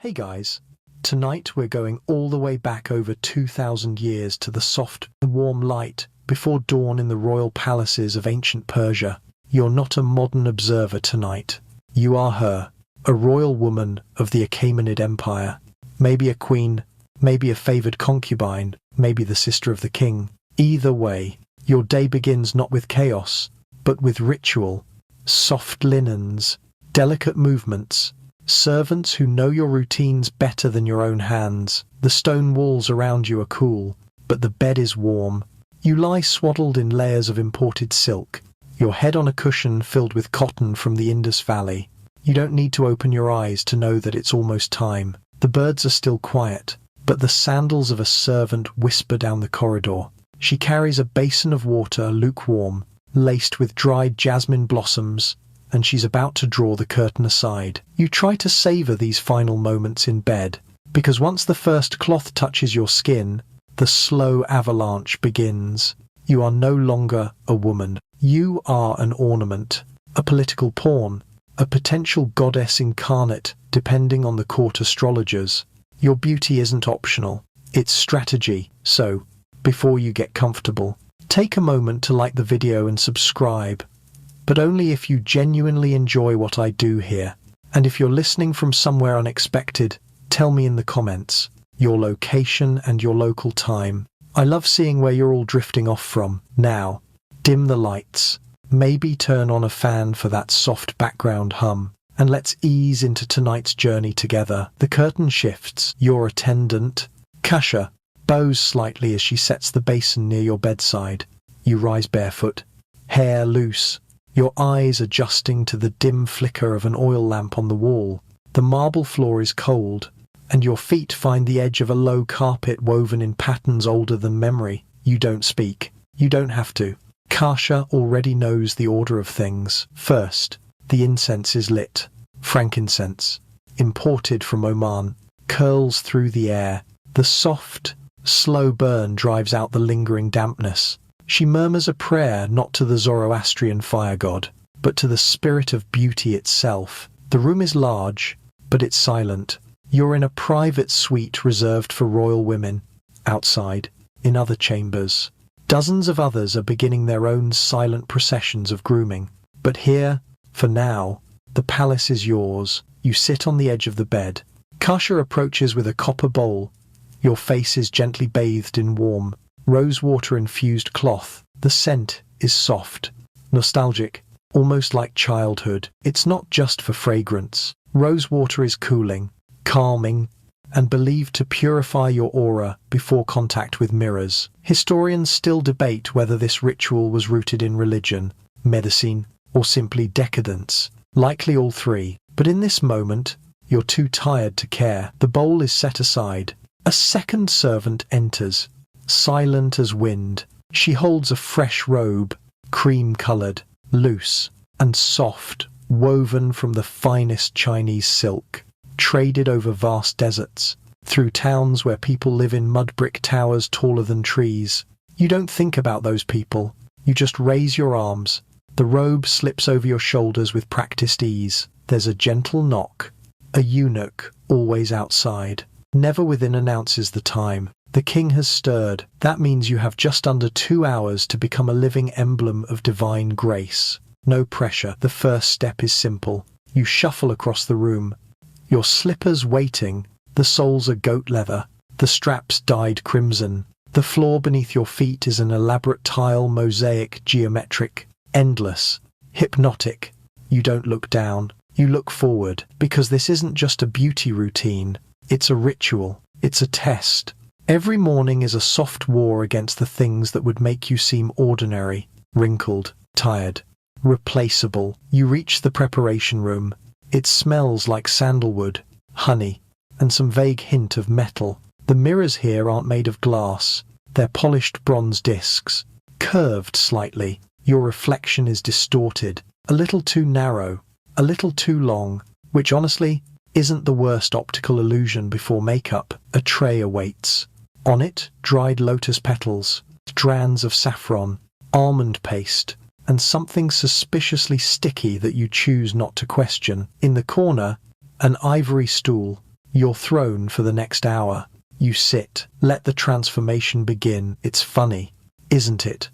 Hey guys, tonight we're going all the way back over 2,000 years to the soft, warm light before dawn in the royal palaces of ancient Persia. You're not a modern observer tonight. You are her, a royal woman of the Achaemenid Empire. Maybe a queen, maybe a favored concubine, maybe the sister of the king. Either way, your day begins not with chaos, but with ritual, soft linens, delicate movements, servants who know your routines better than your own hands. The stone walls around you are cool, but the bed is warm. You lie swaddled in layers of imported silk, your head on a cushion filled with cotton from the Indus Valley. You don't need to open your eyes to know that it's almost time. The birds are still quiet, but the sandals of a servant whisper down the corridor. She carries a basin of water, lukewarm, laced with dried jasmine blossoms, and she's about to draw the curtain aside. You try to savor these final moments in bed, because once the first cloth touches your skin, the slow avalanche begins. You are no longer a woman. You are an ornament, a political pawn, a potential goddess incarnate, depending on the court astrologers. Your beauty isn't optional, it's strategy. So, before you get comfortable, take a moment to like the video and subscribe. But only if you genuinely enjoy what I do here. And if you're listening from somewhere unexpected, tell me in the comments your location and your local time. I love seeing where you're all drifting off from. Now, dim the lights, maybe turn on a fan for that soft background hum, and let's ease into tonight's journey together. The curtain shifts. Your attendant, Kasha, bows slightly as she sets the basin near your bedside. You rise barefoot, hair loose, your eyes adjusting to the dim flicker of an oil lamp on the wall. The marble floor is cold, and your feet find the edge of a low carpet woven in patterns older than memory. You don't speak. You don't have to. Kasha already knows the order of things. First, the incense is lit. Frankincense, imported from Oman, curls through the air. The soft, slow burn drives out the lingering dampness. She murmurs a prayer not to the Zoroastrian fire god, but to the spirit of beauty itself. The room is large, but it's silent. You're in a private suite reserved for royal women. Outside, in other chambers, dozens of others are beginning their own silent processions of grooming. But here, for now, the palace is yours. You sit on the edge of the bed. Kasha approaches with a copper bowl. Your face is gently bathed in warm, rosewater-infused cloth. The scent is soft, nostalgic, almost like childhood. It's not just for fragrance. Rosewater is cooling, calming, and believed to purify your aura before contact with mirrors. Historians still debate whether this ritual was rooted in religion, medicine, or simply decadence. Likely all three. But in this moment, you're too tired to care. The bowl is set aside. A second servant enters, silent as wind. She holds a fresh robe, cream-colored, loose, and soft, woven from the finest Chinese silk, traded over vast deserts, through towns where people live in mud brick towers taller than trees. You don't think about those people. You just raise your arms. The robe slips over your shoulders with practiced ease. There's a gentle knock. A eunuch, always outside, never within, announces the time. The king has stirred. That means you have just under 2 hours to become a living emblem of divine grace. No pressure. The first step is simple. You shuffle across the room. Your slippers waiting. The soles are goat leather. The straps dyed crimson. The floor beneath your feet is an elaborate tile mosaic, geometric, endless, hypnotic. You don't look down. You look forward, because this isn't just a beauty routine. It's a ritual. It's a test. Every morning is a soft war against the things that would make you seem ordinary, wrinkled, tired, replaceable. You reach the preparation room. It smells like sandalwood, honey, and some vague hint of metal. The mirrors here aren't made of glass. They're polished bronze discs, curved slightly. Your reflection is distorted, a little too narrow, a little too long, which honestly isn't the worst optical illusion before makeup. A tray awaits. On it, dried lotus petals, strands of saffron, almond paste, and something suspiciously sticky that you choose not to question. In the corner, an ivory stool, your throne for the next hour. You sit, let the transformation begin. It's funny, isn't it?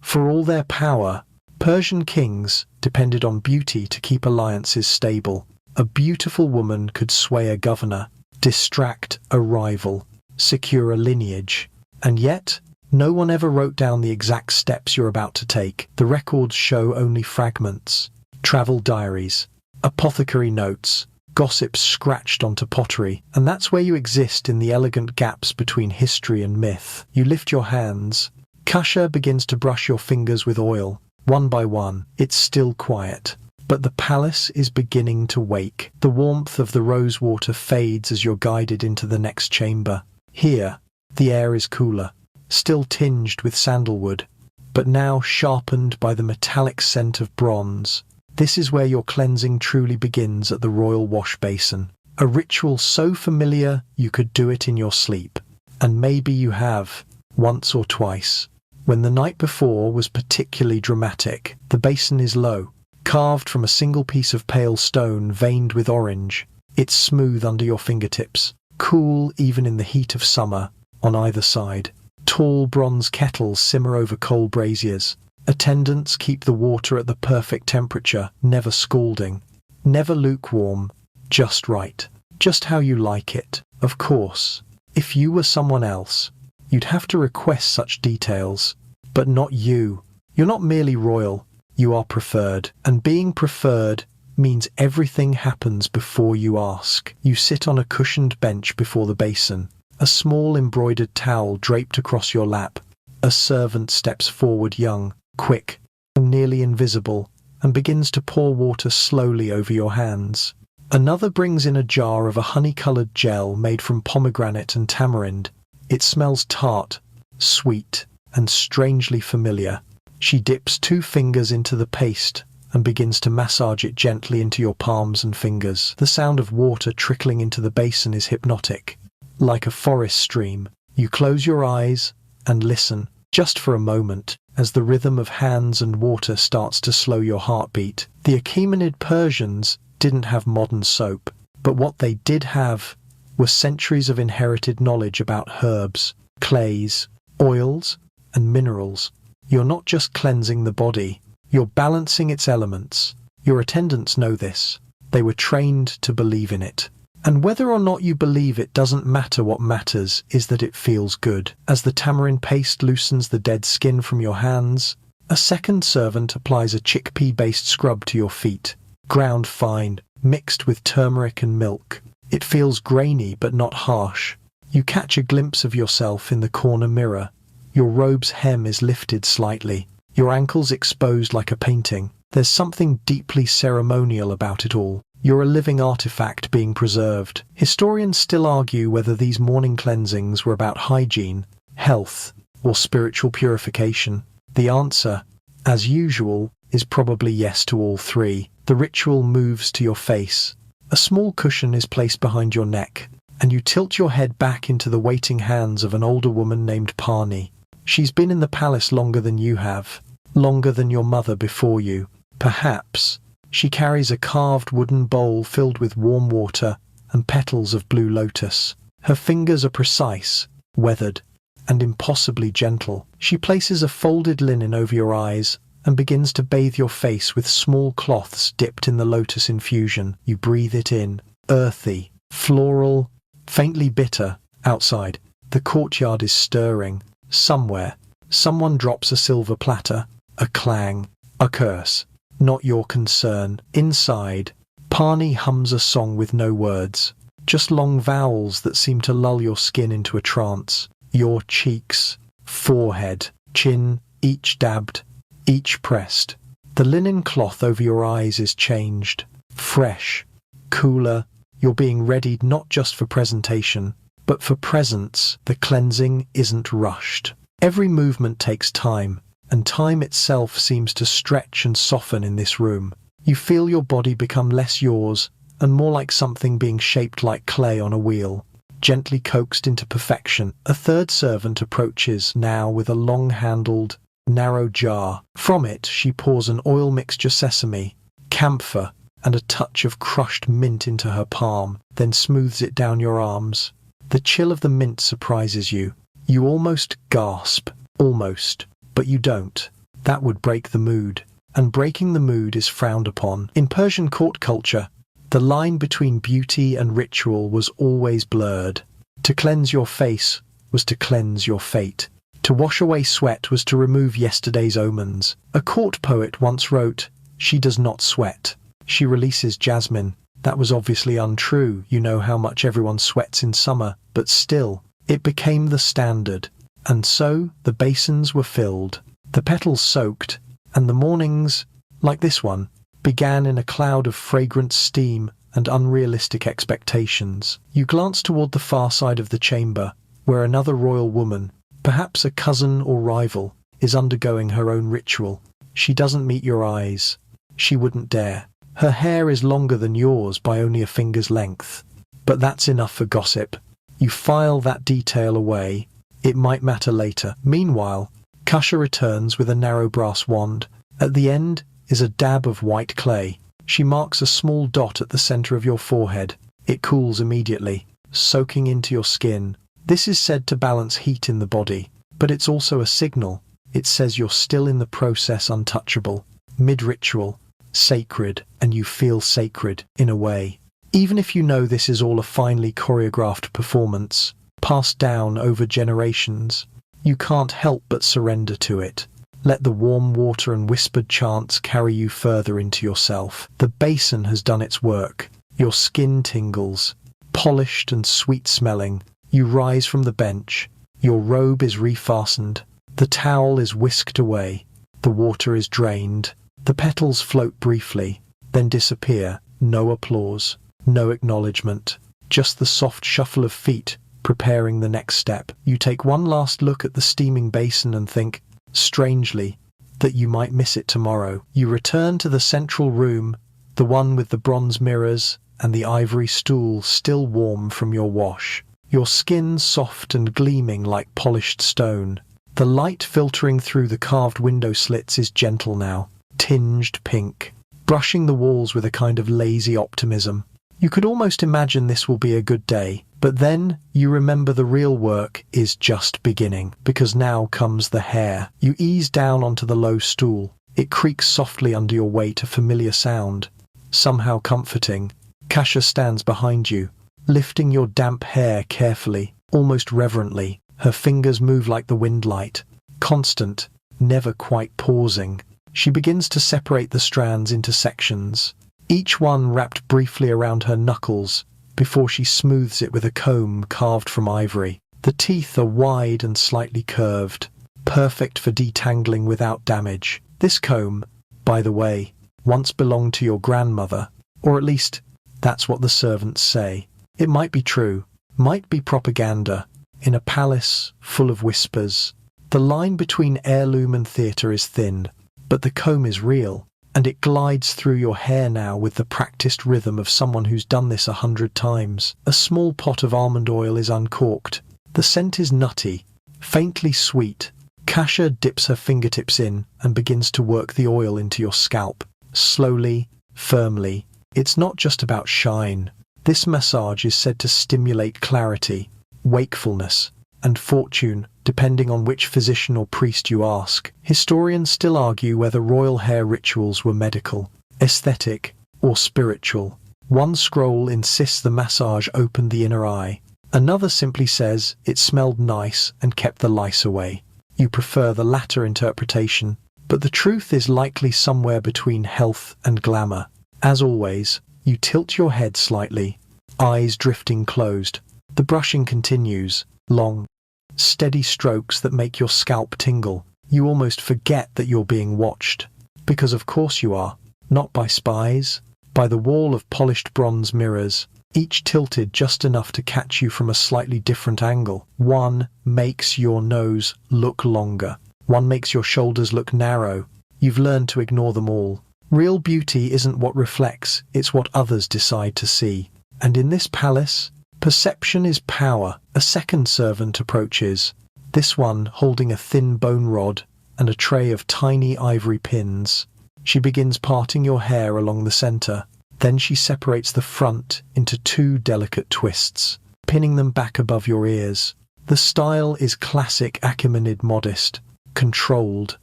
For all their power, Persian kings depended on beauty to keep alliances stable. A beautiful woman could sway a governor, distract a rival, secure a lineage. And yet, no one ever wrote down the exact steps you're about to take. The records show only fragments. Travel diaries, apothecary notes, gossips scratched onto pottery. And that's where you exist in the elegant gaps between history and myth. You lift your hands. Kasha begins to brush your fingers with oil. One by one, it's still quiet. But the palace is beginning to wake. The warmth of the rose water fades as you're guided into the next chamber. Here, the air is cooler, still tinged with sandalwood, but now sharpened by the metallic scent of bronze. This is where your cleansing truly begins at the royal wash basin. A ritual so familiar you could do it in your sleep. And maybe you have, once or twice. When the night before was particularly dramatic, the basin is low, carved from a single piece of pale stone veined with orange. It's smooth under your fingertips, cool even in the heat of summer. On either side, tall bronze kettles simmer over coal braziers. Attendants keep the water at the perfect temperature, never scalding, never lukewarm, just right, just how you like it. Of course, if you were someone else, you'd have to request such details, but not you. You're not merely royal, you are preferred, and being preferred means everything happens before you ask. You sit on a cushioned bench before the basin, a small embroidered towel draped across your lap. A servant steps forward, young, quick, nearly invisible, and begins to pour water slowly over your hands. Another brings in a jar of a honey-coloured gel made from pomegranate and tamarind. It smells tart, sweet, and strangely familiar. She dips 2 fingers into the paste and begins to massage it gently into your palms and fingers. The sound of water trickling into the basin is hypnotic. Like a forest stream, you close your eyes and listen, just for a moment, as the rhythm of hands and water starts to slow your heartbeat. The Achaemenid Persians didn't have modern soap, but what they did have were centuries of inherited knowledge about herbs, clays, oils, and minerals. You're not just cleansing the body, you're balancing its elements. Your attendants know this. They were trained to believe in it. And whether or not you believe it doesn't matter. What matters is that it feels good. As the tamarind paste loosens the dead skin from your hands, a second servant applies a chickpea-based scrub to your feet, ground fine, mixed with turmeric and milk. It feels grainy but not harsh. You catch a glimpse of yourself in the corner mirror. Your robe's hem is lifted slightly, your ankles exposed like a painting. There's something deeply ceremonial about it all. You're a living artifact being preserved. Historians still argue whether these morning cleansings were about hygiene, health, or spiritual purification. The answer, as usual, is probably yes to all three. The ritual moves to your face. A small cushion is placed behind your neck, and you tilt your head back into the waiting hands of an older woman named Pani. She's been in the palace longer than you have, longer than your mother before you. Perhaps she carries a carved wooden bowl filled with warm water and petals of blue lotus. Her fingers are precise, weathered, and impossibly gentle. She places a folded linen over your eyes and begins to bathe your face with small cloths dipped in the lotus infusion. You breathe it in, earthy, floral, faintly bitter. Outside, the courtyard is stirring. Somewhere, someone drops a silver platter, a clang, a curse. Not your concern. Inside, Pani hums a song with no words, just long vowels that seem to lull your skin into a trance. Your cheeks, forehead, chin, each dabbed, each pressed. The linen cloth over your eyes is changed, fresh, cooler. You're being readied not just for presentation, but for presence. The cleansing isn't rushed. Every movement takes time, and time itself seems to stretch and soften in this room. You feel your body become less yours and more like something being shaped like clay on a wheel, gently coaxed into perfection. A third servant approaches now with a long-handled, narrow jar. From it she pours an oil mixture: sesame, camphor, and a touch of crushed mint into her palm, then smooths it down your arms. The chill of the mint surprises you. You almost gasp. Almost. But you don't. That would break the mood. And breaking the mood is frowned upon. In Persian court culture, the line between beauty and ritual was always blurred. To cleanse your face was to cleanse your fate. To wash away sweat was to remove yesterday's omens. A court poet once wrote, "She does not sweat. She releases jasmine." That was obviously untrue. You know how much everyone sweats in summer, but still, it became the standard. And so, the basins were filled, the petals soaked, and the mornings, like this one, began in a cloud of fragrant steam and unrealistic expectations. You glance toward the far side of the chamber, where another royal woman, perhaps a cousin or rival, is undergoing her own ritual. She doesn't meet your eyes. She wouldn't dare. Her hair is longer than yours by only a finger's length. But that's enough for gossip. You file that detail away. It might matter later. Meanwhile, Kasha returns with a narrow brass wand. At the end is a dab of white clay. She marks a small dot at the center of your forehead. It cools immediately, soaking into your skin. This is said to balance heat in the body, but it's also a signal. It says you're still in the process, untouchable, mid-ritual, sacred, and you feel sacred in a way. Even if you know this is all a finely choreographed performance, passed down over generations, you can't help but surrender to it. Let the warm water and whispered chants carry you further into yourself. The basin has done its work. Your skin tingles, polished and sweet-smelling. You rise from the bench. Your robe is refastened. The towel is whisked away. The water is drained. The petals float briefly, then disappear. No applause, no acknowledgement. Just the soft shuffle of feet, preparing the next step. You take one last look at the steaming basin and think, strangely, that you might miss it tomorrow. You return to the central room, the one with the bronze mirrors and the ivory stool still warm from your wash. Your skin soft and gleaming like polished stone. The light filtering through the carved window slits is gentle now, tinged pink, brushing the walls with a kind of lazy optimism. You could almost imagine this will be a good day, but then you remember the real work is just beginning, because now comes the hair. You ease down onto the low stool. It creaks softly under your weight, a familiar sound, somehow comforting. Kasha stands behind you, lifting your damp hair carefully, almost reverently. Her fingers move like the windlight, constant, never quite pausing. She begins to separate the strands into sections, each one wrapped briefly around her knuckles before she smooths it with a comb carved from ivory. The teeth are wide and slightly curved, perfect for detangling without damage. This comb, by the way, once belonged to your grandmother, or at least that's what the servants say. It might be true, might be propaganda. In a palace full of whispers, the line between heirloom and theatre is thin, but the comb is real, and it glides through your hair now with the practiced rhythm of someone who's done this 100 times. A small pot of almond oil is uncorked. The scent is nutty, faintly sweet. Kasha dips her fingertips in and begins to work the oil into your scalp, slowly, firmly. It's not just about shine. This massage is said to stimulate clarity, wakefulness, and fortune, depending on which physician or priest you ask. Historians still argue whether royal hair rituals were medical, aesthetic, or spiritual. One scroll insists the massage opened the inner eye. Another simply says it smelled nice and kept the lice away. You prefer the latter interpretation, but the truth is likely somewhere between health and glamour. As always, you tilt your head slightly, eyes drifting closed. The brushing continues, long, steady strokes that make your scalp tingle. You almost forget that you're being watched. Because of course you are, not by spies, by the wall of polished bronze mirrors, each tilted just enough to catch you from a slightly different angle. One makes your nose look longer. One makes your shoulders look narrow. You've learned to ignore them all. Real beauty isn't what reflects, it's what others decide to see. And in this palace, perception is power. A second servant approaches, this one holding a thin bone rod and a tray of tiny ivory pins. She begins parting your hair along the center. Then she separates the front into two delicate twists, pinning them back above your ears. The style is classic Achaemenid modest, controlled,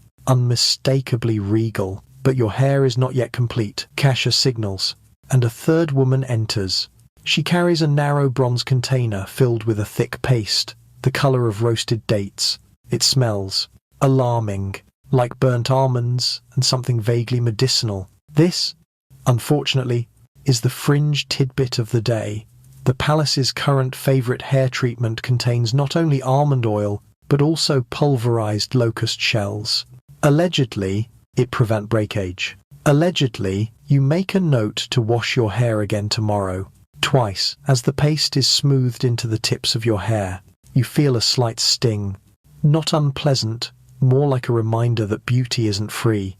unmistakably regal, but your hair is not yet complete. Kasha signals, and a third woman enters. She carries a narrow bronze container filled with a thick paste, the color of roasted dates. It smells alarming, like burnt almonds and something vaguely medicinal. This, unfortunately, is the fringe tidbit of the day. The palace's current favorite hair treatment contains not only almond oil, but also pulverized locust shells. Allegedly, it prevents breakage. Allegedly, you make a note to wash your hair again tomorrow, twice. As the paste is smoothed into the tips of your hair, you feel a slight sting. Not unpleasant, more like a reminder that beauty isn't free.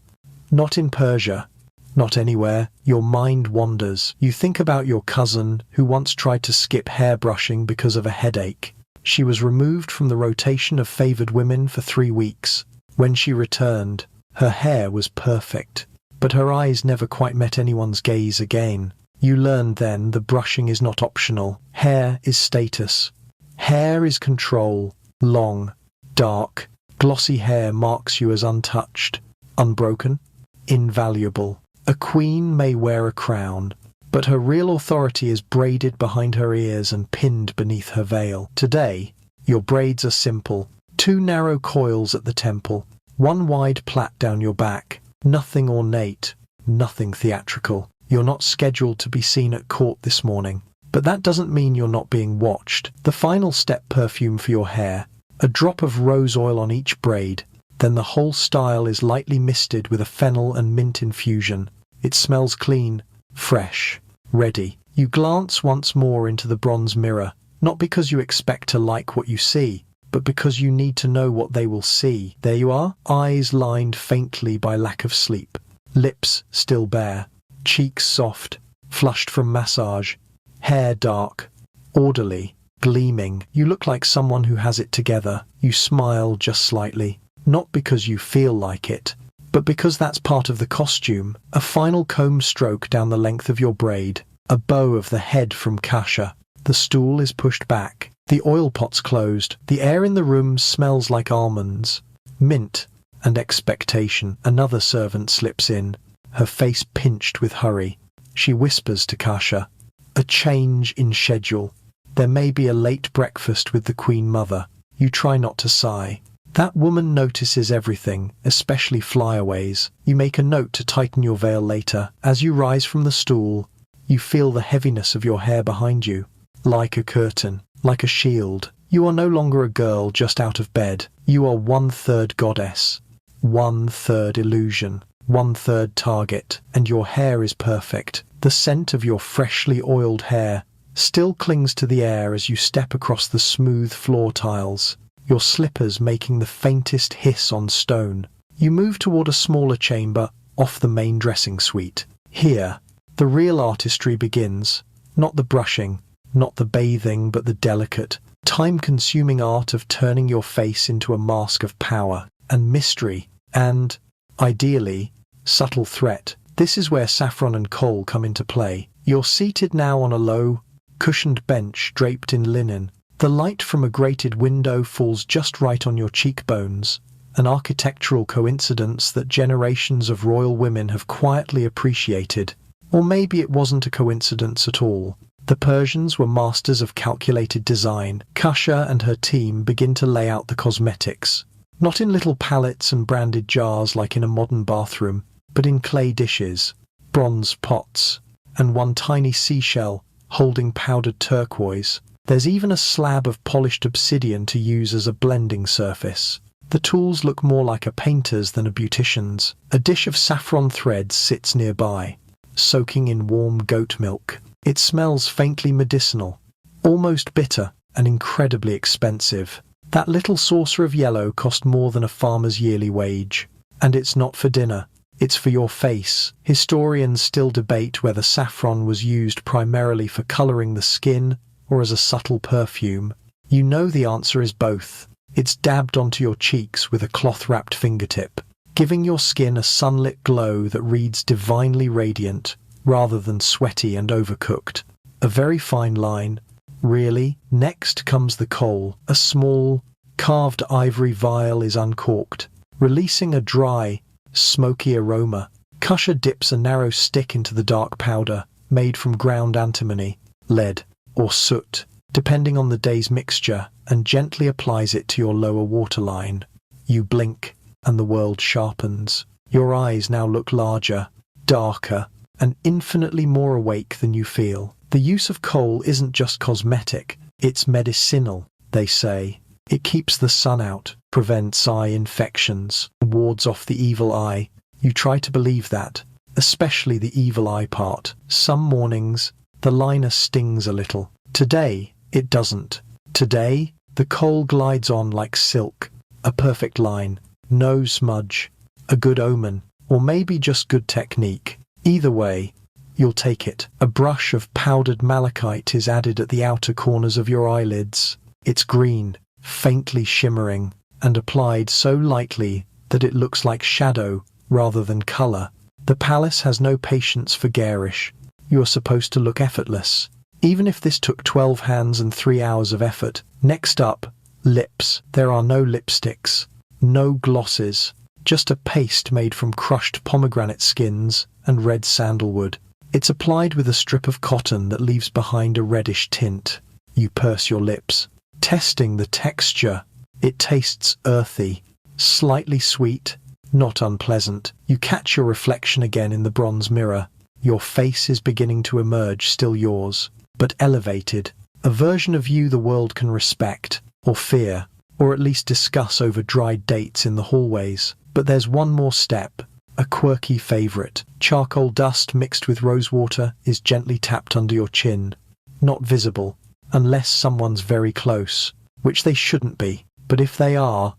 Not in Persia. Not anywhere. Your mind wanders. You think about your cousin who once tried to skip hair brushing because of a headache. She was removed from the rotation of favored women for 3 weeks. When she returned, her hair was perfect, but her eyes never quite met anyone's gaze again. You learned then the brushing is not optional. Hair is status. Hair is control. Long, dark, glossy hair marks you as untouched, unbroken, invaluable. A queen may wear a crown, but her real authority is braided behind her ears and pinned beneath her veil. Today, your braids are simple. 2 narrow coils at the temple, 1 wide plait down your back. Nothing ornate, nothing theatrical. You're not scheduled to be seen at court this morning, but that doesn't mean you're not being watched. The final step: perfume for your hair, a drop of rose oil on each braid. Then the whole style is lightly misted with a fennel and mint infusion. It smells clean, fresh, ready. You glance once more into the bronze mirror, not because you expect to like what you see, but because you need to know what they will see. There you are, eyes lined faintly by lack of sleep, lips still bare, cheeks soft, flushed from massage, hair dark, orderly, gleaming. You look like someone who has it together. You smile just slightly. Not because you feel like it, but because that's part of the costume. A final comb stroke down the length of your braid, a bow of the head from Kasha. The stool is pushed back, the oil pot's closed. The air in the room smells like almonds, mint, and expectation. Another servant slips in, her face pinched with hurry. She whispers to Kasha, "A change in schedule. There may be a late breakfast with the Queen Mother." You try not to sigh. That woman notices everything, especially flyaways. You make a note to tighten your veil later. As you rise from the stool, you feel the heaviness of your hair behind you. Like a curtain, like a shield. You are no longer a girl just out of bed. You are 1/3 goddess, 1/3 illusion, 1/3 target, and your hair is perfect. The scent of your freshly oiled hair still clings to the air as you step across the smooth floor tiles, your slippers making the faintest hiss on stone. You move toward a smaller chamber off the main dressing suite. Here, the real artistry begins. Not the brushing, not the bathing, but the delicate, time-consuming art of turning your face into a mask of power and mystery and, ideally, subtle threat. This is where saffron and kohl come into play. You're seated now on a low, cushioned bench draped in linen. The light from a grated window falls just right on your cheekbones, an architectural coincidence that generations of royal women have quietly appreciated. Or maybe it wasn't a coincidence at all. The Persians were masters of calculated design. Kasha and her team begin to lay out the cosmetics, not in little palettes and branded jars like in a modern bathroom, but in clay dishes, bronze pots, and one tiny seashell holding powdered turquoise. There's even a slab of polished obsidian to use as a blending surface. The tools look more like a painter's than a beautician's. A dish of saffron threads sits nearby, soaking in warm goat milk. It smells faintly medicinal, almost bitter, and incredibly expensive. That little saucer of yellow cost more than a farmer's yearly wage. And it's not for dinner. It's for your face. Historians still debate whether saffron was used primarily for coloring the skin or as a subtle perfume. You know the answer is both. It's dabbed onto your cheeks with a cloth-wrapped fingertip, giving your skin a sunlit glow that reads divinely radiant. rather than sweaty and overcooked. A very fine line, really. Next comes the coal. A small, carved ivory vial is uncorked, releasing a dry, smoky aroma. Kusha dips a narrow stick into the dark powder, made from ground antimony, lead, or soot, depending on the day's mixture, and gently applies it to your lower waterline. You blink, and the world sharpens. Your eyes now look larger, darker, and infinitely more awake than you feel. The use of coal isn't just cosmetic, it's medicinal, they say. It keeps the sun out, prevents eye infections, wards off the evil eye. You try to believe that, especially the evil eye part. Some mornings, the liner stings a little. Today, it doesn't. Today, the coal glides on like silk. A perfect line, no smudge, a good omen, or maybe just good technique. Either way, you'll take it. A brush of powdered malachite is added at the outer corners of your eyelids. It's green, faintly shimmering, and applied so lightly that it looks like shadow rather than color. The palace has no patience for garish. You are supposed to look effortless, even if this took 12 hands and 3 hours of effort. Next up, lips. There are no lipsticks, no glosses, just a paste made from crushed pomegranate skins and red sandalwood. It's applied with a strip of cotton that leaves behind a reddish tint. You purse your lips, testing the texture. It tastes earthy, slightly sweet, not unpleasant. You catch your reflection again in the bronze mirror. Your face is beginning to emerge, still yours, but elevated. A version of you the world can respect, or fear, or at least discuss over dried dates in the hallways. But there's one more step, a quirky favorite. Charcoal dust mixed with rosewater is gently tapped under your chin. Not visible, unless someone's very close, which they shouldn't be. But if they are,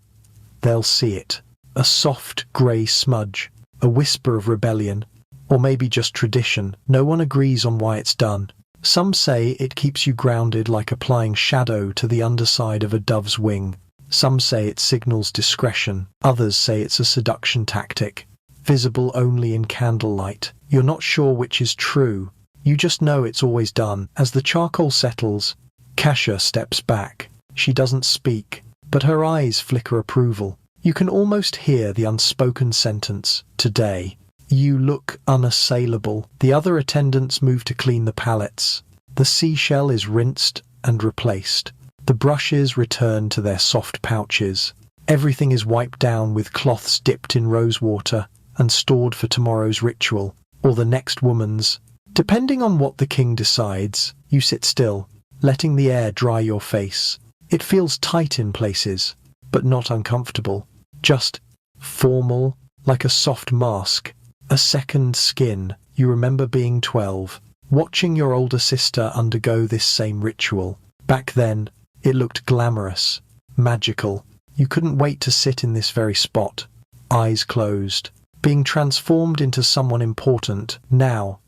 they'll see it. A soft, grey smudge, a whisper of rebellion, or maybe just tradition. No one agrees on why it's done. Some say it keeps you grounded, like applying shadow to the underside of a dove's wing. Some say it signals discretion. Others say it's a seduction tactic, visible only in candlelight. You're not sure which is true. You just know it's always done. As the charcoal settles, Kasha steps back. She doesn't speak, but her eyes flicker approval. You can almost hear the unspoken sentence, "Today, you look unassailable." The other attendants move to clean the palettes. The seashell is rinsed and replaced. The brushes return to their soft pouches. Everything is wiped down with cloths dipped in rosewater and stored for tomorrow's ritual, or the next woman's. Depending on what the king decides, you sit still, letting the air dry your face. It feels tight in places, but not uncomfortable. Just formal, like a soft mask, a second skin. You remember being 12, watching your older sister undergo this same ritual. Back then, it looked glamorous, magical. You couldn't wait to sit in this very spot, eyes closed, being transformed into someone important. Now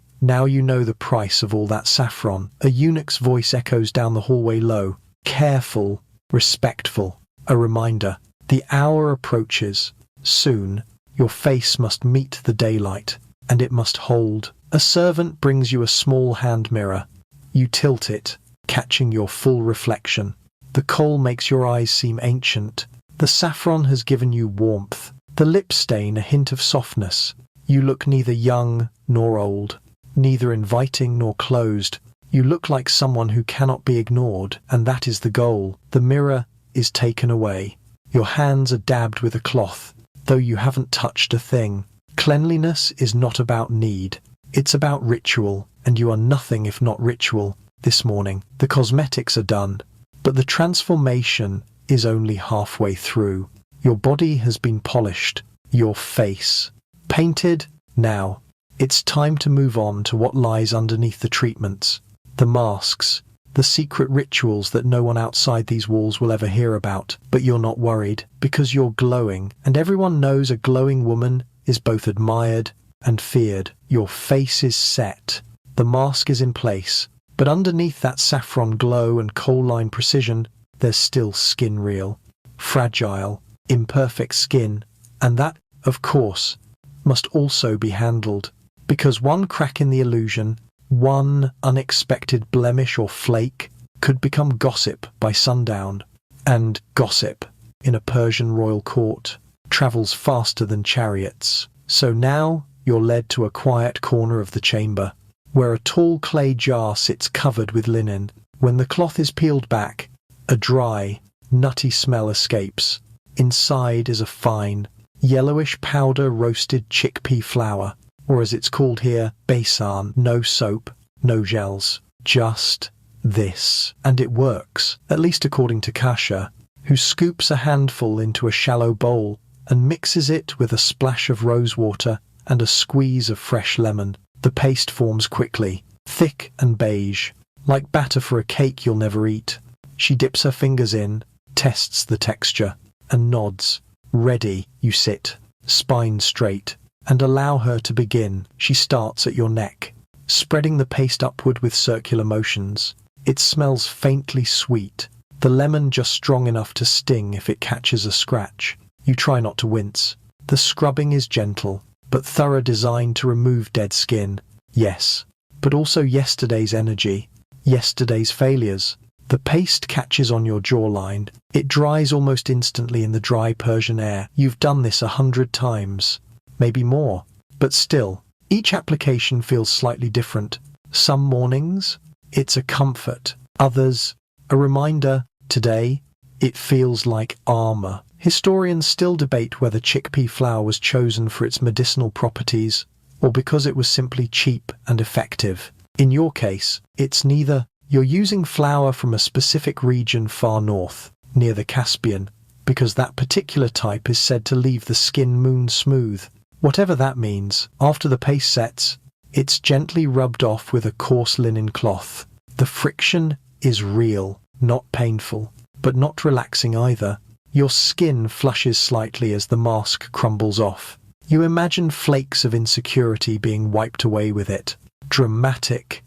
you know the price of all that saffron. A eunuch's voice echoes down the hallway low, careful, respectful. A reminder. The hour approaches. Soon, your face must meet the daylight, and it must hold. A servant brings you a small hand mirror. You tilt it, catching your full reflection. The coal makes your eyes seem ancient. The saffron has given you warmth. The lip stain a hint of softness. You look neither young nor old, neither inviting nor closed. You look like someone who cannot be ignored, and that is the goal. The mirror is taken away. Your hands are dabbed with a cloth, though you haven't touched a thing. Cleanliness is not about need. It's about ritual, and you are nothing if not ritual. This morning, the cosmetics are done, but the transformation is only halfway through. Your body has been polished, your face painted. Now, it's time to move on to what lies underneath the treatments. The masks, the secret rituals that no one outside these walls will ever hear about. But you're not worried, because you're glowing, and everyone knows a glowing woman is both admired and feared. Your face is set, the mask is in place, but underneath that saffron glow and coal-line precision, there's still skin real, fragile, imperfect skin, and that, of course, must also be handled. Because one crack in the illusion, one unexpected blemish or flake, could become gossip by sundown. And gossip, in a Persian royal court, travels faster than chariots. So now you're led to a quiet corner of the chamber, where a tall clay jar sits covered with linen. When the cloth is peeled back, a dry, nutty smell escapes. Inside is a fine, yellowish powder roasted chickpea flour, or as it's called here, besan. No soap, no gels, just this. And it works, at least according to Kasha, who scoops a handful into a shallow bowl and mixes it with a splash of rosewater and a squeeze of fresh lemon. The paste forms quickly, thick and beige, like batter for a cake you'll never eat. She dips her fingers in, tests the texture, and nods. Ready, you sit, spine straight, and allow her to begin. She starts at your neck, spreading the paste upward with circular motions. It smells faintly sweet, the lemon just strong enough to sting if it catches a scratch. You try not to wince. The scrubbing is gentle, but thorough, designed to remove dead skin. Yes, but also yesterday's energy, yesterday's failures. The paste catches on your jawline. It dries almost instantly in the dry Persian air. You've done this 100 times, maybe more. But still, each application feels slightly different. Some mornings, it's a comfort. Others, a reminder. Today, it feels like armor. Historians still debate whether chickpea flour was chosen for its medicinal properties or because it was simply cheap and effective. In your case, it's neither. You're using flour from a specific region far north, near the Caspian, because that particular type is said to leave the skin moon smooth. Whatever that means, after the paste sets, it's gently rubbed off with a coarse linen cloth. The friction is real, not painful, but not relaxing either. Your skin flushes slightly as the mask crumbles off. You imagine flakes of insecurity being wiped away with it. Dramatic.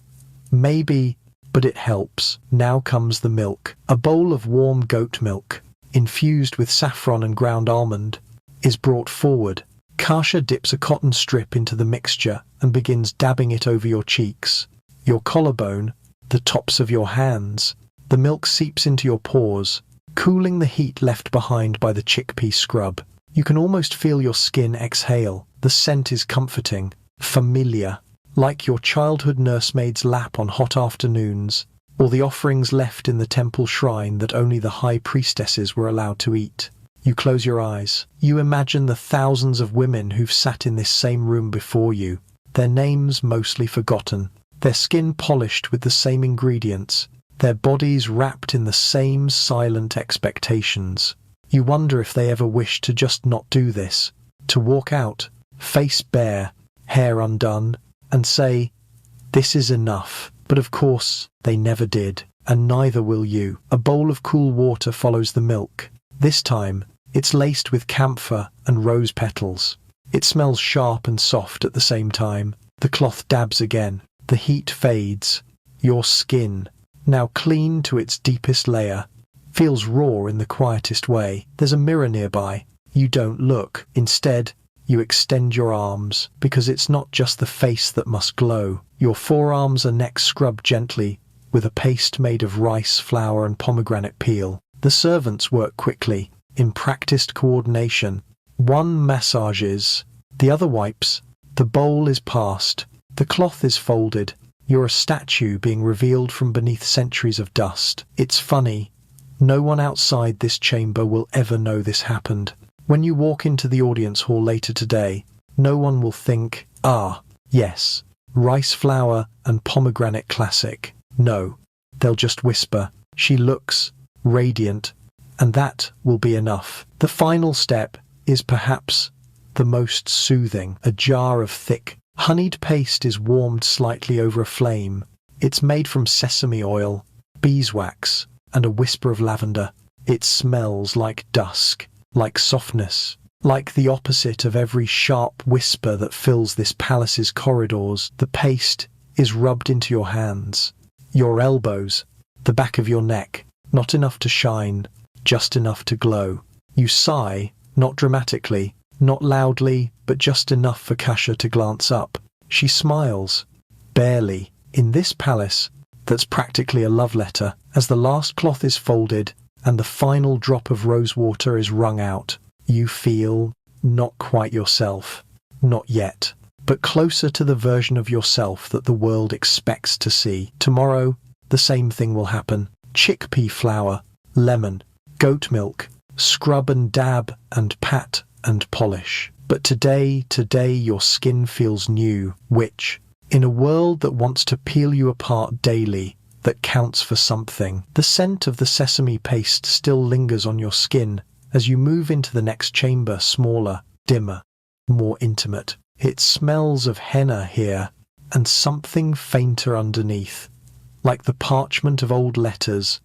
Maybe, but it helps. Now comes the milk. A bowl of warm goat milk, infused with saffron and ground almond, is brought forward. Kasha dips a cotton strip into the mixture and begins dabbing it over your cheeks, your collarbone, the tops of your hands. The milk seeps into your pores, cooling the heat left behind by the chickpea scrub. You can almost feel your skin exhale. The scent is comforting, familiar, like your childhood nursemaid's lap on hot afternoons, or the offerings left in the temple shrine that only the high priestesses were allowed to eat. You close your eyes. You imagine the thousands of women who've sat in this same room before you, their names mostly forgotten, their skin polished with the same ingredients, their bodies wrapped in the same silent expectations. You wonder if they ever wished to just not do this, to walk out, face bare, hair undone, and say, "This is enough." But of course, they never did, and neither will you. A bowl of cool water follows the milk. This time, it's laced with camphor and rose petals. It smells sharp and soft at the same time. The cloth dabs again. The heat fades. Your skin, now clean to its deepest layer, feels raw in the quietest way. There's a mirror nearby. You don't look. Instead, you extend your arms, because it's not just the face that must glow. Your forearms are next scrubbed gently with a paste made of rice flour and pomegranate peel. The servants work quickly, in practiced coordination. One massages, the other wipes. The bowl is passed. The cloth is folded. You're a statue being revealed from beneath centuries of dust. It's funny. No one outside this chamber will ever know this happened. When you walk into the audience hall later today, no one will think, "Ah, yes, rice flour and pomegranate classic." No, they'll just whisper, "She looks radiant," and that will be enough. The final step is perhaps the most soothing. A jar of thick, honeyed paste is warmed slightly over a flame. It's made from sesame oil, beeswax, and a whisper of lavender. It smells like dusk, like softness, like the opposite of every sharp whisper that fills this palace's corridors. The paste is rubbed into your hands, your elbows, the back of your neck. Not enough to shine, just enough to glow. You sigh, not dramatically, not loudly, but just enough for Kasha to glance up. She smiles. Barely. In this palace, that's practically a love letter, as the last cloth is folded and the final drop of rose water is wrung out, you feel not quite yourself. Not yet. But closer to the version of yourself that the world expects to see. Tomorrow, the same thing will happen. Chickpea flour, lemon, goat milk, scrub and dab and pat and polish. But today your skin feels new, which, in a world that wants to peel you apart daily, that counts for something, the scent of the sesame paste still lingers on your skin as you move into the next chamber, smaller, dimmer, more intimate. It smells of henna here, and something fainter underneath, like the parchment of old letters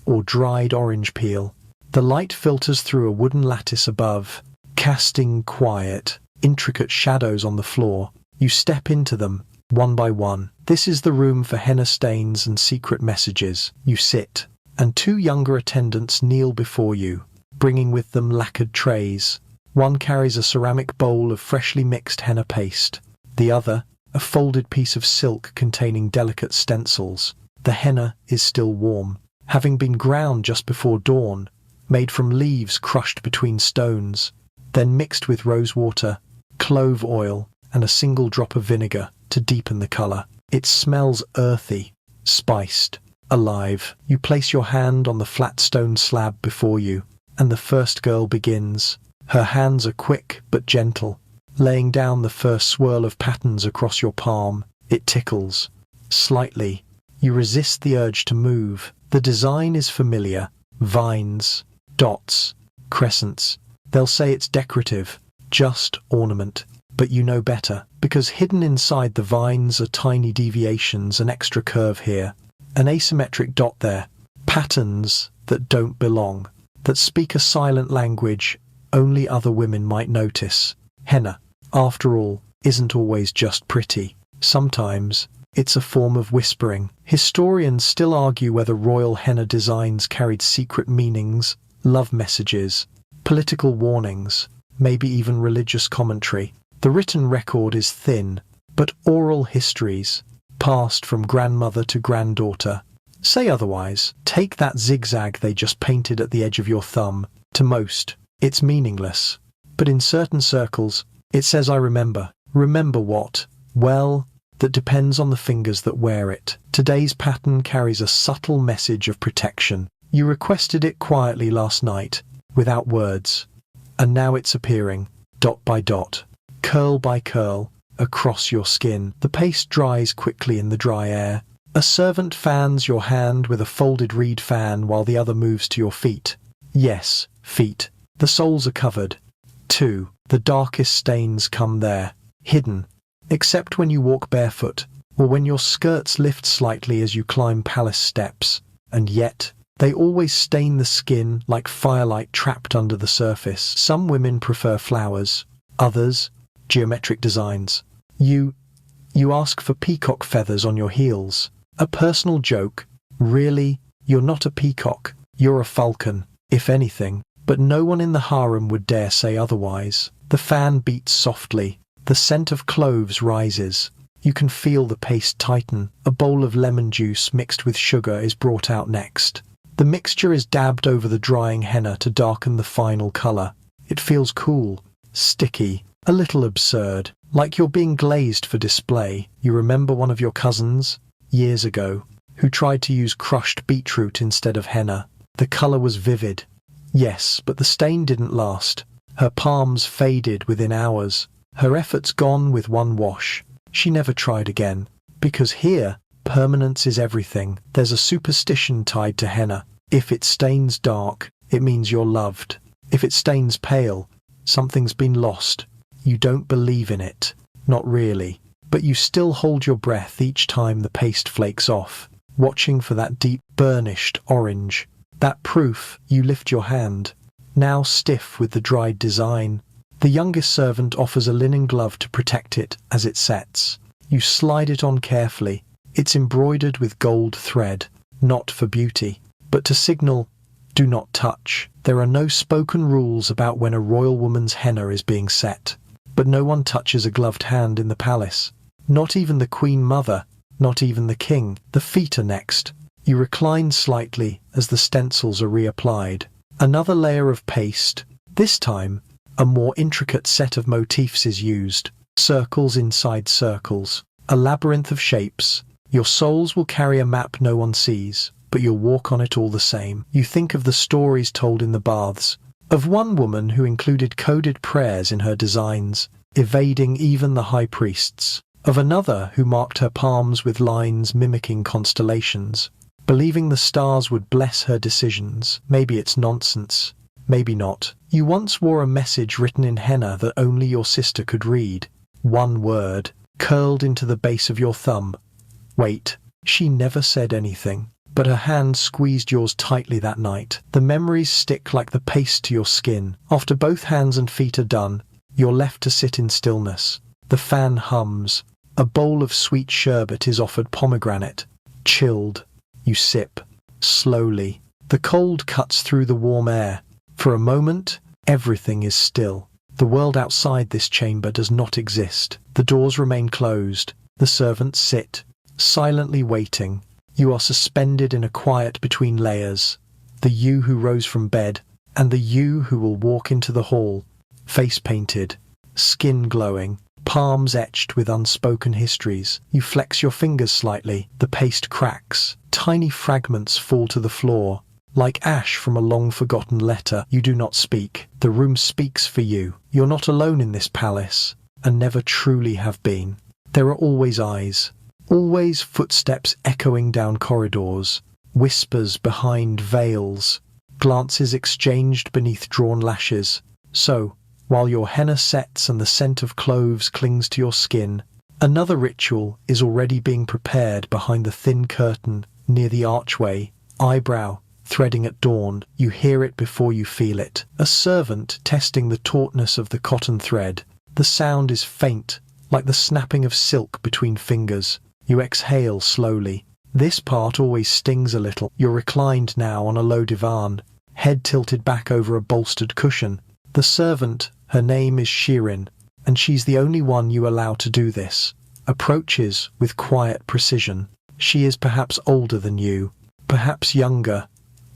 or dried orange peel. The light filters through a wooden lattice above, casting quiet, intricate shadows on the floor. You step into them, one by one. This is the room for henna stains and secret messages. You sit, and two younger attendants kneel before you, bringing with them lacquered trays. One carries a ceramic bowl of freshly mixed henna paste, the other a folded piece of silk containing delicate stencils. The henna is still warm, having been ground just before dawn, made from leaves crushed between stones, then mixed with rose water, clove oil, and a single drop of vinegar to deepen the colour. It smells earthy, spiced, alive. You place your hand on the flat stone slab before you, and the first girl begins. Her hands are quick but gentle, laying down the first swirl of patterns across your palm. It tickles. Slightly. You resist the urge to move. The design is familiar. Vines, dots, crescents. They'll say it's decorative, just ornament. But you know better, because hidden inside the vines are tiny deviations, an extra curve here, an asymmetric dot there, patterns that don't belong, that speak a silent language only other women might notice. Henna, after all, isn't always just pretty. Sometimes it's a form of whispering. Historians still argue whether royal henna designs carried secret meanings, love messages, political warnings, maybe even religious commentary. The written record is thin, but oral histories, passed from grandmother to granddaughter, say otherwise. Take that zigzag they just painted at the edge of your thumb. To most, it's meaningless. But in certain circles, it says I remember. Remember what? Well, that depends on the fingers that wear it. Today's pattern carries a subtle message of protection. You requested it quietly last night, without words. And now it's appearing, dot by dot, curl by curl, across your skin. The paste dries quickly in the dry air. A servant fans your hand with a folded reed fan while the other moves to your feet. Yes, feet. The soles are covered. Too. The darkest stains come there, hidden, except when you walk barefoot, or when your skirts lift slightly as you climb palace steps. And yet, they always stain the skin like firelight trapped under the surface. Some women prefer flowers, others, geometric designs. You ask for peacock feathers on your heels. A personal joke. Really, you're not a peacock, you're a falcon, if anything. But no one in the harem would dare say otherwise. The fan beats softly. The scent of cloves rises. You can feel the paste tighten. A bowl of lemon juice mixed with sugar is brought out next. The mixture is dabbed over the drying henna to darken the final colour. It feels cool, sticky, a little absurd, like you're being glazed for display. You remember one of your cousins, years ago, who tried to use crushed beetroot instead of henna. The colour was vivid. Yes, but the stain didn't last. Her palms faded within hours. Her efforts gone with one wash. She never tried again. Because here, permanence is everything. There's a superstition tied to henna. If it stains dark, it means you're loved. If it stains pale, something's been lost. You don't believe in it. Not really. But you still hold your breath each time the paste flakes off, watching for that deep, burnished orange. That proof. You lift your hand, now stiff with the dried design. The youngest servant offers a linen glove to protect it as it sets. You slide it on carefully. It's embroidered with gold thread, not for beauty, but to signal, do not touch. There are no spoken rules about when a royal woman's henna is being set. But no one touches a gloved hand in the palace. Not even the Queen Mother, not even the King. The feet are next. You recline slightly as the stencils are reapplied. Another layer of paste. This time, a more intricate set of motifs is used. Circles inside circles. A labyrinth of shapes. Your soles will carry a map no one sees, but you'll walk on it all the same. You think of the stories told in the baths, of one woman who included coded prayers in her designs, evading even the high priests. Of another who marked her palms with lines mimicking constellations, believing the stars would bless her decisions. Maybe it's nonsense. Maybe not. You once wore a message written in henna that only your sister could read. One word, curled into the base of your thumb. Wait, she never said anything, but her hand squeezed yours tightly that night. The memories stick like the paste to your skin. After both hands and feet are done, you're left to sit in stillness. The fan hums. A bowl of sweet sherbet is offered pomegranate. Chilled. You sip. Slowly. The cold cuts through the warm air. For a moment, everything is still. The world outside this chamber does not exist. The doors remain closed. The servants sit, silently waiting. You are suspended in a quiet between layers. The you who rose from bed, and the you who will walk into the hall. Face painted, skin glowing, palms etched with unspoken histories. You flex your fingers slightly. The paste cracks. Tiny fragments fall to the floor. Like ash from a long-forgotten letter, you do not speak. The room speaks for you. You're not alone in this palace, and never truly have been. There are always eyes. Always footsteps echoing down corridors. Whispers behind veils. Glances exchanged beneath drawn lashes. So, while your henna sets and the scent of cloves clings to your skin, another ritual is already being prepared behind the thin curtain near the archway. Eyebrow threading at dawn, you hear it before you feel it. A servant testing the tautness of the cotton thread. The sound is faint, like the snapping of silk between fingers. You exhale slowly. This part always stings a little. You're reclined now on a low divan, head tilted back over a bolstered cushion. The servant, her name is Serene, and she's the only one you allow to do this, approaches with quiet precision. She is perhaps older than you, perhaps younger.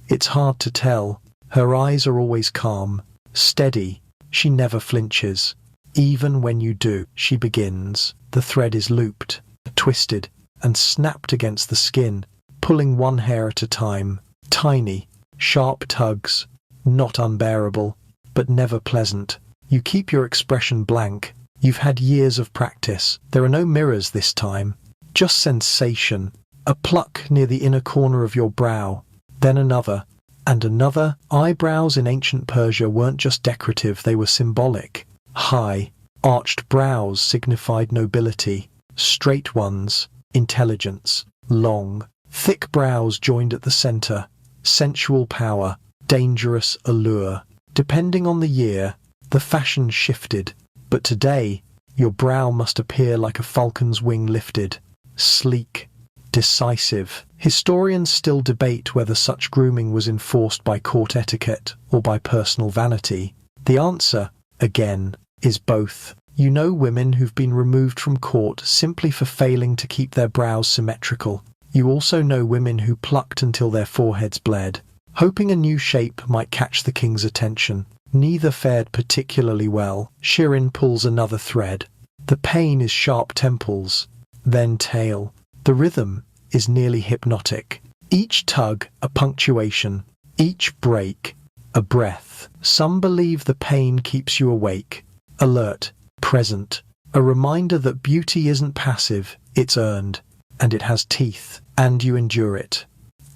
It's hard to tell. Her eyes are always calm, steady. She never flinches. Even when you do, she begins. The thread is looped, twisted, and snapped against the skin, pulling one hair at a time. Tiny, sharp tugs, not unbearable, but never pleasant. You keep your expression blank. You've had years of practice. There are no mirrors this time. Just sensation. A pluck near the inner corner of your brow. Then another, and another. Eyebrows in ancient Persia weren't just decorative, they were symbolic. High, arched brows signified nobility. Straight ones, intelligence. Long, thick brows joined at the center. Sensual power, dangerous allure. Depending on the year, the fashion shifted. But today, your brow must appear like a falcon's wing lifted. Sleek, decisive. Historians still debate whether such grooming was enforced by court etiquette or by personal vanity. The answer, again, is both. You know women who've been removed from court simply for failing to keep their brows symmetrical. You also know women who plucked until their foreheads bled, hoping a new shape might catch the king's attention. Neither fared particularly well. Serene pulls another thread. The pain is sharp temples, then tail. The rhythm is nearly hypnotic. Each tug a punctuation, each break a breath. Some believe the pain keeps you awake, alert, present, a reminder that beauty isn't passive, it's earned, and it has teeth, and you endure it.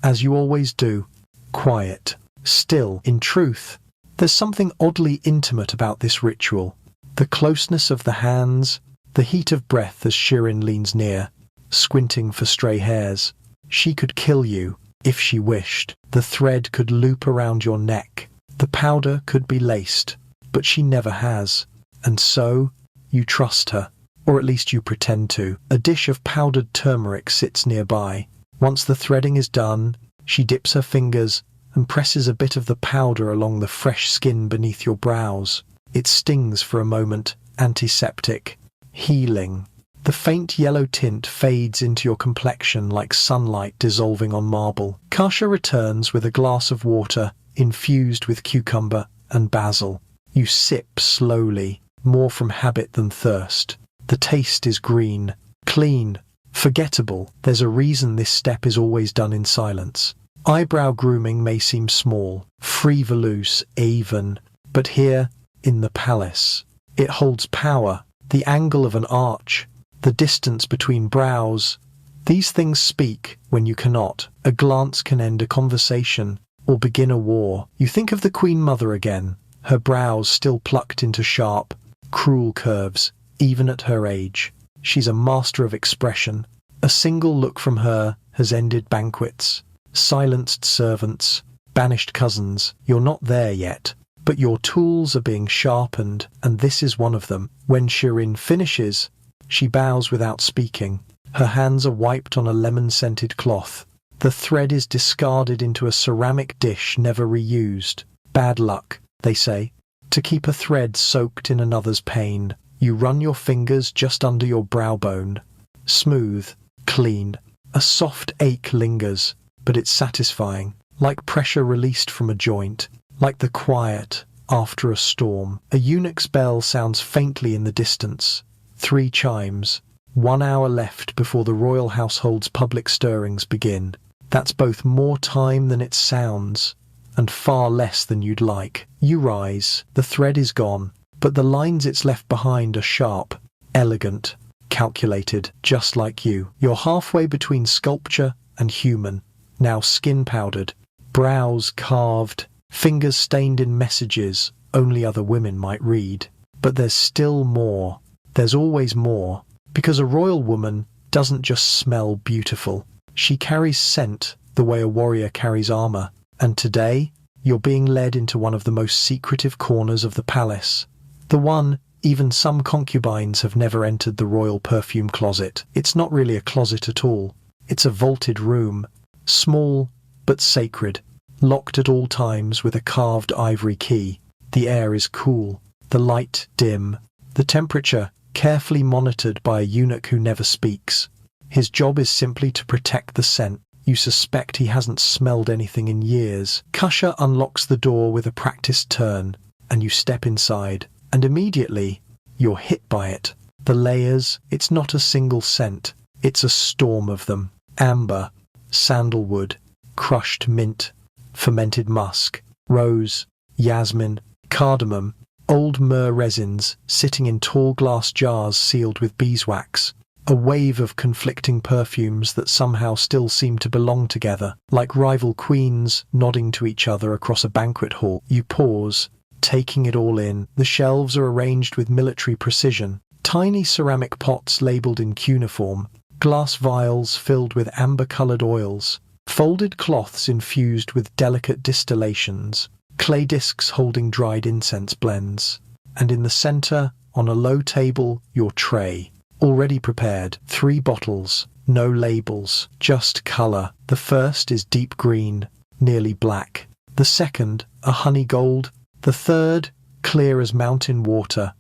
As you always do, quiet, still. In truth, there's something oddly intimate about this ritual. The closeness of the hands, the heat of breath as Serene leans near, squinting for stray hairs. She could kill you, if she wished. The thread could loop around your neck. The powder could be laced, but she never has. And so, you trust her, or at least you pretend to. A dish of powdered turmeric sits nearby. Once the threading is done, she dips her fingers and presses a bit of the powder along the fresh skin beneath your brows. It stings for a moment, antiseptic, healing. The faint yellow tint fades into your complexion like sunlight dissolving on marble. Kasha returns with a glass of water infused with cucumber and basil. You sip slowly, more from habit than thirst. The taste is green, clean, forgettable. There's a reason this step is always done in silence. Eyebrow grooming may seem small, frivolous, even, but here, in the palace, it holds power. The angle of an arch, the distance between brows, these things speak when you cannot. A glance can end a conversation or begin a war. You think of the Queen Mother again, her brows still plucked into sharp, cruel curves, even at her age. She's a master of expression. A single look from her has ended banquets, silenced servants, banished cousins. You're not there yet, but your tools are being sharpened, and this is one of them. When Serene finishes, she bows without speaking. Her hands are wiped on a lemon-scented cloth. The thread is discarded into a ceramic dish never reused. Bad luck, they say, to keep a thread soaked in another's pain. You run your fingers just under your brow bone. Smooth, clean. A soft ache lingers, but it's satisfying, like pressure released from a joint, like the quiet after a storm. A eunuch's bell sounds faintly in the distance. 3 chimes. 1 hour left before the royal household's public stirrings begin. That's both more time than it sounds, and far less than you'd like. You rise. The thread is gone, but the lines it's left behind are sharp, elegant, calculated, just like you. You're halfway between sculpture and human, now skin-powdered, brows carved, fingers stained in messages only other women might read. But there's still more. There's always more, because a royal woman doesn't just smell beautiful. She carries scent the way a warrior carries armor. And today, you're being led into one of the most secretive corners of the palace. The one even some concubines have never entered, the royal perfume closet. It's not really a closet at all. It's a vaulted room, small but sacred, locked at all times with a carved ivory key. The air is cool, the light dim, the temperature carefully monitored by a eunuch who never speaks. His job is simply to protect the scent. You suspect he hasn't smelled anything in years. Kasha unlocks the door with a practiced turn, and you step inside, and immediately you're hit by it. The layers, it's not a single scent, it's a storm of them. Amber, sandalwood, crushed mint, fermented musk, rose, jasmine, cardamom, old myrrh resins sitting in tall glass jars sealed with beeswax. A wave of conflicting perfumes that somehow still seem to belong together, like rival queens nodding to each other across a banquet hall. You pause, taking it all in. The shelves are arranged with military precision. Tiny ceramic pots labeled in cuneiform, glass vials filled with amber-colored oils, folded cloths infused with delicate distillations, clay discs holding dried incense blends. And in the center, on a low table, your tray. Already prepared, 3 bottles, no labels, just color. The first is deep green, nearly black. The second, a honey gold. The third, clear as mountain water,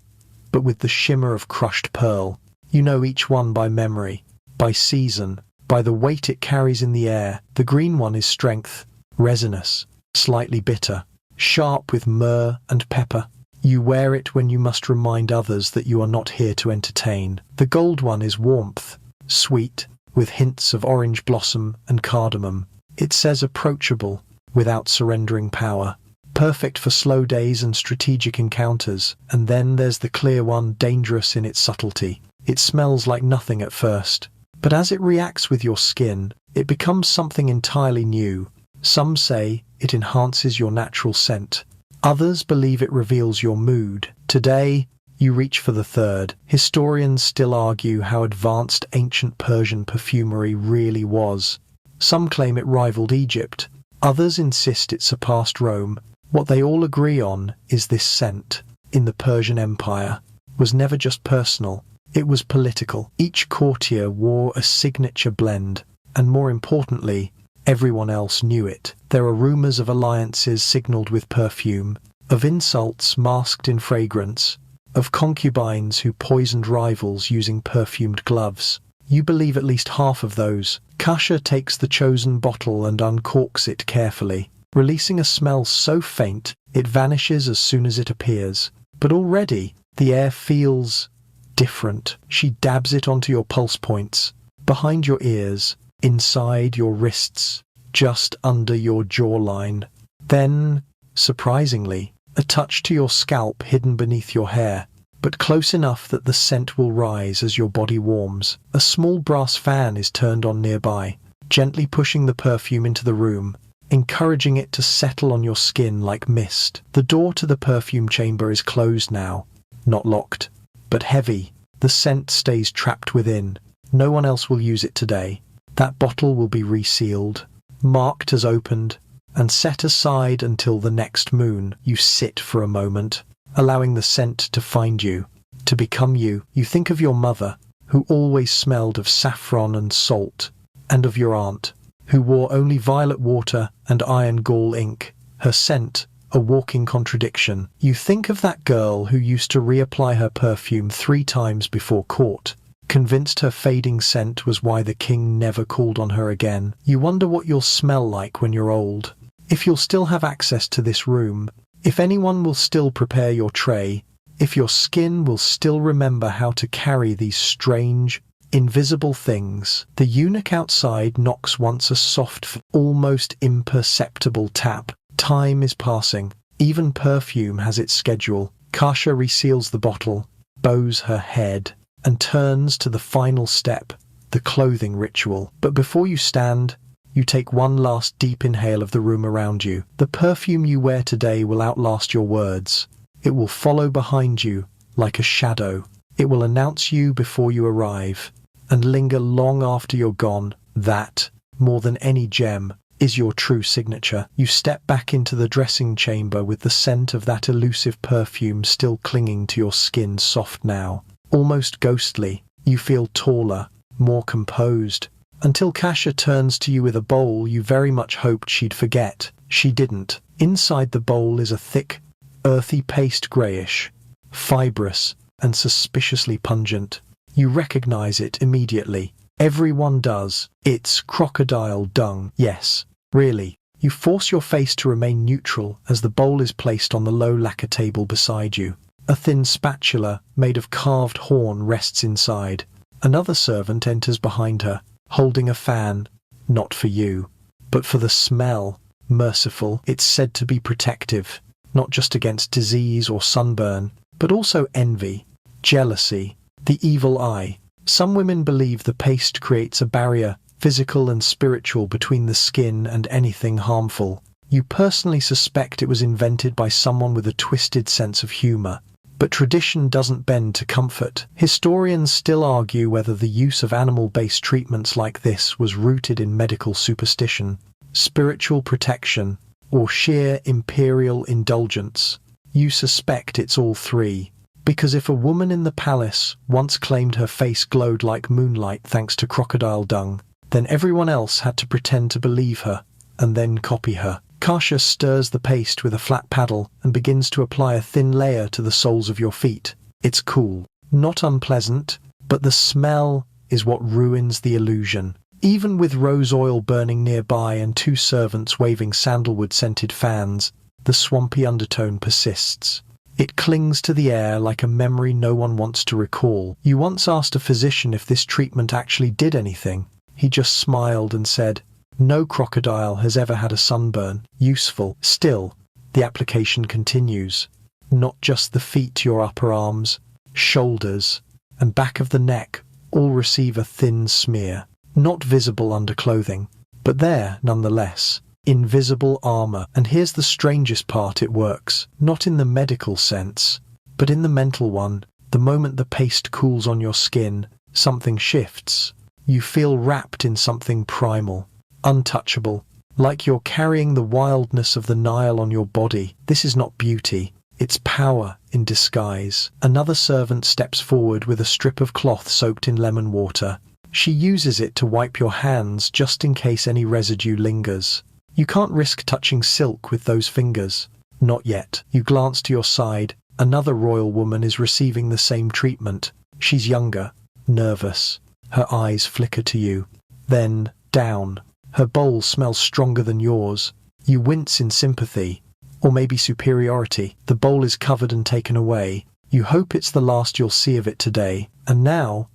but with the shimmer of crushed pearl. You know each one by memory, by season, by the weight it carries in the air. The green one is strength, resinous, slightly bitter, sharp with myrrh and pepper. You wear it when you must remind others that you are not here to entertain. The gold one is warmth, sweet, with hints of orange blossom and cardamom. It says approachable, without surrendering power. Perfect for slow days and strategic encounters. And then there's the clear one, dangerous in its subtlety. It smells like nothing at first, but as it reacts with your skin, it becomes something entirely new. Some say it enhances your natural scent. Others believe it reveals your mood. Today, you reach for the third. Historians still argue how advanced ancient Persian perfumery really was. Some claim it rivaled Egypt. Others insist it surpassed Rome. What they all agree on is this scent, in the Persian Empire, was never just personal. It was political. Each courtier wore a signature blend, and more importantly, everyone else knew it. There are rumors of alliances signaled with perfume, of insults masked in fragrance, of concubines who poisoned rivals using perfumed gloves. You believe at least half of those. Kasha takes the chosen bottle and uncorks it carefully, releasing a smell so faint it vanishes as soon as it appears. But already, the air feels different. She dabs it onto your pulse points, behind your ears, inside your wrists, just under your jawline. Then, surprisingly, a touch to your scalp hidden beneath your hair, but close enough that the scent will rise as your body warms. A small brass fan is turned on nearby, gently pushing the perfume into the room, encouraging it to settle on your skin like mist. The door to the perfume chamber is closed now, not locked, but heavy. The scent stays trapped within. No one else will use it today. That bottle will be resealed, marked as opened, and set aside until the next moon. You sit for a moment, allowing the scent to find you, to become you. You think of your mother, who always smelled of saffron and salt, and of your aunt, who wore only violet water and iron gall ink, her scent a walking contradiction. You think of that girl who used to reapply her perfume 3 times before court, convinced her fading scent was why the king never called on her again. You wonder what you'll smell like when you're old, if you'll still have access to this room, if anyone will still prepare your tray, if your skin will still remember how to carry these strange, invisible things. The eunuch outside knocks once a soft, almost imperceptible tap. Time is passing. Even perfume has its schedule. Kasha reseals the bottle, bows her head, and turns to the final step, the clothing ritual. But before you stand, you take one last deep inhale of the room around you. The perfume you wear today will outlast your words. It will follow behind you like a shadow. It will announce you before you arrive and linger long after you're gone. That, more than any gem, is your true signature. You step back into the dressing chamber with the scent of that elusive perfume still clinging to your skin, soft now, almost ghostly. You feel taller, more composed, until Kasha turns to you with a bowl you very much hoped she'd forget. She didn't. Inside the bowl is a thick, earthy paste, greyish, fibrous, and suspiciously pungent. You recognize it immediately. Everyone does. It's crocodile dung. Yes, really. You force your face to remain neutral as the bowl is placed on the low lacquer table beside you. A thin spatula made of carved horn rests inside. Another servant enters behind her, holding a fan, not for you, but for the smell. Merciful, it's said to be protective, not just against disease or sunburn, but also envy, jealousy, the evil eye. Some women believe the paste creates a barrier, physical and spiritual, between the skin and anything harmful. You personally suspect it was invented by someone with a twisted sense of humor. But tradition doesn't bend to comfort. Historians still argue whether the use of animal-based treatments like this was rooted in medical superstition, spiritual protection, or sheer imperial indulgence. You suspect it's all three. Because if a woman in the palace once claimed her face glowed like moonlight thanks to crocodile dung, then everyone else had to pretend to believe her, and then copy her. Kasha stirs the paste with a flat paddle and begins to apply a thin layer to the soles of your feet. It's cool, not unpleasant, but the smell is what ruins the illusion. Even with rose oil burning nearby and 2 servants waving sandalwood-scented fans, the swampy undertone persists. It clings to the air like a memory no one wants to recall. You once asked a physician if this treatment actually did anything. He just smiled and said, "No crocodile has ever had a sunburn." Useful. Still, the application continues. Not just the feet, your upper arms, shoulders, and back of the neck all receive a thin smear. Not visible under clothing, but there nonetheless. Invisible armor. And here's the strangest part: it works. Not in the medical sense, but in the mental one. The moment the paste cools on your skin, something shifts. You feel wrapped in something primal, untouchable, like you're carrying the wildness of the Nile on your body. This is not beauty, it's power in disguise. Another servant steps forward with a strip of cloth soaked in lemon water. She uses it to wipe your hands just in case any residue lingers. You can't risk touching silk with those fingers. Not yet. You glance to your side, Another royal woman is receiving the same treatment. She's younger, nervous. Her eyes flicker to you. Then, down. Her bowl smells stronger than yours. You wince in sympathy, or maybe superiority. The bowl is covered and taken away. You hope it's the last you'll see of it today. And now,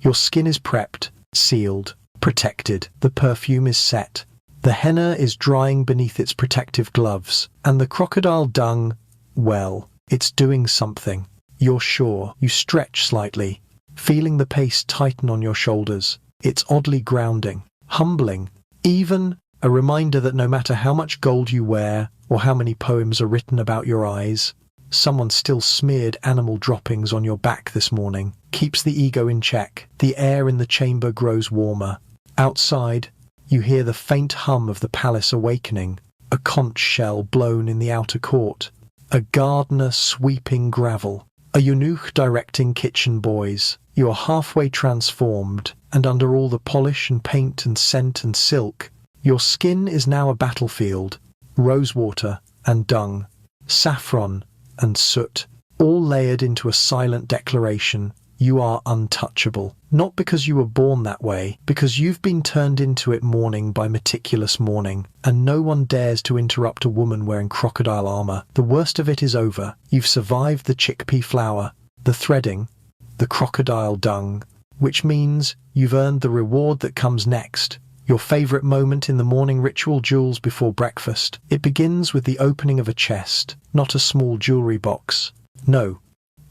your skin is prepped, sealed, protected. The perfume is set. The henna is drying beneath its protective gloves. And the crocodile dung, well, it's doing something. You're sure. You stretch slightly, feeling the pace tighten on your shoulders. It's oddly grounding, humbling, even a reminder that no matter how much gold you wear or how many poems are written about your eyes, someone still smeared animal droppings on your back this morning. Keeps the ego in check. The air in the chamber grows warmer. Outside, you hear the faint hum of the palace awakening, a conch shell blown in the outer court, a gardener sweeping gravel, a eunuch directing kitchen boys. You are halfway transformed, and under all the polish and paint and scent and silk, your skin is now a battlefield. Rosewater and dung, saffron and soot, all layered into a silent declaration. You are untouchable. Not because you were born that way, because you've been turned into it morning by meticulous mourning, and no one dares to interrupt a woman wearing crocodile armor. The worst of it is over. You've survived the chickpea flour, the threading, the crocodile dung, which means you've earned the reward that comes next. Your favorite moment in the morning ritual, jewels before breakfast. It begins with the opening of a chest, not a small jewelry box. No,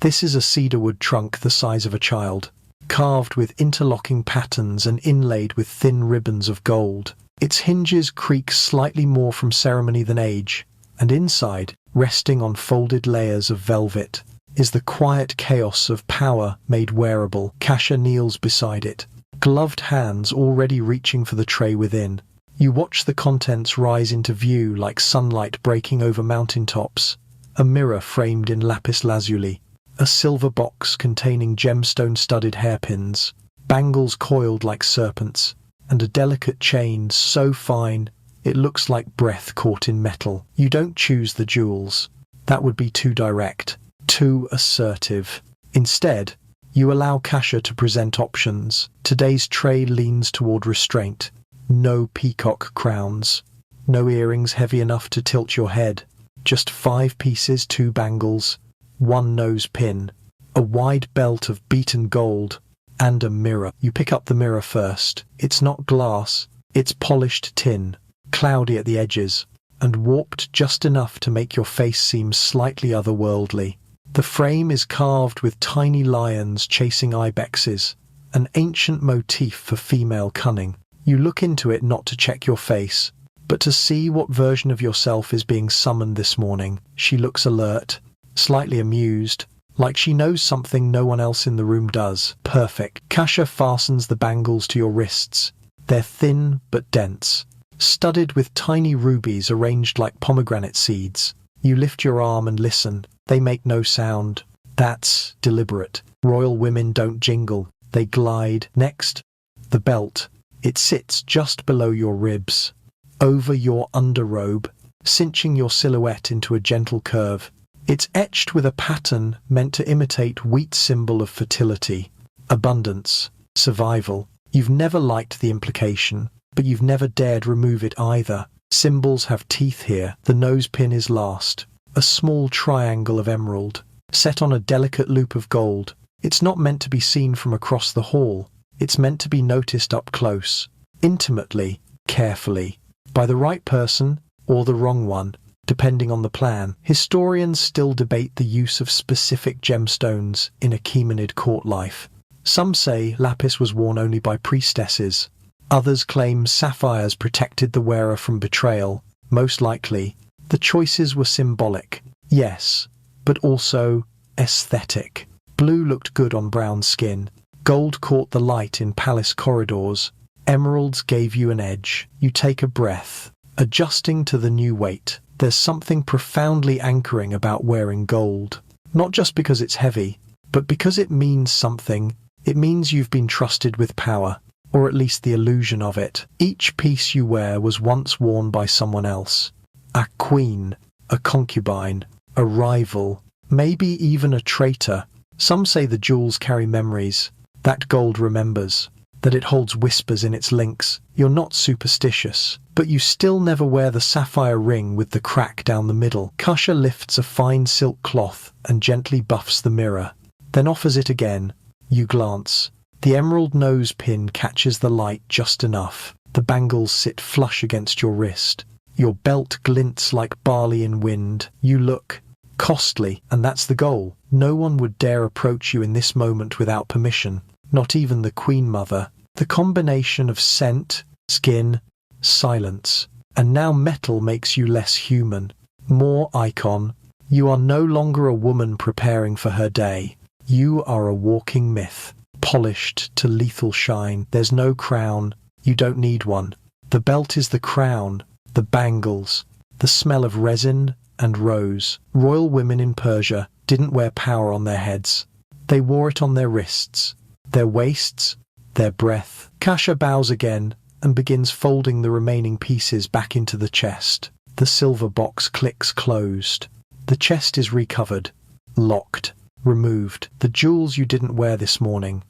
this is a cedarwood trunk the size of a child, carved with interlocking patterns and inlaid with thin ribbons of gold. Its hinges creak slightly more from ceremony than age, and inside, resting on folded layers of velvet, is the quiet chaos of power made wearable. Kasha kneels beside it, gloved hands already reaching for the tray within. You watch the contents rise into view like sunlight breaking over mountaintops. A mirror framed in lapis lazuli, a silver box containing gemstone-studded hairpins, bangles coiled like serpents, and a delicate chain so fine it looks like breath caught in metal. You don't choose the jewels. That would be too direct, too assertive. Instead, you allow Kasha to present options. Today's tray leans toward restraint. No peacock crowns, no earrings heavy enough to tilt your head. Just 5 pieces, 2 bangles, 1 nose pin, a wide belt of beaten gold, and a mirror. You pick up the mirror first. It's not glass, it's polished tin, cloudy at the edges, and warped just enough to make your face seem slightly otherworldly. The frame is carved with tiny lions chasing ibexes, an ancient motif for female cunning. You look into it not to check your face, but to see what version of yourself is being summoned this morning. She looks alert, slightly amused, like she knows something no one else in the room does. Perfect. Kasha fastens the bangles to your wrists. They're thin but dense, studded with tiny rubies arranged like pomegranate seeds. You lift your arm and listen. They make no sound. That's deliberate. Royal women don't jingle, they glide. Next, the belt. It sits just below your ribs, over your underrobe, cinching your silhouette into a gentle curve. It's etched with a pattern meant to imitate wheat's symbol of fertility, abundance, survival. You've never liked the implication, but you've never dared remove it either. Symbols have teeth here. The nose pin is last, a small triangle of emerald, set on a delicate loop of gold. It's not meant to be seen from across the hall. It's meant to be noticed up close, intimately, carefully, by the right person or the wrong one, depending on the plan. Historians still debate the use of specific gemstones in Achaemenid court life. Some say lapis was worn only by priestesses. Others claim sapphires protected the wearer from betrayal. Most likely, the choices were symbolic, yes, but also aesthetic. Blue looked good on brown skin. Gold caught the light in palace corridors. Emeralds gave you an edge. You take a breath, adjusting to the new weight. There's something profoundly anchoring about wearing gold. Not just because it's heavy, but because it means something. It means you've been trusted with power, or at least the illusion of it. Each piece you wear was once worn by someone else. A queen, a concubine, a rival, maybe even a traitor. Some say the jewels carry memories, that gold remembers, that it holds whispers in its links. You're not superstitious, but you still never wear the sapphire ring with the crack down the middle. Kasha lifts a fine silk cloth and gently buffs the mirror, then offers it again. You glance. The emerald nose pin catches the light just enough. The bangles sit flush against your wrist. Your belt glints like barley in wind. You look costly, and that's the goal. No one would dare approach you in this moment without permission, not even the Queen Mother. The combination of scent, skin, silence, and now metal makes you less human, more icon. You are no longer a woman preparing for her day. You are a walking myth, polished to lethal shine. There's no crown. You don't need one. The belt is the crown, the bangles, the smell of resin and rose. Royal women in Persia didn't wear power on their heads. They wore it on their wrists, their waists, their breath. Kasha bows again and begins folding the remaining pieces back into the chest. The silver box clicks closed. The chest is recovered, locked, removed. The jewels you didn't wear this morning.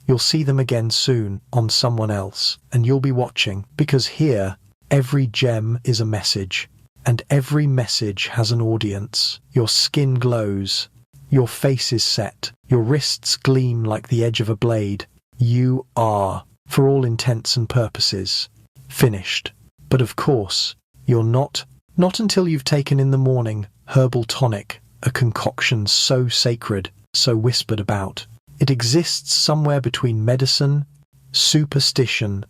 You'll see them again soon on someone else, and you'll be watching, because here, every gem is a message, and every message has an audience. Your skin glows, your face is set, your wrists gleam like the edge of a blade. You are, for all intents and purposes, finished. But of course, you're not until you've taken in the morning herbal tonic, a concoction so sacred, so whispered about. It exists somewhere between medicine, superstition,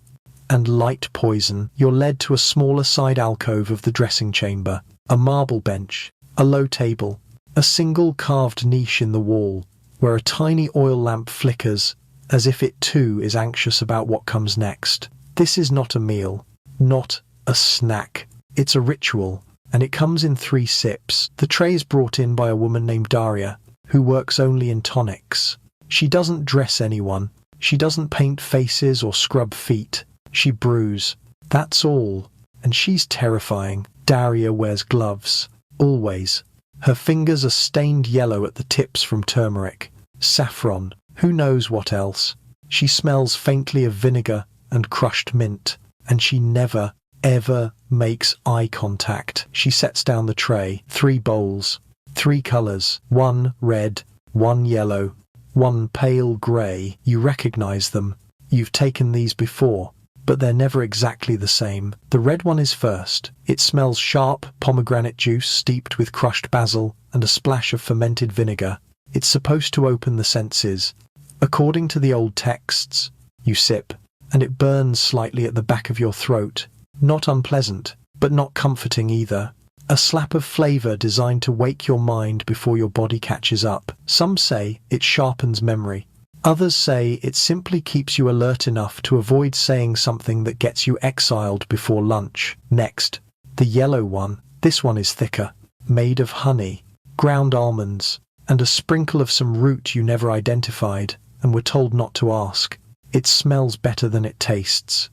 and light poison. You're led to a smaller side alcove of the dressing chamber, a marble bench, a low table, a single carved niche in the wall, where a tiny oil lamp flickers, as if it too is anxious about what comes next. This is not a meal, not a snack. It's a ritual, and it comes in 3 sips. The tray is brought in by a woman named Daria, who works only in tonics. She doesn't dress anyone. She doesn't paint faces or scrub feet. She brews. That's all. And she's terrifying. Daria wears gloves. Always. Her fingers are stained yellow at the tips from turmeric, saffron, who knows what else. She smells faintly of vinegar and crushed mint. And she never, ever makes eye contact. She sets down the tray. 3 bowls. 3 colors. 1 red, 1 yellow, 1 pale grey. You recognize them. You've taken these before, but they're never exactly the same. The red one is first. It smells sharp, pomegranate juice steeped with crushed basil and a splash of fermented vinegar. It's supposed to open the senses. According to the old texts, you sip, and it burns slightly at the back of your throat. Not unpleasant, but not comforting either. A slap of flavour designed to wake your mind before your body catches up. Some say it sharpens memory. Others say it simply keeps you alert enough to avoid saying something that gets you exiled before lunch. Next, the yellow one. This one is thicker, made of honey, ground almonds, and a sprinkle of some root you never identified and were told not to ask. It smells better than it tastes.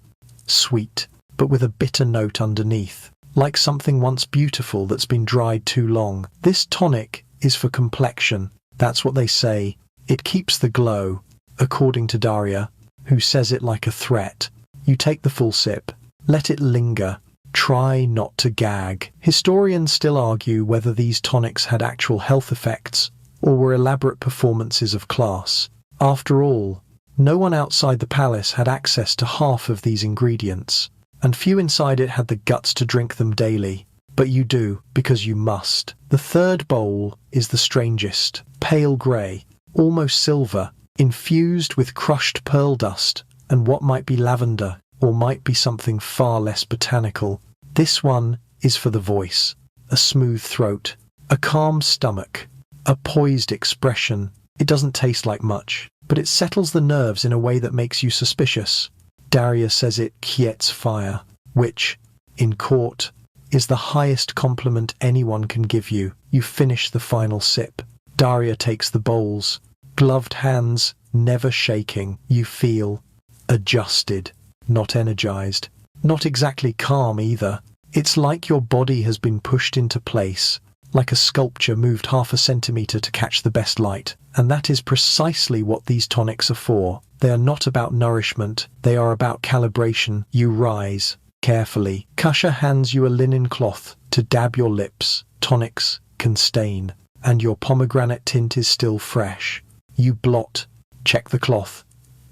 Sweet, but with a bitter note underneath, like something once beautiful that's been dried too long. This tonic is for complexion. That's what they say. It keeps the glow, according to Daria, who says it like a threat. You take the full sip. Let it linger. Try not to gag. Historians still argue whether these tonics had actual health effects or were elaborate performances of class. After all, no one outside the palace had access to half of these ingredients, and few inside it had the guts to drink them daily. But you do, because you must. The 3rd bowl is the strangest. Pale grey, almost silver, infused with crushed pearl dust and what might be lavender, or might be something far less botanical. This one is for the voice, a smooth throat, a calm stomach, a poised expression. It doesn't taste like much, but it settles the nerves in a way that makes you suspicious. Daria says it quiets fire, which, in court, is the highest compliment anyone can give you. You finish the final sip. Daria takes the bowls, gloved hands, never shaking. You feel adjusted, not energized, not exactly calm either. It's like your body has been pushed into place, like a sculpture moved half a centimeter to catch the best light. And that is precisely what these tonics are for. They are not about nourishment, they are about calibration. You rise. Carefully, Kusha hands you a linen cloth to dab your lips. Tonics can stain, and your pomegranate tint is still fresh. You blot, check the cloth.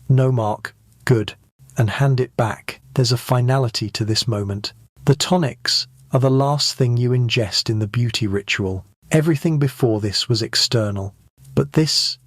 No mark, good, and hand it back. There's a finality to this moment. The tonics are the last thing you ingest in the beauty ritual. Everything before this was external. But this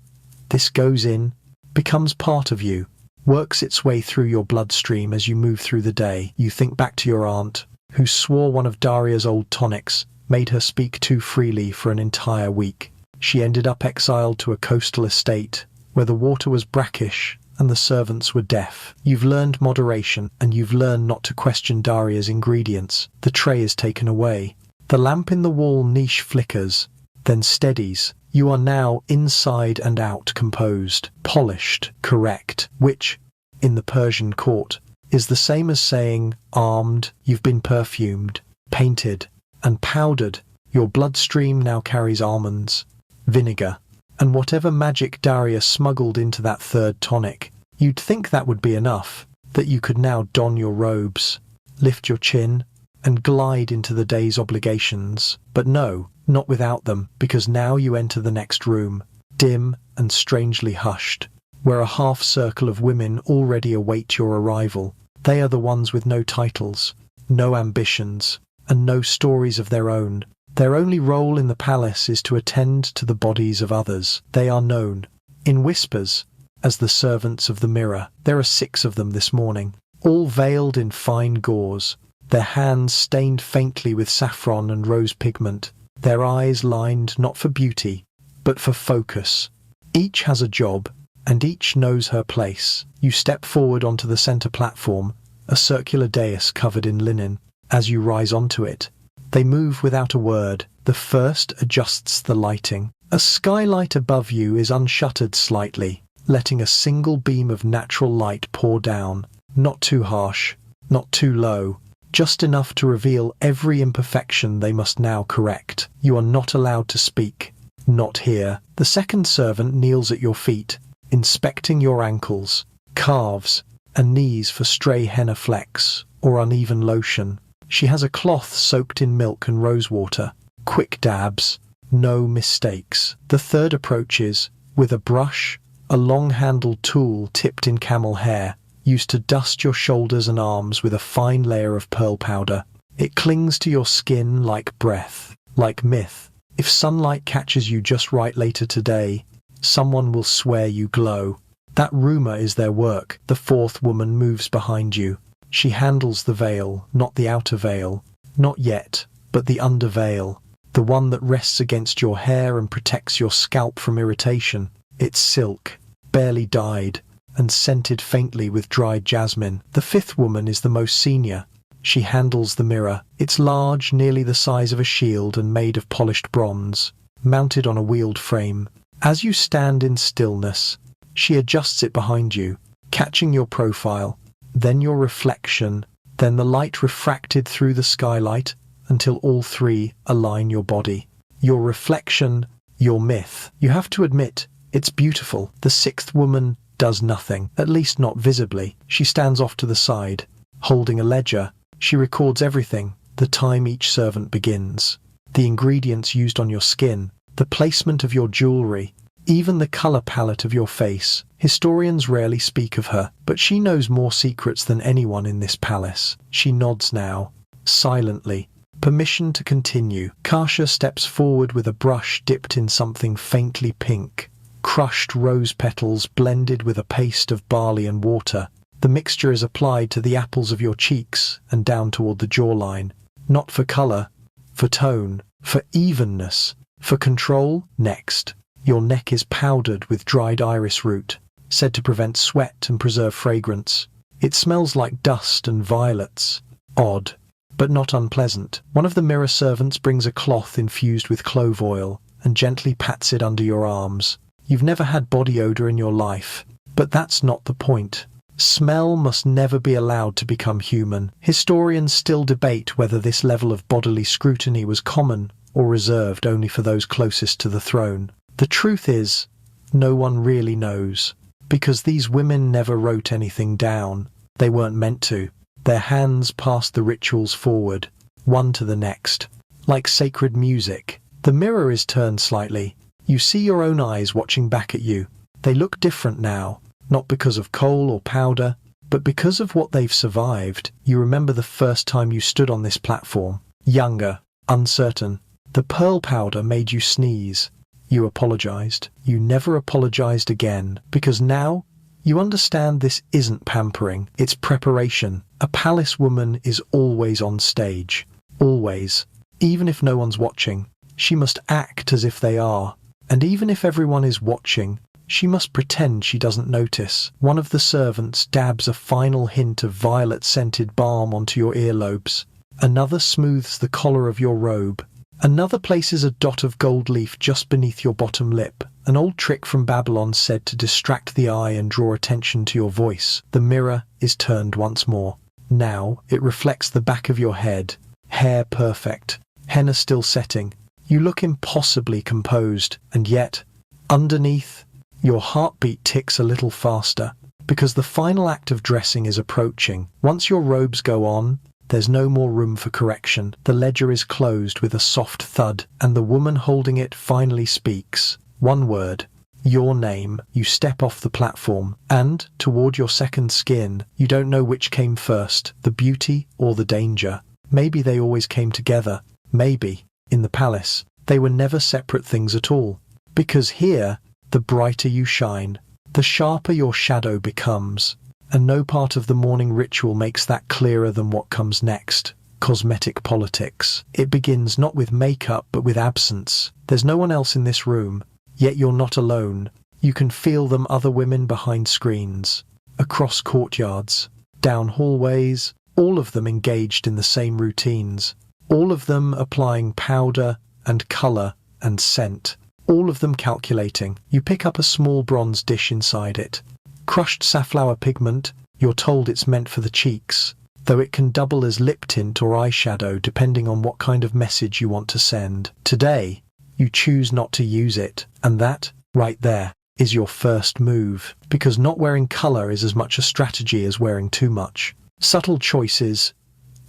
goes in, becomes part of you, works its way through your bloodstream as you move through the day. You think back to your aunt, who swore one of Daria's old tonics made her speak too freely for an entire week. She ended up exiled to a coastal estate, where the water was brackish and the servants were deaf. You've learned moderation, and you've learned not to question Daria's ingredients. The tray is taken away. The lamp in the wall niche flickers, then steadies. You are now inside and out composed, polished, correct, which, in the Persian court, is the same as saying armed. You've been perfumed, painted, and powdered. Your bloodstream now carries almonds, vinegar, and whatever magic Daria smuggled into that third tonic. You'd think that would be enough, that you could now don your robes, lift your chin, and glide into the day's obligations. But no, not without them, because now you enter the next room, dim and strangely hushed, where a half-circle of women already await your arrival. They are the ones with no titles, no ambitions, and no stories of their own. Their only role in the palace is to attend to the bodies of others. They are known, in whispers, as the servants of the mirror. There are 6 of them this morning, all veiled in fine gauze, their hands stained faintly with saffron and rose pigment, their eyes lined not for beauty, but for focus. Each has a job, and each knows her place. You step forward onto the center platform, a circular dais covered in linen. As you rise onto it, they move without a word. The first adjusts the lighting. A skylight above you is unshuttered slightly, letting a single beam of natural light pour down. Not too harsh, not too low, just enough to reveal every imperfection they must now correct. You are not allowed to speak, not here. The second servant kneels at your feet, inspecting your ankles, calves, and knees for stray henna flecks or uneven lotion. She has a cloth soaked in milk and rosewater. Quick dabs, no mistakes. The third approaches, with a brush, a long-handled tool tipped in camel hair, used to dust your shoulders and arms with a fine layer of pearl powder. It clings to your skin like breath, like myth. If sunlight catches you just right later today, someone will swear you glow. That rumor is their work. The fourth woman moves behind you. She handles the veil, not the outer veil. Not yet, but the under veil. The one that rests against your hair and protects your scalp from irritation. It's silk, barely dyed, and scented faintly with dried jasmine. The fifth woman is the most senior. She handles the mirror. It's large, nearly the size of a shield and made of polished bronze, mounted on a wheeled frame. As you stand in stillness, she adjusts it behind you, catching your profile, then your reflection, then the light refracted through the skylight until all 3 align your body. Your reflection, your myth. You have to admit, it's beautiful. The 6th woman does nothing, at least not visibly. She stands off to the side, holding a ledger. She records everything, the time each servant begins, the ingredients used on your skin, the placement of your jewelry, even the color palette of your face. Historians rarely speak of her, but she knows more secrets than anyone in this palace. She nods now, silently. Permission to continue. Karsha steps forward with a brush dipped in something faintly pink. Crushed rose petals blended with a paste of barley and water. The mixture is applied to the apples of your cheeks and down toward the jawline. Not for color, for tone, for evenness, for control. Next, your neck is powdered with dried iris root, said to prevent sweat and preserve fragrance. It smells like dust and violets. Odd, but not unpleasant. One of the mirror servants brings a cloth infused with clove oil and gently pats it under your arms. You've never had body odor in your life, but that's not the point. Smell must never be allowed to become human. Historians still debate whether this level of bodily scrutiny was common or reserved only for those closest to the throne? The truth is, no one really knows, because these women never wrote anything down. They weren't meant to. Their hands passed the rituals forward, one to the next. Like sacred music, the mirror is turned slightly. You see your own eyes watching back at you. They look different now, not because of coal or powder, but because of what they've survived. You remember the first time you stood on this platform, younger, uncertain. The pearl powder made you sneeze. You apologized. You never apologized again, because now you understand this isn't pampering, it's preparation. A palace woman is always on stage. Always. Even if no one's watching, she must act as if they are. And even if everyone is watching, she must pretend she doesn't notice. One of the servants dabs a final hint of violet-scented balm onto your earlobes. Another smooths the collar of your robe. Another places a dot of gold leaf just beneath your bottom lip. An old trick from Babylon said to distract the eye and draw attention to your voice. The mirror is turned once more. Now it reflects the back of your head. Hair perfect. Henna still setting. You look impossibly composed, and yet, underneath, your heartbeat ticks a little faster, because the final act of dressing is approaching. Once your robes go on, there's no more room for correction. The ledger is closed with a soft thud, and the woman holding it finally speaks. One word, your name. You step off the platform, and, toward your second skin, you don't know which came first, the beauty or the danger. Maybe they always came together. Maybe, in the palace, they were never separate things at all. Because here, the brighter you shine, the sharper your shadow becomes. And no part of the morning ritual makes that clearer than what comes next. Cosmetic politics. It begins not with makeup but with absence. There's no one else in this room, yet you're not alone. You can feel them, other women behind screens, across courtyards, down hallways, all of them engaged in the same routines. All of them applying powder and colour and scent. All of them calculating. You pick up a small bronze dish inside it. Crushed safflower pigment, you're told it's meant for the cheeks, though it can double as lip tint or eyeshadow depending on what kind of message you want to send. Today, you choose not to use it, and that, right there, is your first move, because not wearing colour is as much a strategy as wearing too much. Subtle choices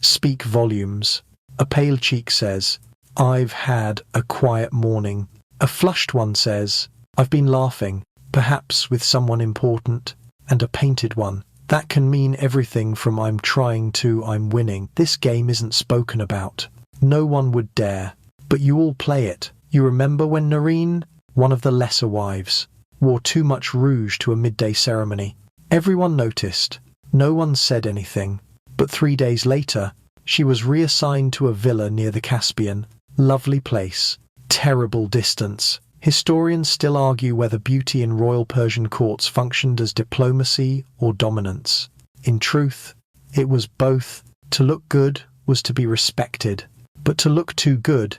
speak volumes. A pale cheek says, I've had a quiet morning. A flushed one says, I've been laughing, perhaps with someone important. And a painted one, that can mean everything from I'm trying to I'm winning. This game isn't spoken about. No one would dare, but you all play it. You remember when Serene, one of the lesser wives, wore too much rouge to a midday ceremony? Everyone noticed. No one said anything. But 3 days later, she was reassigned to a villa near the Caspian. Lovely place. Terrible distance. Historians still argue whether beauty in royal Persian courts functioned as diplomacy or dominance. In truth, it was both. To look good was to be respected, but to look too good,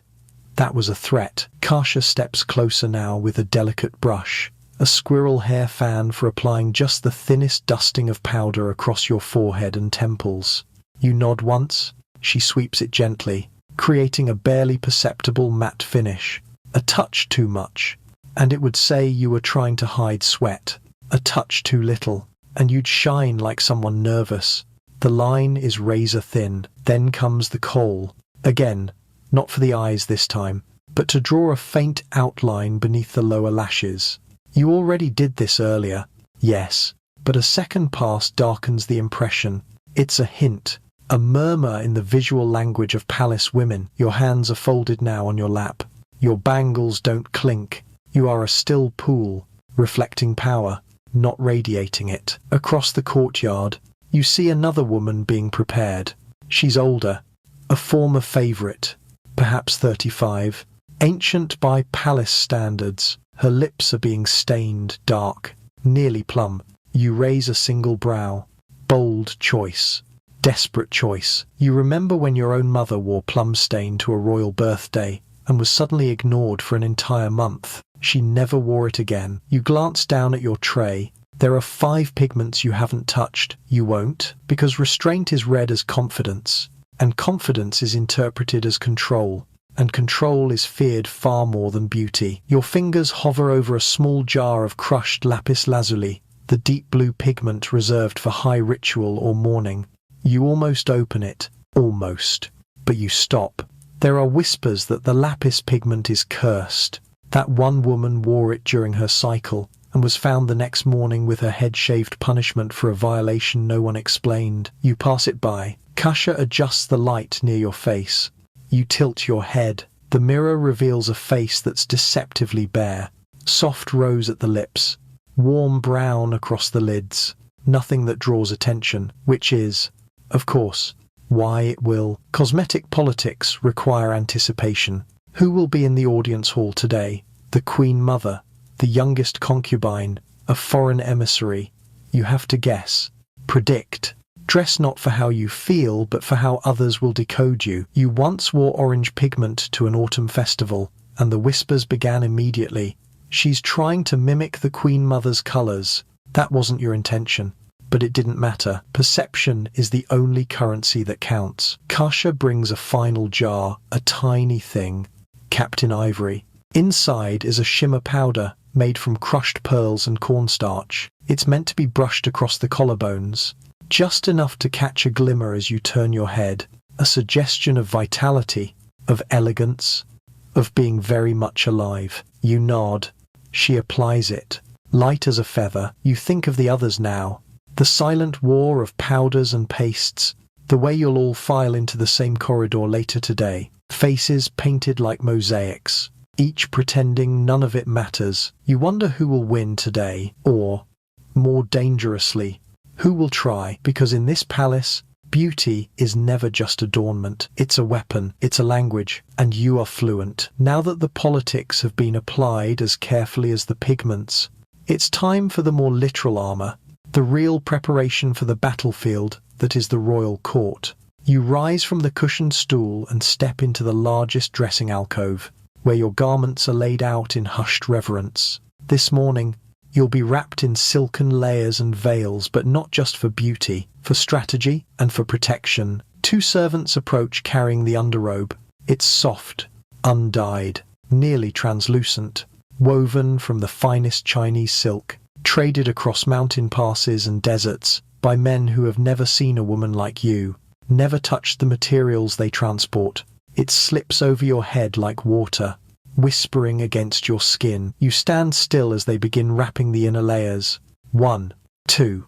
that was a threat. Karsha steps closer now with a delicate brush, a squirrel hair fan for applying just the thinnest dusting of powder across your forehead and temples. You nod once, she sweeps it gently, creating a barely perceptible matte finish. A touch too much, and it would say you were trying to hide sweat. A touch too little, and you'd shine like someone nervous. The line is razor thin. Then comes the kohl. Again, not for the eyes this time, but to draw a faint outline beneath the lower lashes. You already did this earlier, yes, but a second pass darkens the impression. It's a hint, a murmur in the visual language of palace women. Your hands are folded now on your lap. Your bangles don't clink. You are a still pool, reflecting power, not radiating it. Across the courtyard, you see another woman being prepared. She's older, a former favourite, perhaps 35, ancient by palace standards. Her lips are being stained dark, nearly plum. You raise a single brow. Bold choice. Desperate choice. You remember when your own mother wore plum stain to a royal birthday and was suddenly ignored for an entire month. She never wore it again. You glance down at your tray. There are 5 pigments you haven't touched. You won't, because restraint is read as confidence, and confidence is interpreted as control. and control is feared far more than beauty. Your fingers hover over a small jar of crushed lapis lazuli, the deep blue pigment reserved for high ritual or mourning. You almost open it, almost, but you stop. There are whispers that the lapis pigment is cursed, that one woman wore it during her cycle and was found the next morning with her head shaved, punishment for a violation no one explained. You pass it by. Kasha adjusts the light near your face. You tilt your head. The mirror reveals a face that's deceptively bare. Soft rose at the lips, warm brown across the lids. Nothing that draws attention, which is, of course, why it will. Cosmetic politics require anticipation. Who will be in the audience hall today? The Queen Mother, the youngest concubine, a foreign emissary. You have to guess, predict. Dress not for how you feel, but for how others will decode you. You once wore orange pigment to an autumn festival, and the whispers began immediately. She's trying to mimic the Queen Mother's colours. That wasn't your intention, but it didn't matter. Perception is the only currency that counts. Kasha brings a final jar, a tiny thing, capped in ivory. Inside is a shimmer powder made from crushed pearls and cornstarch. It's meant to be brushed across the collarbones, just enough to catch a glimmer as you turn your head, a suggestion of vitality, of elegance, of being very much alive. You nod. She applies it. Light as a feather. You think of the others now. The silent war of powders and pastes, the way you'll all file into the same corridor later today. Faces painted like mosaics, each pretending none of it matters. You wonder who will win today, or, more dangerously, who will try, because in this palace, beauty is never just adornment. It's a weapon, it's a language, and you are fluent. Now that the politics have been applied as carefully as the pigments, it's time for the more literal armor, the real preparation for the battlefield that is the royal court. You rise from the cushioned stool and step into the largest dressing alcove, where your garments are laid out in hushed reverence. This morning, you'll be wrapped in silken layers and veils, but not just for beauty, for strategy and for protection. Two servants approach carrying the underrobe. It's soft, undyed, nearly translucent, woven from the finest Chinese silk, traded across mountain passes and deserts by men who have never seen a woman like you, never touched the materials they transport. It slips over your head like water, whispering against your skin. You stand still as they begin wrapping the inner layers. 1, 2,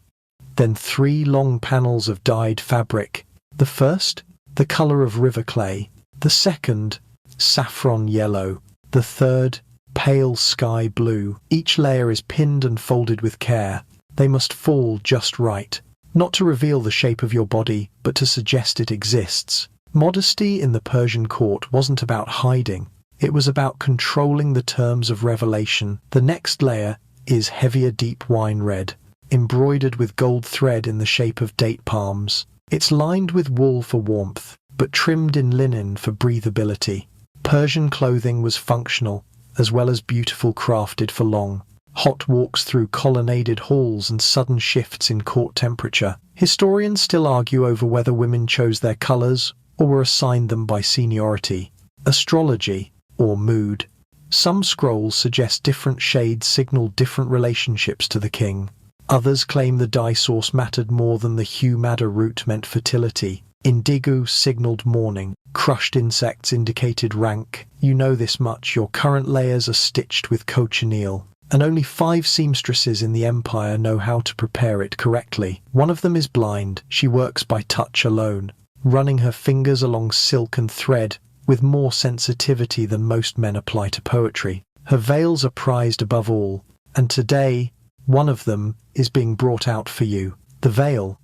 then 3 long panels of dyed fabric. The first, the colour of river clay. The second, saffron yellow. The third, pale sky blue. Each layer is pinned and folded with care. They must fall just right, not to reveal the shape of your body, but to suggest it exists. Modesty in the Persian court wasn't about hiding. It was about controlling the terms of revelation. The next layer is heavier deep wine red, embroidered with gold thread in the shape of date palms. It's lined with wool for warmth, but trimmed in linen for breathability. Persian clothing was functional, as well as beautiful, crafted for long, hot walks through colonnaded halls and sudden shifts in court temperature. Historians still argue over whether women chose their colours or were assigned them by seniority, astrology, or mood. Some scrolls suggest different shades signaled different relationships to the king. Others claim the dye source mattered more than the hue madder root meant fertility. Indigo signaled mourning. Crushed insects indicated rank. You know this much. Your current layers are stitched with cochineal, and only 5 seamstresses in the empire know how to prepare it correctly. One of them is blind. She works by touch alone, running her fingers along silk and thread with more sensitivity than most men apply to poetry. Her veils are prized above all, and today, one of them is being brought out for you. The veil,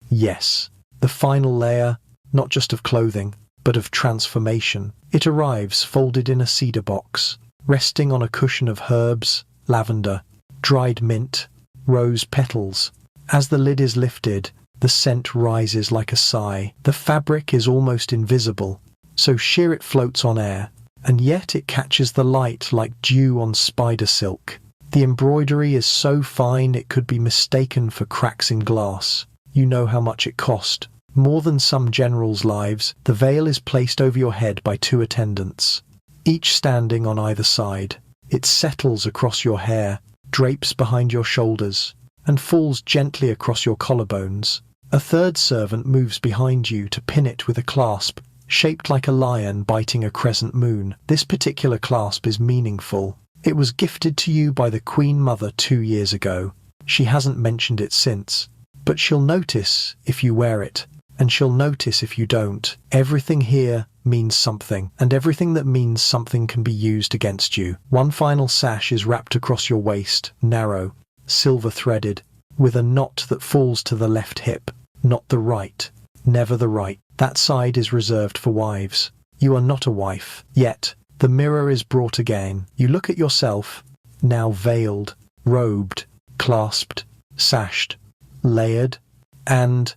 yes, the final layer, not just of clothing, but of transformation. It arrives folded in a cedar box, resting on a cushion of herbs, lavender, dried mint, rose petals. As the lid is lifted, the scent rises like a sigh. The fabric is almost invisible, so sheer it floats on air, and yet it catches the light like dew on spider silk. The embroidery is so fine it could be mistaken for cracks in glass. You know how much it cost. More than some generals' lives, the veil is placed over your head by two attendants, each standing on either side. It settles across your hair, drapes behind your shoulders, and falls gently across your collarbones. A third servant moves behind you to pin it with a clasp, shaped like a lion biting a crescent moon. This particular clasp is meaningful. It was gifted to you by the Queen Mother 2 years ago. She hasn't mentioned it since, but she'll notice if you wear it, and she'll notice if you don't. Everything here means something, and everything that means something can be used against you. One final sash is wrapped across your waist, narrow, silver-threaded, with a knot that falls to the left hip, not the right, never the right. That side is reserved for wives. You are not a wife, yet the mirror is brought again. You look at yourself, now veiled, robed, clasped, sashed, layered, and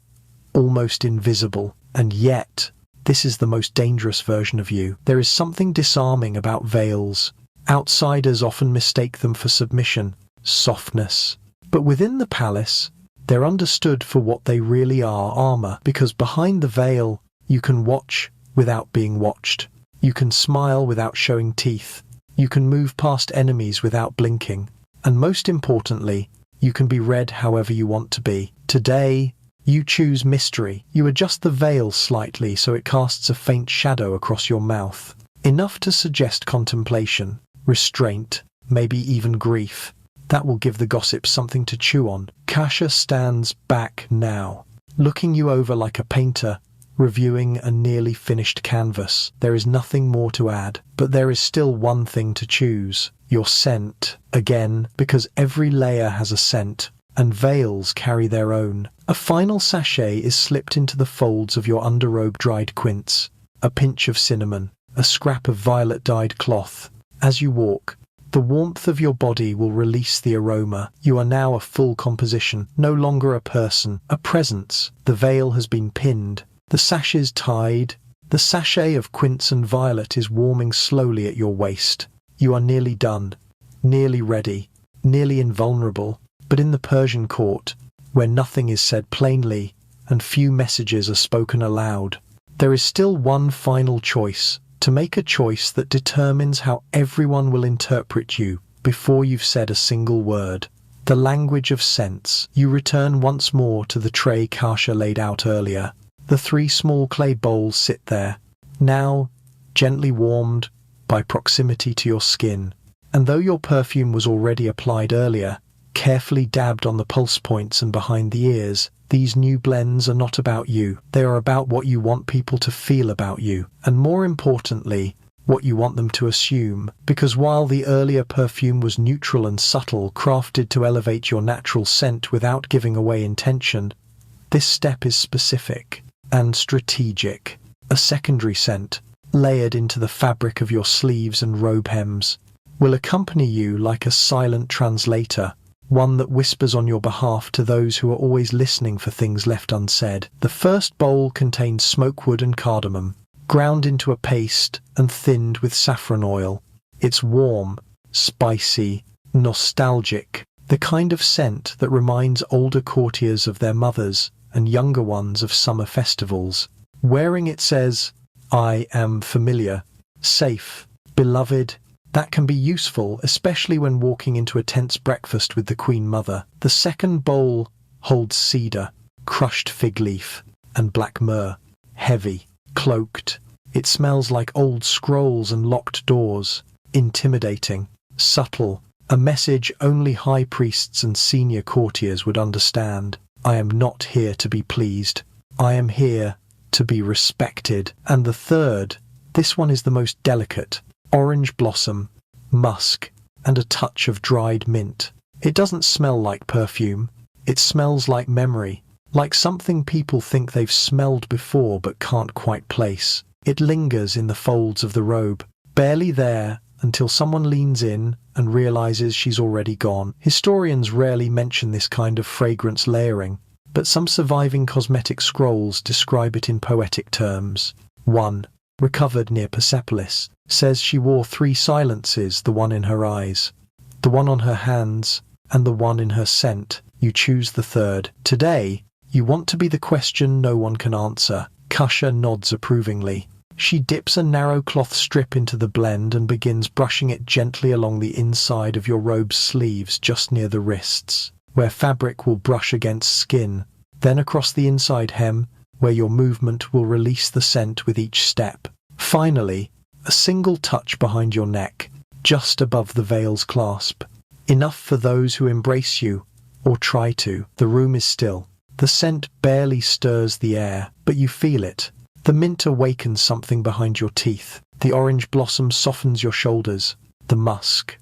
almost invisible. And yet, this is the most dangerous version of you. There is something disarming about veils. Outsiders often mistake them for submission, softness. But within the palace, they're understood for what they really are: armor. Because behind the veil, you can watch without being watched. You can smile without showing teeth. You can move past enemies without blinking. And most importantly, you can be read however you want to be. Today, you choose mystery. You adjust the veil slightly so it casts a faint shadow across your mouth, enough to suggest contemplation, restraint, maybe even grief. That will give the gossip something to chew on. Kasha stands back now, looking you over like a painter, reviewing a nearly finished canvas. There is nothing more to add, but there is still one thing to choose: your scent. Again, because every layer has a scent, and veils carry their own. A final sachet is slipped into the folds of your underrobe: dried quince, a pinch of cinnamon, a scrap of violet-dyed cloth. As you walk, the warmth of your body will release the aroma. You are now a full composition, no longer a person, a presence. The veil has been pinned, the sash is tied, the sachet of quince and violet is warming slowly at your waist. You are nearly done, nearly ready, nearly invulnerable. But in the Persian court, where nothing is said plainly and few messages are spoken aloud, there is still one final choice: to make a choice that determines how everyone will interpret you before you've said a single word. The language of sense. You return once more to the tray Kasha laid out earlier. The 3 small clay bowls sit there, now gently warmed by proximity to your skin. And though your perfume was already applied earlier, carefully dabbed on the pulse points and behind the ears, these new blends are not about you. They are about what you want people to feel about you, and more importantly, what you want them to assume. Because while the earlier perfume was neutral and subtle, crafted to elevate your natural scent without giving away intention, this step is specific and strategic. A secondary scent, layered into the fabric of your sleeves and robe hems, will accompany you like a silent translator, one that whispers on your behalf to those who are always listening for things left unsaid. The first bowl contains smokewood and cardamom, ground into a paste and thinned with saffron oil. It's warm, spicy, nostalgic, the kind of scent that reminds older courtiers of their mothers and younger ones of summer festivals. Wearing it says, "I am familiar, safe, beloved." That can be useful, especially when walking into a tense breakfast with the Queen Mother. The second bowl holds cedar, crushed fig leaf, and black myrrh, heavy, cloaked. It smells like old scrolls and locked doors, intimidating, subtle, a message only high priests and senior courtiers would understand. I am not here to be pleased. I am here to be respected. And the third, this one is the most delicate: orange blossom, musk, and a touch of dried mint. It doesn't smell like perfume. It smells like memory, like something people think they've smelled before but can't quite place. It lingers in the folds of the robe, barely there until someone leans in and realizes she's already gone. Historians rarely mention this kind of fragrance layering, but some surviving cosmetic scrolls describe it in poetic terms. One, recovered near Persepolis, says she wore 3 silences: the one in her eyes, the one on her hands, and the one in her scent. You choose the third. Today, You want to be the question no one can answer. Kusha nods approvingly. She dips a narrow cloth strip into the blend and begins brushing it gently along the inside of your robe's sleeves just near the wrists, where fabric will brush against skin, then across the inside hem, where your movement will release the scent with each step. Finally, a single touch behind your neck, just above the veil's clasp. Enough for those who embrace you, or try to. The room is still. The scent barely stirs the air, but you feel it. The mint awakens something behind your teeth. The orange blossom softens your shoulders. The musk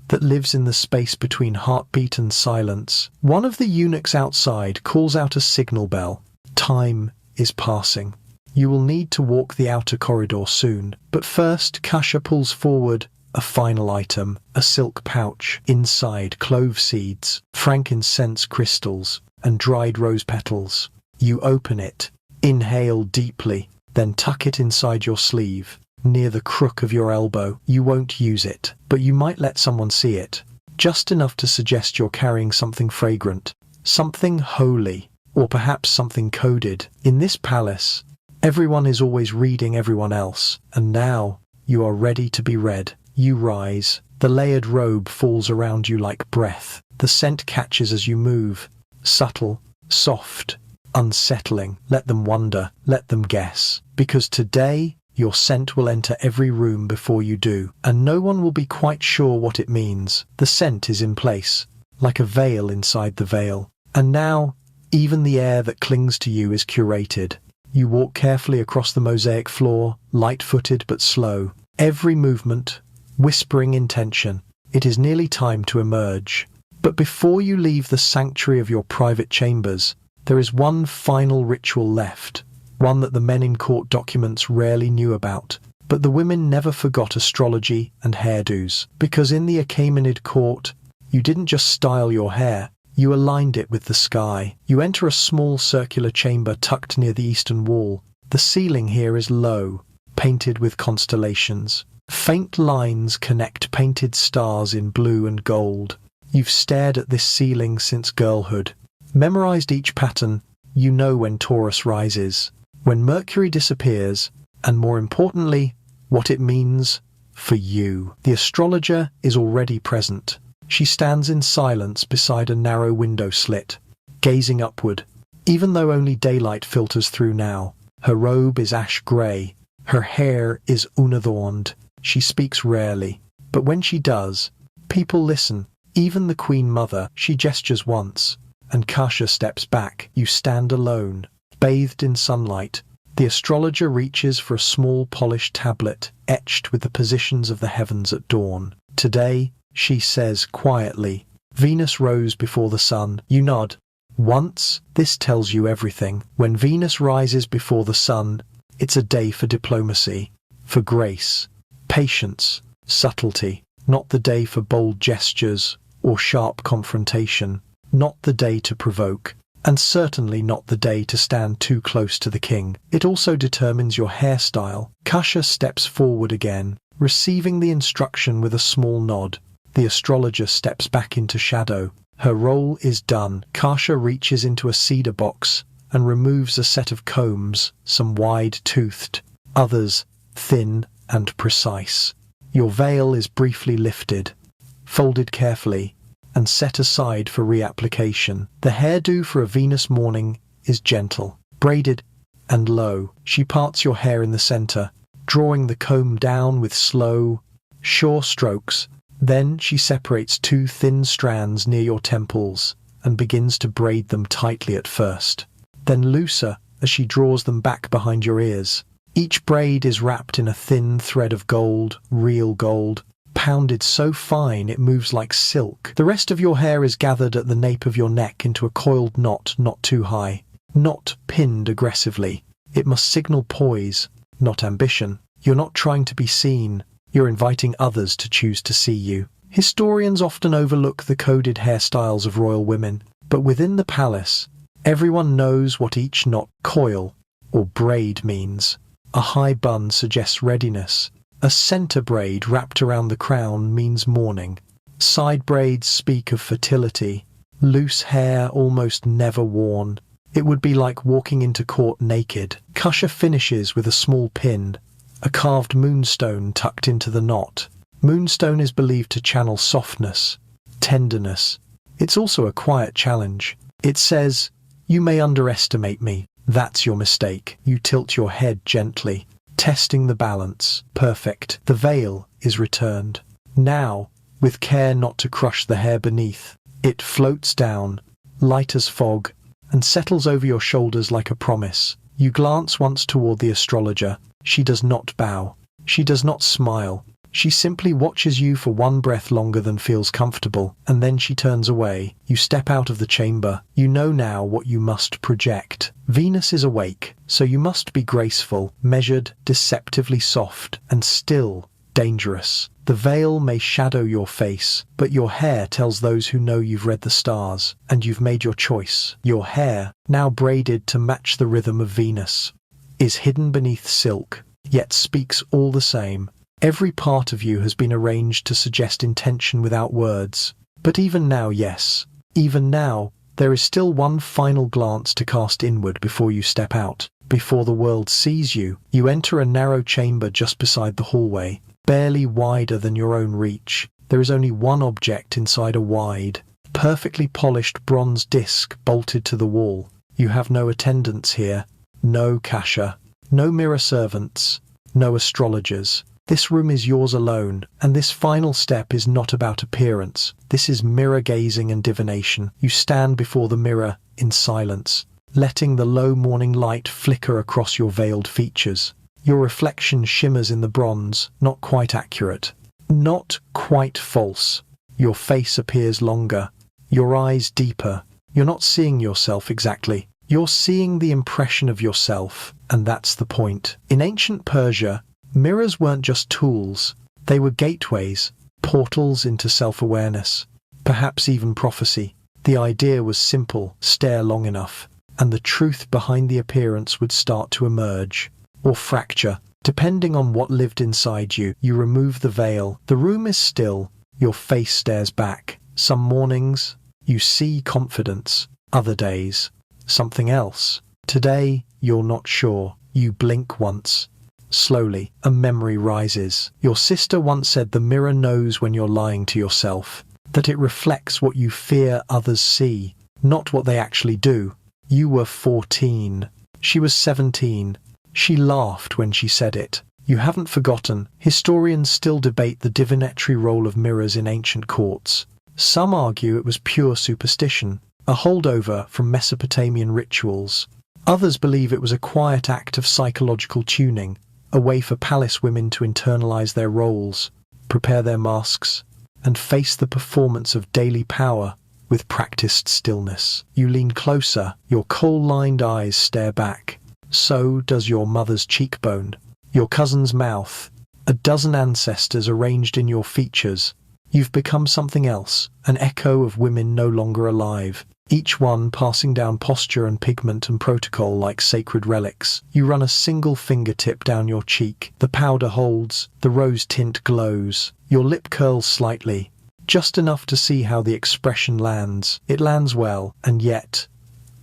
that lives in the space between heartbeat and silence. One of the eunuchs outside calls out a signal bell. Time is passing. You will need to walk the outer corridor soon. But first, Kusha pulls forward a final item, a silk pouch. Inside, clove seeds, frankincense crystals, and dried rose petals. You open it, inhale deeply, then tuck it inside your sleeve, near the crook of your elbow. You won't use it, but you might let someone see it. Just enough to suggest you're carrying something fragrant, something holy, or perhaps something coded. In this palace, everyone is always reading everyone else, and now you are ready to be read. You rise. The layered robe falls around you like breath. The scent catches as you move. Subtle, soft, unsettling. Let them wonder, let them guess. Because today, your scent will enter every room before you do, and no one will be quite sure what it means. The scent is in place, like a veil inside the veil. And now, even the air that clings to you is curated. You walk carefully across the mosaic floor, light-footed but slow. Every movement, whispering intention. It is nearly time to emerge. But before you leave the sanctuary of your private chambers, there is one final ritual left, one that the men in court documents rarely knew about. But the women never forgot astrology and hairdos, because in the Achaemenid court, you didn't just style your hair, you aligned it with the sky. You enter a small circular chamber tucked near the eastern wall. The ceiling here is low, painted with constellations. Faint lines connect painted stars in blue and gold. You've stared at this ceiling since girlhood. Memorized each pattern, you know when Taurus rises, when Mercury disappears, and more importantly, what it means for you. The astrologer is already present. She stands in silence beside a narrow window slit, gazing upward, even though only daylight filters through now. Her robe is ash grey. Her hair is unadorned. She speaks rarely, but when she does, people listen. Even the Queen Mother. She gestures once, and Kusha steps back. You stand alone, bathed in sunlight. The astrologer reaches for a small polished tablet, etched with the positions of the heavens at dawn. Today, she says quietly, Venus rose before the sun. You nod. Once, this tells you everything. When Venus rises before the sun, it's a day for diplomacy, for grace, patience, subtlety. Not the day for bold gestures or sharp confrontation. Not the day to provoke, and certainly not the day to stand too close to the king. It also determines your hairstyle. Kusha steps forward again, receiving the instruction with a small nod. The astrologer steps back into shadow. Her role is done. Kusha reaches into a cedar box and removes a set of combs, some wide-toothed, others thin and precise. Your veil is briefly lifted, folded carefully, and set aside for reapplication. The hairdo for a Venus morning is gentle, braided, and low. She parts your hair in the center, drawing the comb down with slow, sure strokes. Then she separates two thin strands near your temples and begins to braid them tightly at first, then looser as she draws them back behind your ears. Each braid is wrapped in a thin thread of gold, real gold, pounded so fine it moves like silk. The rest of your hair is gathered at the nape of your neck into a coiled knot, not too high, not pinned aggressively. It must signal poise, not ambition. You're not trying to be seen, you're inviting others to choose to see you. Historians often overlook the coded hairstyles of royal women, but within the palace, everyone knows what each knot, coil, or braid means. A high bun suggests readiness. A center braid wrapped around the crown means mourning. Side braids speak of fertility. Loose hair, almost never worn, It would be like walking into court naked. Kusha finishes with a small pin, a carved moonstone tucked into the knot. Moonstone is believed to channel softness, tenderness. It's also a quiet challenge. It says, "You may underestimate me. That's your mistake." You tilt your head gently, testing the balance. Perfect. The veil is returned. Now, with care not to crush the hair beneath, it floats down, light as fog, and settles over your shoulders like a promise. You glance once toward the astrologer. She does not bow. She does not smile. She simply watches you for one breath longer than feels comfortable, and then she turns away. You step out of the chamber. You know now what you must project. Venus is awake, so you must be graceful, measured, deceptively soft, and still dangerous. The veil may shadow your face, but your hair tells those who know you've read the stars, and you've made your choice. Your hair, now braided to match the rhythm of Venus, is hidden beneath silk, yet speaks all the same. Every part of you has been arranged to suggest intention without words. But even now, yes, even now, there is still one final glance to cast inward before you step out. Before the world sees you, you enter a narrow chamber just beside the hallway, barely wider than your own reach. There is only one object inside a wide, perfectly polished bronze disc bolted to the wall. You have no attendants here, no kasha, no mirror servants, no astrologers. This room is yours alone, and this final step is not about appearance. This is mirror gazing and divination. You stand before the mirror in silence, letting the low morning light flicker across your veiled features. Your reflection shimmers in the bronze, not quite accurate, not quite false. Your face appears longer, your eyes deeper. You're not seeing yourself exactly. You're seeing the impression of yourself, and that's the point. In ancient Persia, mirrors weren't just tools. They were gateways, portals into self-awareness, perhaps even prophecy. The idea was simple: stare long enough, and the truth behind the appearance would start to emerge, or fracture, depending on what lived inside you. You remove the veil. The room is still. Your face stares back. Some mornings, you see confidence. Other days, something else. Today, you're not sure. You blink once. Slowly, a memory rises. Your sister once said the mirror knows when you're lying to yourself, that it reflects what you fear others see, not what they actually do. You were 14. She was 17. She laughed when she said it. You haven't forgotten. Historians still debate the divinatory role of mirrors in ancient courts. Some argue it was pure superstition, a holdover from Mesopotamian rituals. Others believe it was a quiet act of psychological tuning, a way for palace women to internalize their roles, prepare their masks, and face the performance of daily power with practiced stillness. You lean closer, your kohl-lined eyes stare back. So does your mother's cheekbone, your cousin's mouth, a dozen ancestors arranged in your features. You've become something else, an echo of women no longer alive, each one passing down posture and pigment and protocol like sacred relics. You run a single fingertip down your cheek. The powder holds, the rose tint glows. Your lip curls slightly, just enough to see how the expression lands. It lands well, and yet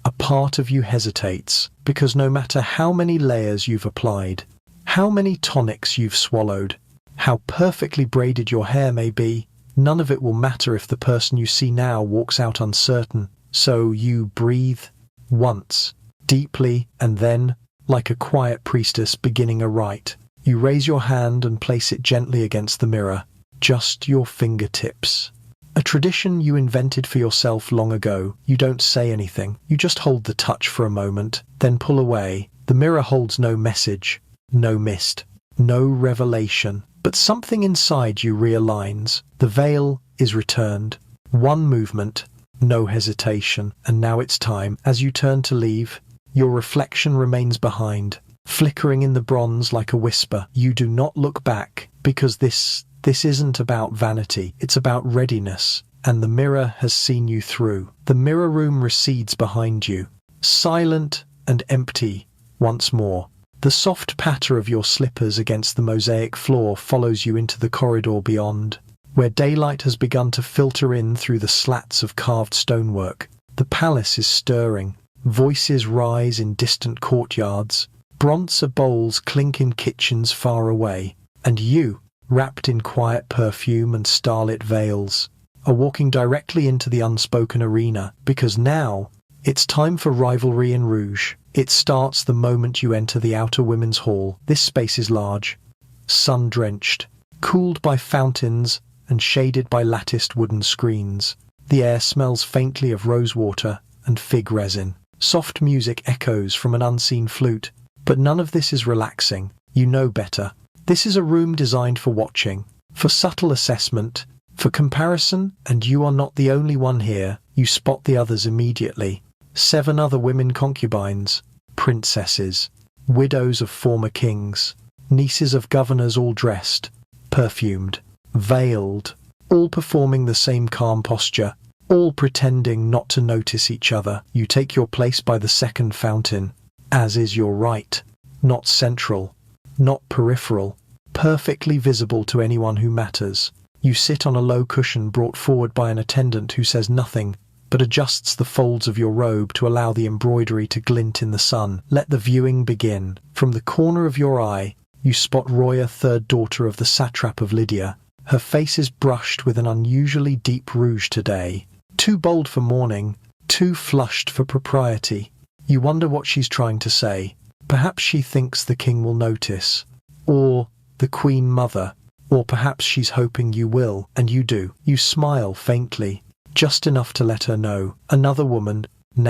a part of you hesitates, because no matter how many layers you've applied, how many tonics you've swallowed, how perfectly braided your hair may be, none of it will matter if the person you see now walks out uncertain. So you breathe once, deeply, and then, like a quiet priestess beginning a rite, you raise your hand and place it gently against the mirror, just your fingertips. A tradition you invented for yourself long ago. You don't say anything, you just hold the touch for a moment, then pull away. The mirror holds no message, no mist, no revelation, but something inside you realigns. The veil is returned. One movement, no hesitation, and now it's time. As you turn to leave, your reflection remains behind, flickering in the bronze like a whisper. You do not look back, because this isn't about vanity, it's about readiness, and the mirror has seen you through. The mirror room recedes behind you, silent and empty once more. The soft patter of your slippers against the mosaic floor follows you into the corridor beyond, where daylight has begun to filter in through the slats of carved stonework. The palace is stirring. Voices rise in distant courtyards, bronze bowls clink in kitchens far away, and you, wrapped in quiet perfume and starlit veils, are walking directly into the unspoken arena, because now it's time for rivalry in Rouge. It starts the moment you enter the outer women's hall. This space is large, sun-drenched, cooled by fountains and shaded by latticed wooden screens. The air smells faintly of rosewater and fig resin. Soft music echoes from an unseen flute, but none of this is relaxing. You know better. This is a room designed for watching, for subtle assessment, for comparison, and you are not the only one here. You spot the others immediately. 7 other women concubines, princesses, widows of former kings, nieces of governors, all dressed, perfumed, veiled, all performing the same calm posture, all pretending not to notice each other. You take your place by the second fountain, as is your right, not central, not peripheral, perfectly visible to anyone who matters. You sit on a low cushion brought forward by an attendant who says nothing, but adjusts the folds of your robe to allow the embroidery to glint in the sun. Let the viewing begin. From the corner of your eye, you spot Roya, third daughter of the satrap of Lydia. Her face is brushed with an unusually deep rouge today. Too bold for mourning, too flushed for propriety. You wonder what she's trying to say. Perhaps she thinks the king will notice, or the queen mother, or perhaps she's hoping you will, and you do. You smile faintly, just enough to let her know. Another woman,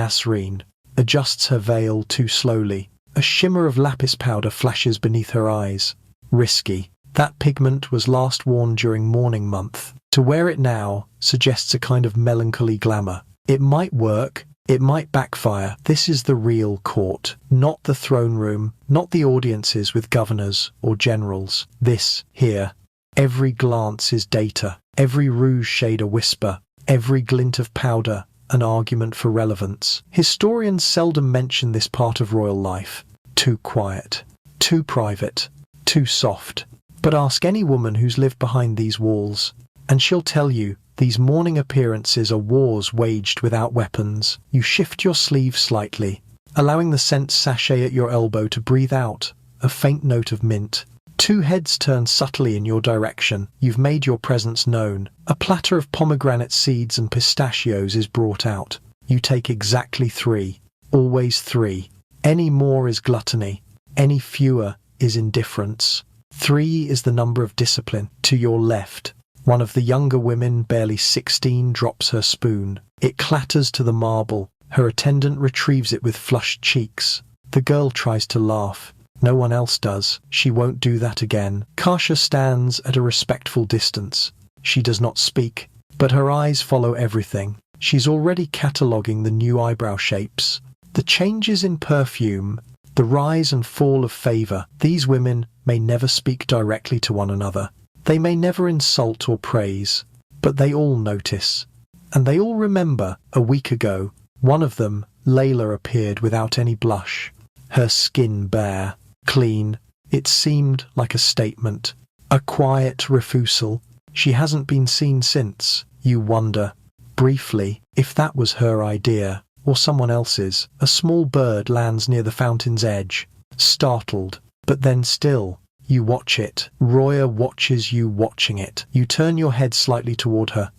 Serene, adjusts her veil too slowly. A shimmer of lapis powder flashes beneath her eyes. Risky. That pigment was last worn during mourning month. To wear it now suggests a kind of melancholy glamour. It might work, it might backfire. This is the real court, not the throne room, not the audiences with governors or generals. This, here, every glance is data, every rouge shade a whisper, every glint of powder an argument for relevance. Historians seldom mention this part of royal life. Too quiet, too private, too soft. But ask any woman who's lived behind these walls, and she'll tell you these morning appearances are wars waged without weapons. You shift your sleeve slightly, allowing the scent sachet at your elbow to breathe out a faint note of mint. 2 heads turn subtly in your direction. You've made your presence known. A platter of pomegranate seeds and pistachios is brought out. You take exactly 3. Always 3. Any more is gluttony. Any fewer is indifference. 3 is the number of discipline. To your left, one of the younger women, barely 16, drops her spoon. It clatters to the marble. Her attendant retrieves it with flushed cheeks. The girl tries to laugh. No one else does. She won't do that again. Kasia stands at a respectful distance. She does not speak, but her eyes follow everything. She's already cataloguing the new eyebrow shapes, the changes in perfume, the rise and fall of favor. These women may never speak directly to one another. They may never insult or praise, but they all notice. And they all remember, a week ago, one of them, Layla, appeared without any blush. Her skin bare, clean. It seemed like a statement, a quiet refusal. She hasn't been seen since. You wonder, briefly, if that was her idea, or someone else's. A small bird lands near the fountain's edge, startled, but then still. You watch it. Roya watches you watching it. You turn your head slightly toward her.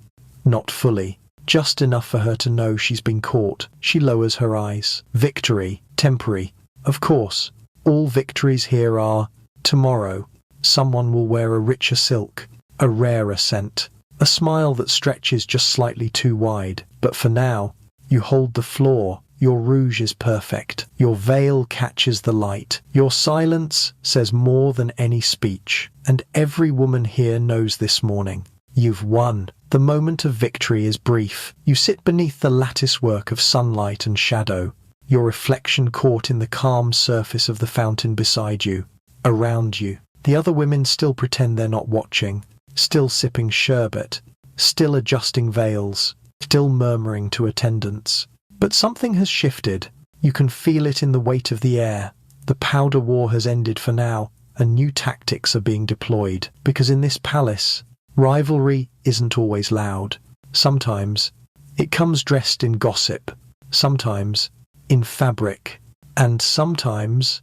Not fully. Just enough for her to know she's been caught. She lowers her eyes. Victory. Temporary. Of course. All victories here are. Tomorrow, someone will wear a richer silk, a rarer scent, a smile that stretches just slightly too wide. But for now, you hold the floor. Your rouge is perfect. Your veil catches the light. Your silence says more than any speech. And every woman here knows this morning. You've won. The moment of victory is brief. You sit beneath the lattice work of sunlight and shadow, your reflection caught in the calm surface of the fountain beside you. Around you, the other women still pretend they're not watching, still sipping sherbet, still adjusting veils, still murmuring to attendants. But something has shifted. You can feel it in the weight of the air. The powder war has ended for now, and new tactics are being deployed. Because in this palace, rivalry isn't always loud. Sometimes, it comes dressed in gossip. Sometimes, in fabric, and sometimes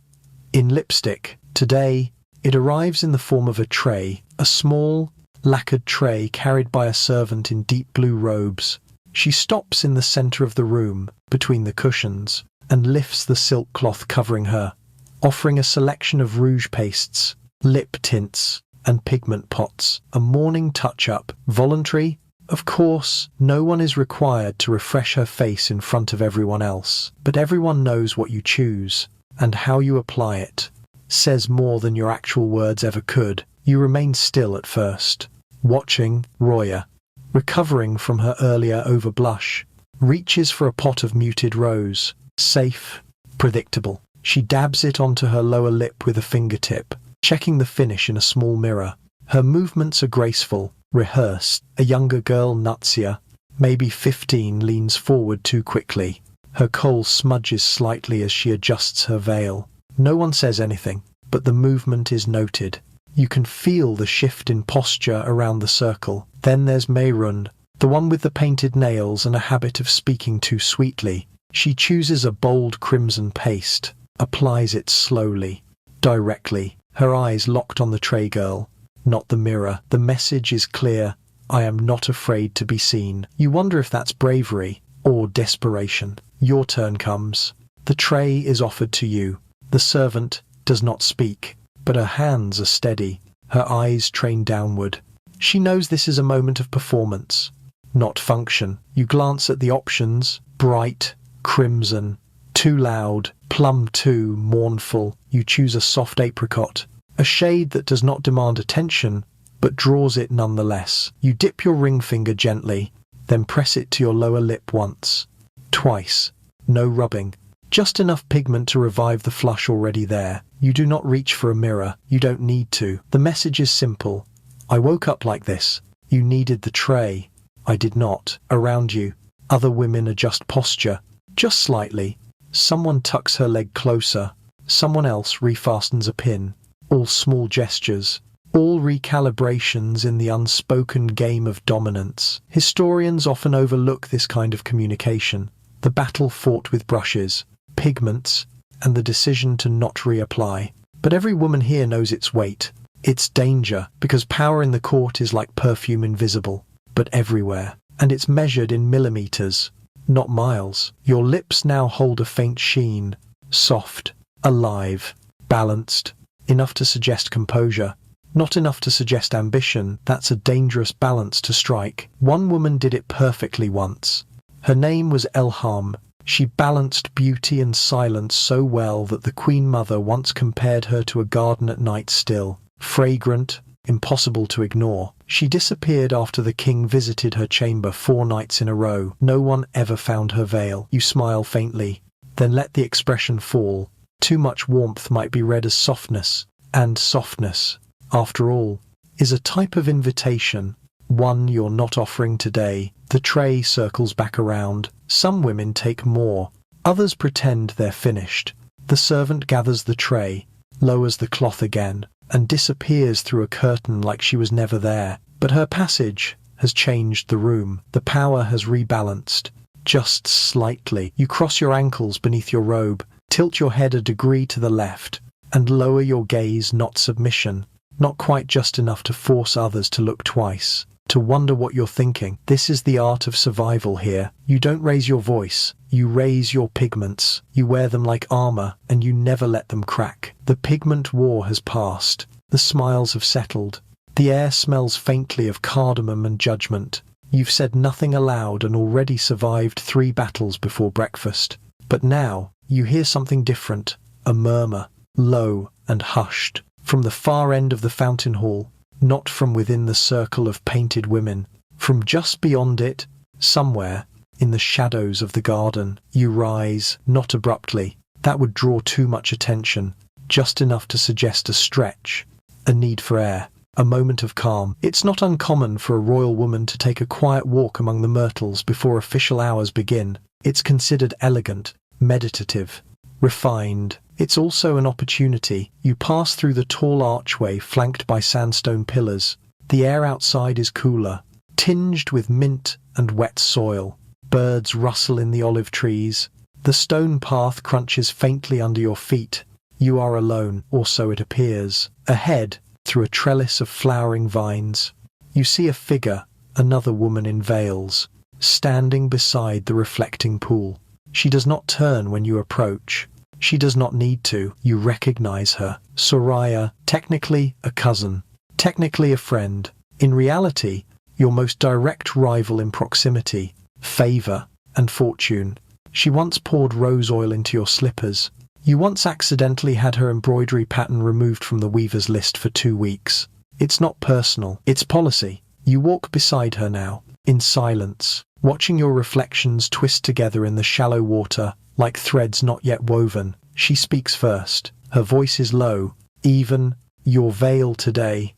in lipstick. Today, it arrives in the form of a tray, a small, lacquered tray carried by a servant in deep blue robes. She stops in the center of the room, between the cushions, and lifts the silk cloth covering her, offering a selection of rouge pastes, lip tints, and pigment pots. A morning touch-up, voluntary. Of course, no one is required to refresh her face in front of everyone else, but everyone knows what you choose, and how you apply it says more than your actual words ever could. You remain still at first, watching. Roya, recovering from her earlier overblush, reaches for a pot of muted rose. Safe, predictable. She dabs it onto her lower lip with a fingertip, checking the finish in a small mirror. Her movements are graceful, rehearsed. A younger girl, Nutsia, maybe 15, leans forward too quickly. Her kohl smudges slightly as she adjusts her veil. No one says anything, but the movement is noted. You can feel the shift in posture around the circle. Then there's Meirund, the one with the painted nails and a habit of speaking too sweetly. She chooses a bold crimson paste, applies it slowly, directly, her eyes locked on the tray girl, not the mirror. The message is clear: I am not afraid to be seen. You wonder if that's bravery or desperation. Your turn comes. The tray is offered to you. The servant does not speak, but her hands are steady, her eyes trained downward. She knows this is a moment of performance, not function. You glance at the options: bright, crimson, too loud, plum too mournful. You choose a soft apricot, a shade that does not demand attention, but draws it nonetheless. You dip your ring finger gently, then press it to your lower lip once, twice. No rubbing. Just enough pigment to revive the flush already there. You do not reach for a mirror. You don't need to. The message is simple. I woke up like this. You needed the tray. I did not. Around you, other women adjust posture, just slightly. Someone tucks her leg closer. Someone else refastens a pin. All small gestures. All recalibrations in the unspoken game of dominance. Historians often overlook this kind of communication. The battle fought with brushes, pigments, and the decision to not reapply. But every woman here knows its weight, its danger, because power in the court is like perfume, invisible, but everywhere. And it's measured in millimeters, not miles. Your lips now hold a faint sheen, soft, alive, balanced, enough to suggest composure, not enough to suggest ambition. That's a dangerous balance to strike. One woman did it perfectly once. Her name was Elham. She balanced beauty and silence so well that the Queen Mother once compared her to a garden at night, still, fragrant, impossible to ignore. She disappeared after the king visited her chamber 4 nights in a row. No one ever found her veil. You smile faintly, then let the expression fall. Too much warmth might be read as softness, and softness, after all, is a type of invitation, one you're not offering today. The tray circles back around. Some women take more. Others pretend they're finished. The servant gathers the tray, lowers the cloth again, and disappears through a curtain like she was never there. But her passage has changed the room. The power has rebalanced, just slightly. You cross your ankles beneath your robe, tilt your head a degree to the left, and lower your gaze. Not submission, not quite just enough to force others to look twice, to wonder what you're thinking. This is the art of survival here. You don't raise your voice, you raise your pigments. You wear them like armor, and you never let them crack. The pigment war has passed. The smiles have settled. The air smells faintly of cardamom and judgment. You've said nothing aloud and already survived 3 battles before breakfast. But now, you hear something different, a murmur, low and hushed, from the far end of the fountain hall. Not from within the circle of painted women, from just beyond it, somewhere, in the shadows of the garden. You rise, not abruptly. That would draw too much attention, just enough to suggest a stretch, a need for air, a moment of calm. It's not uncommon for a royal woman to take a quiet walk among the myrtles before official hours begin. It's considered elegant, meditative, refined. It's also an opportunity. You pass through the tall archway flanked by sandstone pillars. The air outside is cooler, tinged with mint and wet soil. Birds rustle in the olive trees. The stone path crunches faintly under your feet. You are alone, or so it appears. Ahead, through a trellis of flowering vines, you see a figure, another woman in veils, standing beside the reflecting pool. She does not turn when you approach. She does not need to. You recognize her. Soraya, technically a cousin, technically a friend. In reality, your most direct rival in proximity, favor, and fortune. She once poured rose oil into your slippers. You once accidentally had her embroidery pattern removed from the weaver's list for 2 weeks. It's not personal, it's policy. You walk beside her now, in silence, watching your reflections twist together in the shallow water, like threads not yet woven. She speaks first. Her voice is low, even. Your veil today.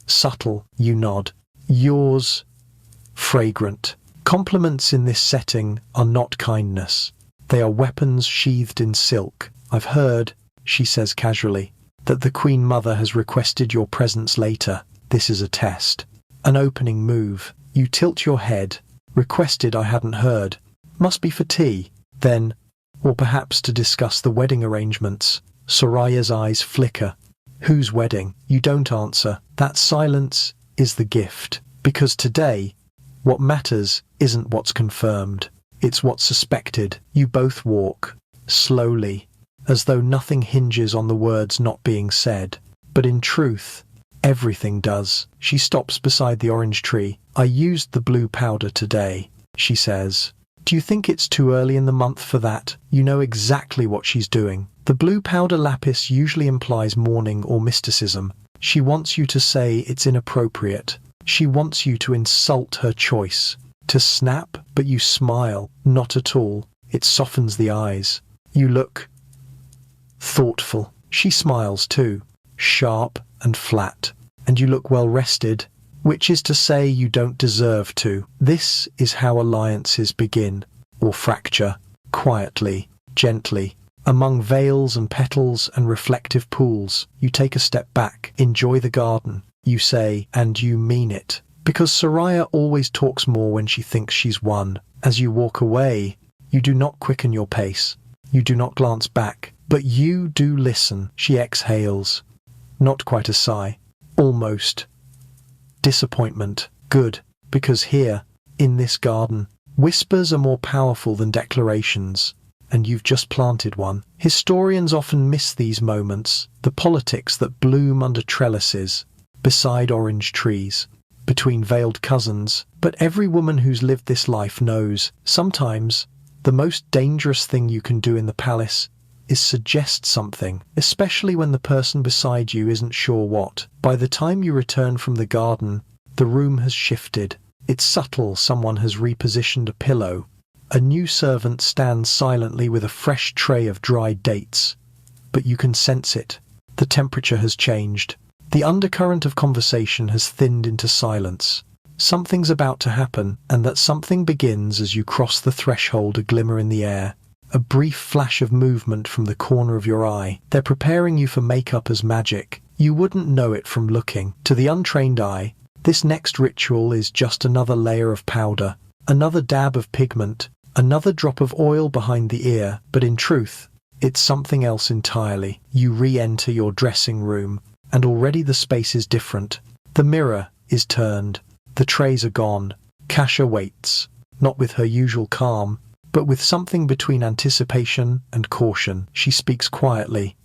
Subtle, you nod. Yours, fragrant. Compliments in this setting are not kindness. They are weapons sheathed in silk. I've heard, she says casually, that the Queen Mother has requested your presence later. This is a test. An opening move. You tilt your head. Requested I hadn't heard. Must be for tea. Then, or perhaps to discuss the wedding arrangements. Soraya's eyes flicker. Whose wedding? You don't answer. That silence is the gift. Because today, what matters isn't what's confirmed. It's what's suspected. You both walk, slowly, as though nothing hinges on the words not being said. But in truth, everything does. She stops beside the orange tree. I used the blue powder today, she says. Do you think it's too early in the month for that? You know exactly what she's doing. The blue powder lapis usually implies mourning or mysticism. She wants you to say it's inappropriate. She wants you to insult her choice. To snap, but you smile. Not at all. It softens the eyes. You look thoughtful. She smiles too, sharp and flat. And you look well rested, which is to say you don't deserve to. This is how alliances begin, or fracture, quietly, gently. Among veils and petals and reflective pools, you take a step back, enjoy the garden. You say, and you mean it. Because Soraya always talks more when she thinks she's won. As you walk away, you do not quicken your pace. You do not glance back. But you do listen. She exhales. Not quite a sigh. Almost. Disappointment. Good. Because here, in this garden, whispers are more powerful than declarations. And you've just planted one. Historians often miss these moments. The politics that bloom under trellises, beside orange trees, between veiled cousins. But every woman who's lived this life knows, sometimes, the most dangerous thing you can do in the palace is suggest something, especially when the person beside you isn't sure what. By the time you return from the garden, the room has shifted. It's subtle. Someone has repositioned a pillow. A new servant stands silently with a fresh tray of dried dates. But you can sense it. The temperature has changed. The undercurrent of conversation has thinned into silence. Something's about to happen, and that something begins as you cross the threshold, a glimmer in the air. A brief flash of movement from the corner of your eye. They're preparing you for makeup as magic. You wouldn't know it from looking. To the untrained eye, this next ritual is just another layer of powder, another dab of pigment, another drop of oil behind the ear. But in truth, it's something else entirely. You re-enter your dressing room, and already the space is different. The mirror is turned. The trays are gone. Kasha waits, not with her usual calm, but with something between anticipation and caution. She speaks quietly.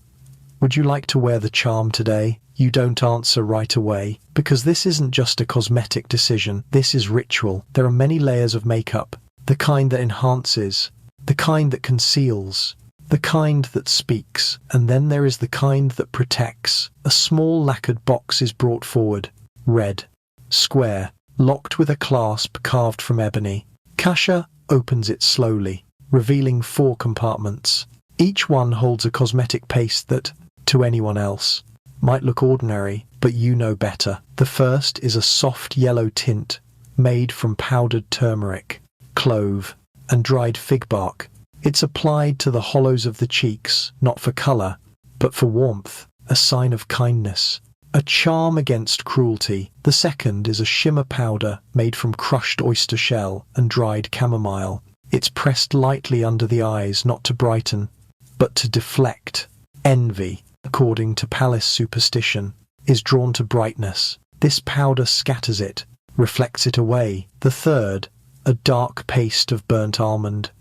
Would you like to wear the charm today? You don't answer right away, because this isn't just a cosmetic decision. This is ritual. There are many layers of makeup. The kind that enhances, the kind that conceals, the kind that speaks, and then there is the kind that protects. A small lacquered box is brought forward. Red, square, locked with a clasp carved from ebony. Kasha opens it slowly, revealing 4 compartments. Each one holds a cosmetic paste that, to anyone else, might look ordinary, but you know better. The first is a soft yellow tint made from powdered turmeric, clove, and dried fig bark. It's applied to the hollows of the cheeks, not for colour, but for warmth, a sign of kindness, a charm against cruelty. The second is a shimmer powder made from crushed oyster shell and dried chamomile. It's pressed lightly under the eyes, not to brighten, but to deflect. Envy, according to palace superstition, is drawn to brightness. This powder scatters it, reflects it away. The third, a dark paste of burnt almond,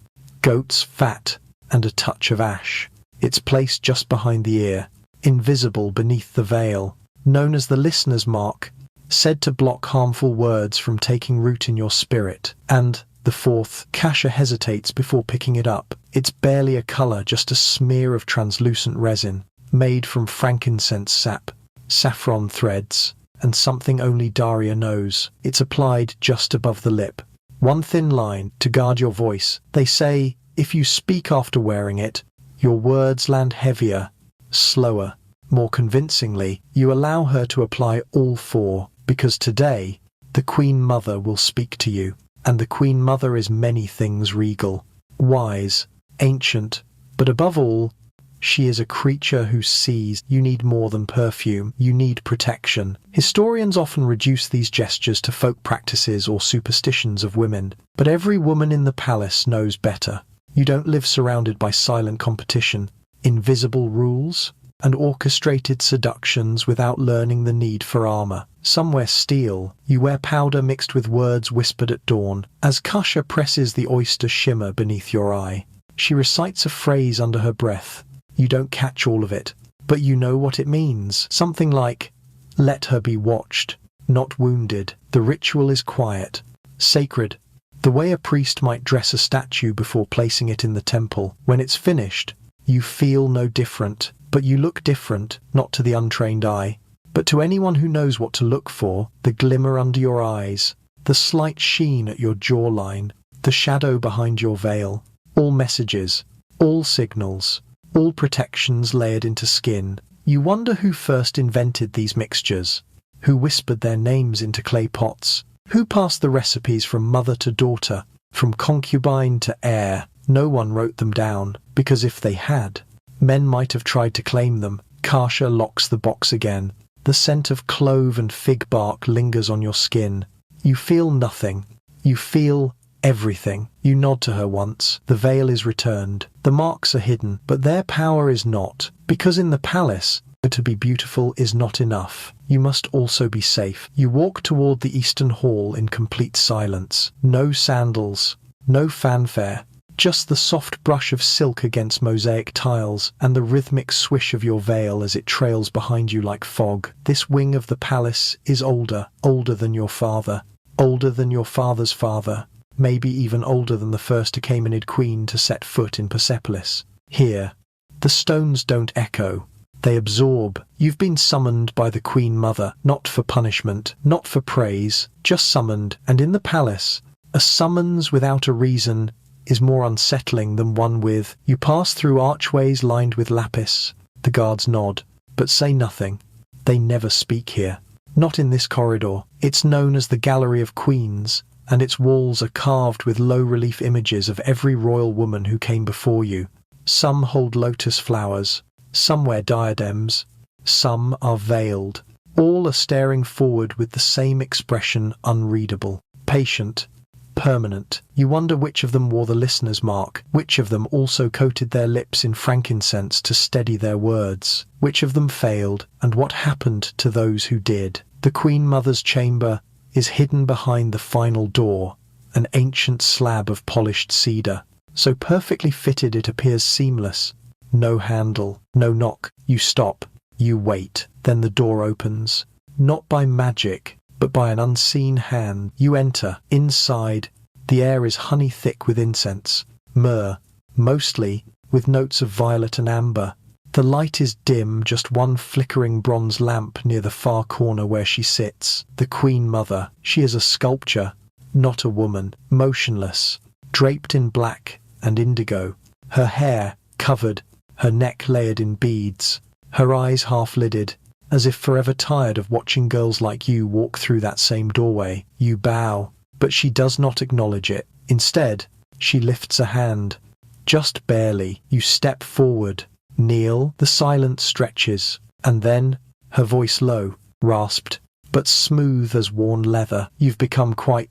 goat's fat, and a touch of ash. It's placed just behind the ear, invisible beneath the veil, known as the listener's mark, said to block harmful words from taking root in your spirit. And the fourth, Kasha hesitates before picking it up. It's barely a colour, just a smear of translucent resin, made from frankincense sap, saffron threads, and something only Daria knows. It's applied just above the lip. One thin line to guard your voice. They say, if you speak after wearing it, your words land heavier, slower, more convincingly. You allow her to apply all four, because today, the Queen Mother will speak to you. And the Queen Mother is many things: regal, wise, ancient, but above all, she is a creature who sees. You need more than perfume, you need protection. Historians often reduce these gestures to folk practices or superstitions of women, but every woman in the palace knows better. You don't live surrounded by silent competition, invisible rules, and orchestrated seductions without learning the need for armor. Some wear steel. You wear powder mixed with words whispered at dawn. As Kasha presses the oyster shimmer beneath your eye, she recites a phrase under her breath. You don't catch all of it, but you know what it means. Something like, let her be watched, not wounded. The ritual is quiet, sacred, the way a priest might dress a statue before placing it in the temple. When it's finished, you feel no different, but you look different, not to the untrained eye, but to anyone who knows what to look for. The glimmer under your eyes, the slight sheen at your jawline, the shadow behind your veil, all messages, all signals, all protections layered into skin. You wonder who first invented these mixtures, who whispered their names into clay pots, who passed the recipes from mother to daughter, from concubine to heir. No one wrote them down, because if they had, men might have tried to claim them. Kasha locks the box again. The scent of clove and fig bark lingers on your skin. You feel nothing. You feel everything. You nod to her once. The veil is returned. The marks are hidden, but their power is not, because in the palace, to be beautiful is not enough. You must also be safe. You walk toward the eastern hall in complete silence. No sandals, no fanfare, just the soft brush of silk against mosaic tiles and the rhythmic swish of your veil as it trails behind you like fog. This wing of the palace is older, older than your father, older than your father's father, maybe even older than the first Achaemenid queen to set foot in Persepolis. Here, the stones don't echo. They absorb. You've been summoned by the Queen Mother, not for punishment, not for praise, just summoned. And in the palace, a summons without a reason is more unsettling than one with. You pass through archways lined with lapis. The guards nod, but say nothing. They never speak here. Not in this corridor. It's known as the Gallery of Queens, and its walls are carved with low-relief images of every royal woman who came before you. Some hold lotus flowers. Some wear diadems, some are veiled. All are staring forward with the same expression, unreadable, patient, permanent. You wonder which of them wore the listener's mark, which of them also coated their lips in frankincense to steady their words, which of them failed, and what happened to those who did. The Queen Mother's chamber is hidden behind the final door, an ancient slab of polished cedar, so perfectly fitted it appears seamless. No handle, no knock. You stop, you wait, then the door opens. Not by magic, but by an unseen hand. You enter. Inside, the air is honey thick with incense, myrrh, mostly, with notes of violet and amber. The light is dim, just one flickering bronze lamp near the far corner where she sits. The Queen Mother. She is a sculpture, not a woman, motionless, draped in black and indigo. Her hair covered, her neck layered in beads, her eyes half-lidded, as if forever tired of watching girls like you walk through that same doorway. You bow, but she does not acknowledge it. Instead, she lifts a hand. Just barely. You step forward, kneel, the silence stretches, and then, her voice low, rasped, but smooth as worn leather. You've become quite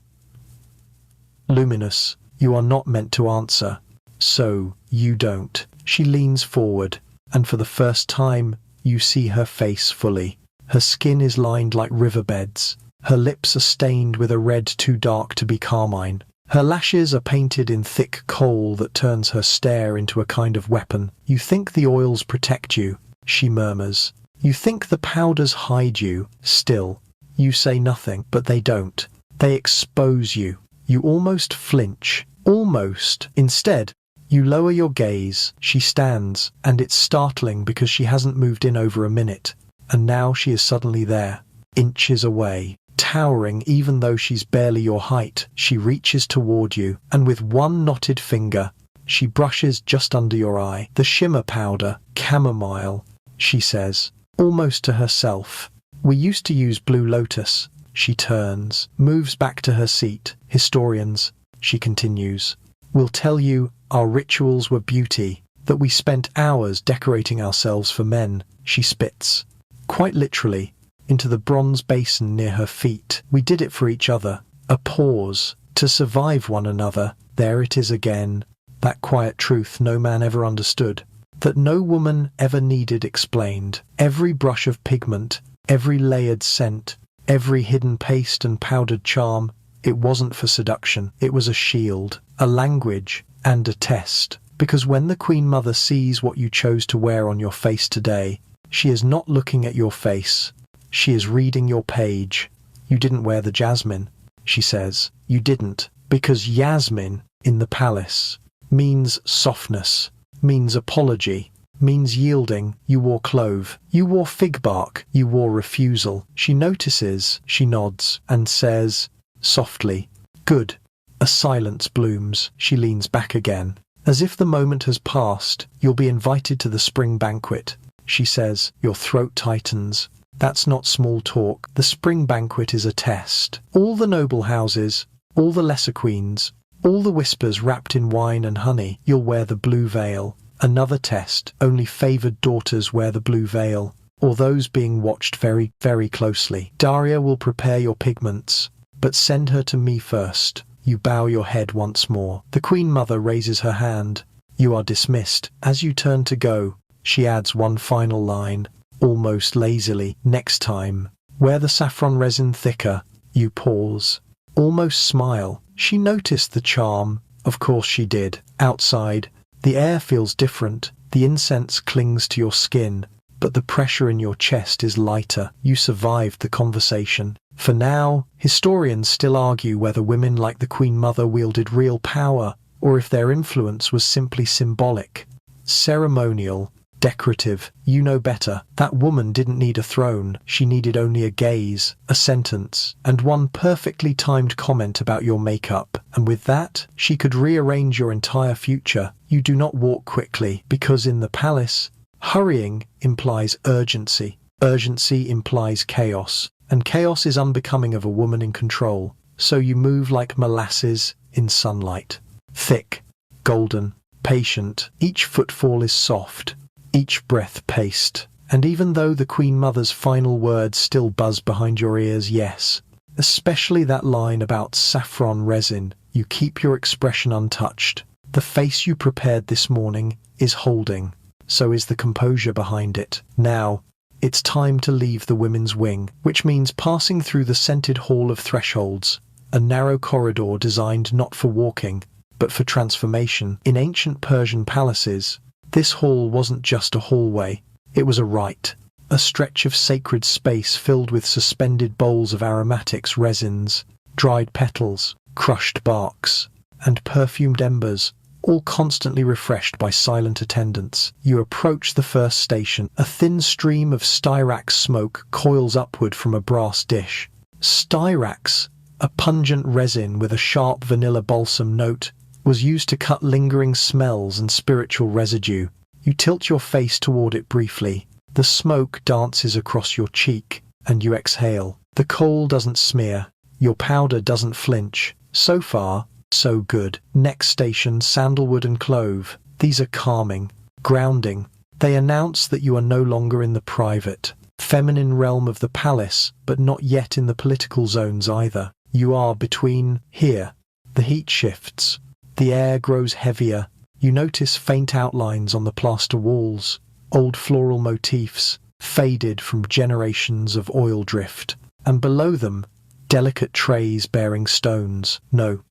luminous, You are not meant to answer. So, you don't. She leans forward, and for the first time, you see her face fully. Her skin is lined like riverbeds. Her lips are stained with a red too dark to be carmine. Her lashes are painted in thick kohl that turns her stare into a kind of weapon. You think the oils protect you, she murmurs. You think the powders hide you. Still, you say nothing, but they don't. They expose you. You almost flinch. Almost. Instead, you lower your gaze. She stands, and it's startling because she hasn't moved in over a minute. And now she is suddenly there, inches away. Towering even though she's barely your height, she reaches toward you, and with one knotted finger, she brushes just under your eye. The shimmer powder, chamomile, she says, almost to herself. We used to use blue lotus. She turns, moves back to her seat. Historians, she continues, will tell you our rituals were beauty, that we spent hours decorating ourselves for men. She spits, quite literally, into the bronze basin near her feet. We did it for each other. A pause. To survive one another. There it is again. That quiet truth no man ever understood. That no woman ever needed explained. Every brush of pigment, every layered scent, every hidden paste and powdered charm, it wasn't for seduction. It was a shield, a language, and a test. Because when the Queen Mother sees what you chose to wear on your face today, she is not looking at your face. She is reading your page. You didn't wear the jasmine, she says. You didn't, because Yasmin, in the palace, means softness, means apology, means yielding. You wore clove. You wore fig bark. You wore refusal. She notices, she nods, and says, softly, good. A silence blooms. She leans back again. As if the moment has passed, you'll be invited to the spring banquet, she says. Your throat tightens. That's not small talk. The spring banquet is a test. All the noble houses, all the lesser queens, all the whispers wrapped in wine and honey. You'll wear the blue veil. Another test. Only favoured daughters wear the blue veil, or those being watched very, very closely. Daria will prepare your pigments, but send her to me first. You bow your head once more. The Queen Mother raises her hand. You are dismissed. As you turn to go, she adds one final line, almost lazily. Next time, wear the saffron resin thicker. You pause, almost smile. She noticed the charm. Of course she did. Outside, the air feels different. The incense clings to your skin, but the pressure in your chest is lighter. You survived the conversation. For now, historians still argue whether women like the Queen Mother wielded real power, or if their influence was simply symbolic, ceremonial, decorative. You know better. That woman didn't need a throne. She needed only a gaze, a sentence, and one perfectly timed comment about your makeup. And with that, she could rearrange your entire future. You do not walk quickly, because in the palace, hurrying implies urgency. Urgency implies chaos, and chaos is unbecoming of a woman in control. So you move like molasses in sunlight. Thick, golden, patient. Each footfall is soft, each breath paced. And even though the Queen Mother's final words still buzz behind your ears, yes, especially that line about saffron resin, you keep your expression untouched. The face you prepared this morning is holding. So is the composure behind it. Now, it's time to leave the women's wing, which means passing through the scented hall of thresholds, a narrow corridor designed not for walking, but for transformation. In ancient Persian palaces, this hall wasn't just a hallway, it was a rite, a stretch of sacred space filled with suspended bowls of aromatics, resins, dried petals, crushed barks, and perfumed embers, all constantly refreshed by silent attendants. You approach the first station. A thin stream of styrax smoke coils upward from a brass dish. Styrax, a pungent resin with a sharp vanilla balsam note, was used to cut lingering smells and spiritual residue. You tilt your face toward it briefly. The smoke dances across your cheek, and you exhale. The coal doesn't smear. Your powder doesn't flinch. So far, so good. Next station, sandalwood and clove. These are calming, grounding. They announce that you are no longer in the private, feminine realm of the palace, but not yet in the political zones either. You are between. Here, the heat shifts. The air grows heavier. You notice faint outlines on the plaster walls, old floral motifs, faded from generations of oil drift. And below them, delicate trays bearing stones. No,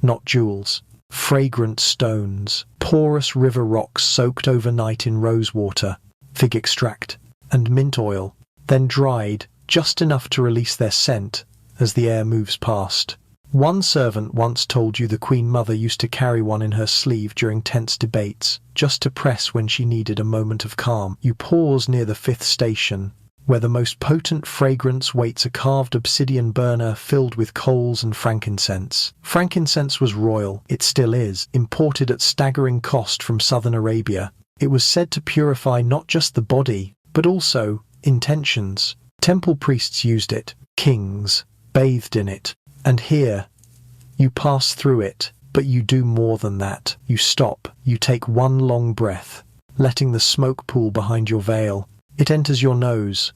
not jewels. Fragrant stones, porous river rocks soaked overnight in rosewater, fig extract, and mint oil, then dried just enough to release their scent as the air moves past. One servant once told you the Queen Mother used to carry one in her sleeve during tense debates, just to press when she needed a moment of calm. You pause near the 5th station, where the most potent fragrance waits a carved obsidian burner filled with coals and frankincense. Frankincense was royal, it still is, imported at staggering cost from southern Arabia. It was said to purify not just the body, but also intentions. Temple priests used it, kings bathed in it. And here, you pass through it, but you do more than that. You stop, you take one long breath, letting the smoke pool behind your veil. It enters your nose,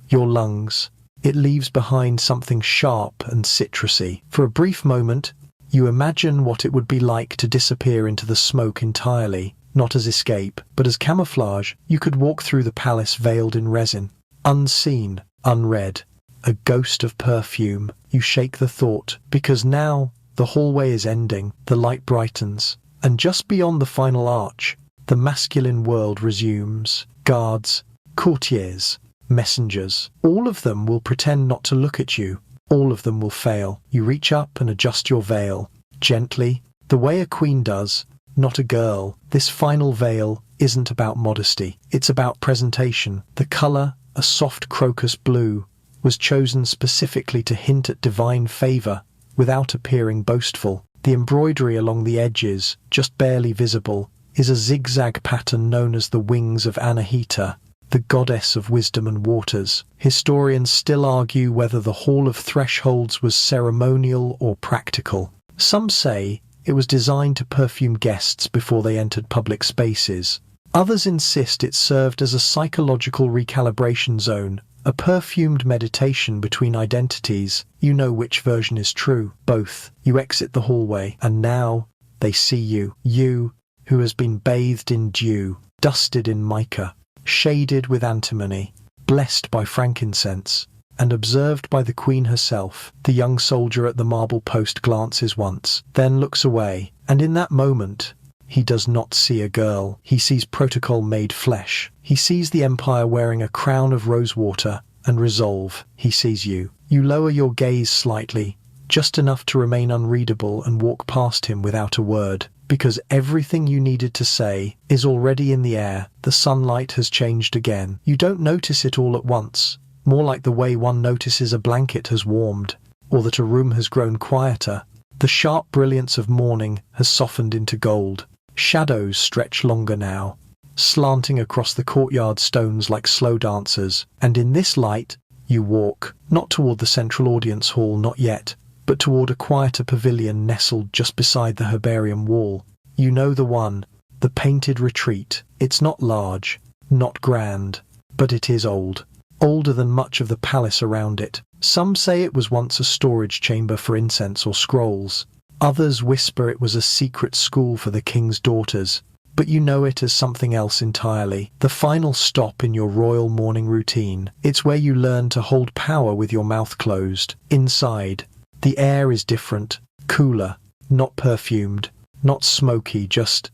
your lungs. It leaves behind something sharp and citrusy. For a brief moment, you imagine what it would be like to disappear into the smoke entirely, not as escape, but as camouflage. You could walk through the palace veiled in resin, unseen, unread, a ghost of perfume. You shake the thought, because now the hallway is ending, the light brightens, and just beyond the final arch, the masculine world resumes. Guards, courtiers, messengers, all of them will pretend not to look at you. All of them will fail. You reach up and adjust your veil, gently, the way a queen does, not a girl. This final veil isn't about modesty, it's about presentation. The color, a soft crocus blue, was chosen specifically to hint at divine favor without appearing boastful. The embroidery along the edges, just barely visible, is a zigzag pattern known as the wings of Anahita, the goddess of wisdom and waters. Historians still argue whether the Hall of Thresholds was ceremonial or practical. Some say it was designed to perfume guests before they entered public spaces. Others insist it served as a psychological recalibration zone, a perfumed meditation between identities. You know which version is true. Both. You exit the hallway, and now they see you. You, who has been bathed in dew, dusted in mica, shaded with antimony, blessed by frankincense, and observed by the queen herself. The young soldier at the marble post glances once, then looks away, and in that moment, he does not see a girl. He sees protocol made flesh. He sees the empire wearing a crown of rosewater and resolve. He sees you. You lower your gaze slightly, just enough to remain unreadable, and walk past him without a word. Because everything you needed to say is already in the air. The sunlight has changed again. You don't notice it all at once, more like the way one notices a blanket has warmed, or that a room has grown quieter. The sharp brilliance of morning has softened into gold. Shadows stretch longer now, slanting across the courtyard stones like slow dancers, and in this light, you walk, not toward the central audience hall, not yet, but toward a quieter pavilion nestled just beside the herbarium wall. You know the one, the painted retreat. It's not large, not grand, but it is old. Older than much of the palace around it. Some say it was once a storage chamber for incense or scrolls. Others whisper it was a secret school for the king's daughters, but you know it as something else entirely. The final stop in your royal morning routine. It's where you learn to hold power with your mouth closed. Inside, the air is different, cooler, not perfumed, not smoky, just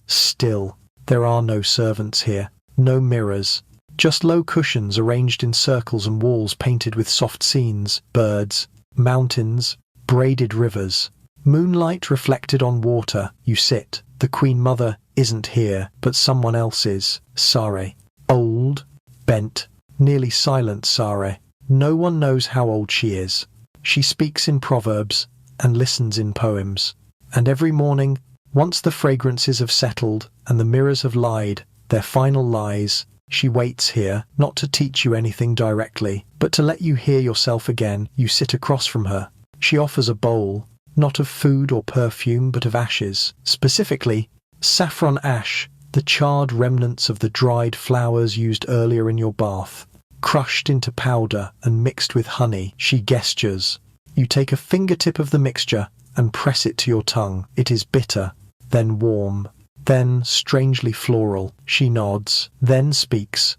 still. There are no servants here, no mirrors, just low cushions arranged in circles and walls painted with soft scenes, birds, mountains, braided rivers, moonlight reflected on water. You sit. The Queen Mother isn't here, but someone else is. Sare. Old, bent, nearly silent Sare. No one knows how old she is. She speaks in proverbs and listens in poems. And every morning, once the fragrances have settled and the mirrors have lied their final lies, she waits here, not to teach you anything directly, but to let you hear yourself again. You sit across from her. She offers a bowl, not of food or perfume, but of ashes. Specifically, saffron ash, the charred remnants of the dried flowers used earlier in your bath. Crushed into powder and mixed with honey. She gestures. You take a fingertip of the mixture, and press it to your tongue. It is bitter, then warm, then strangely floral. She nods, then speaks.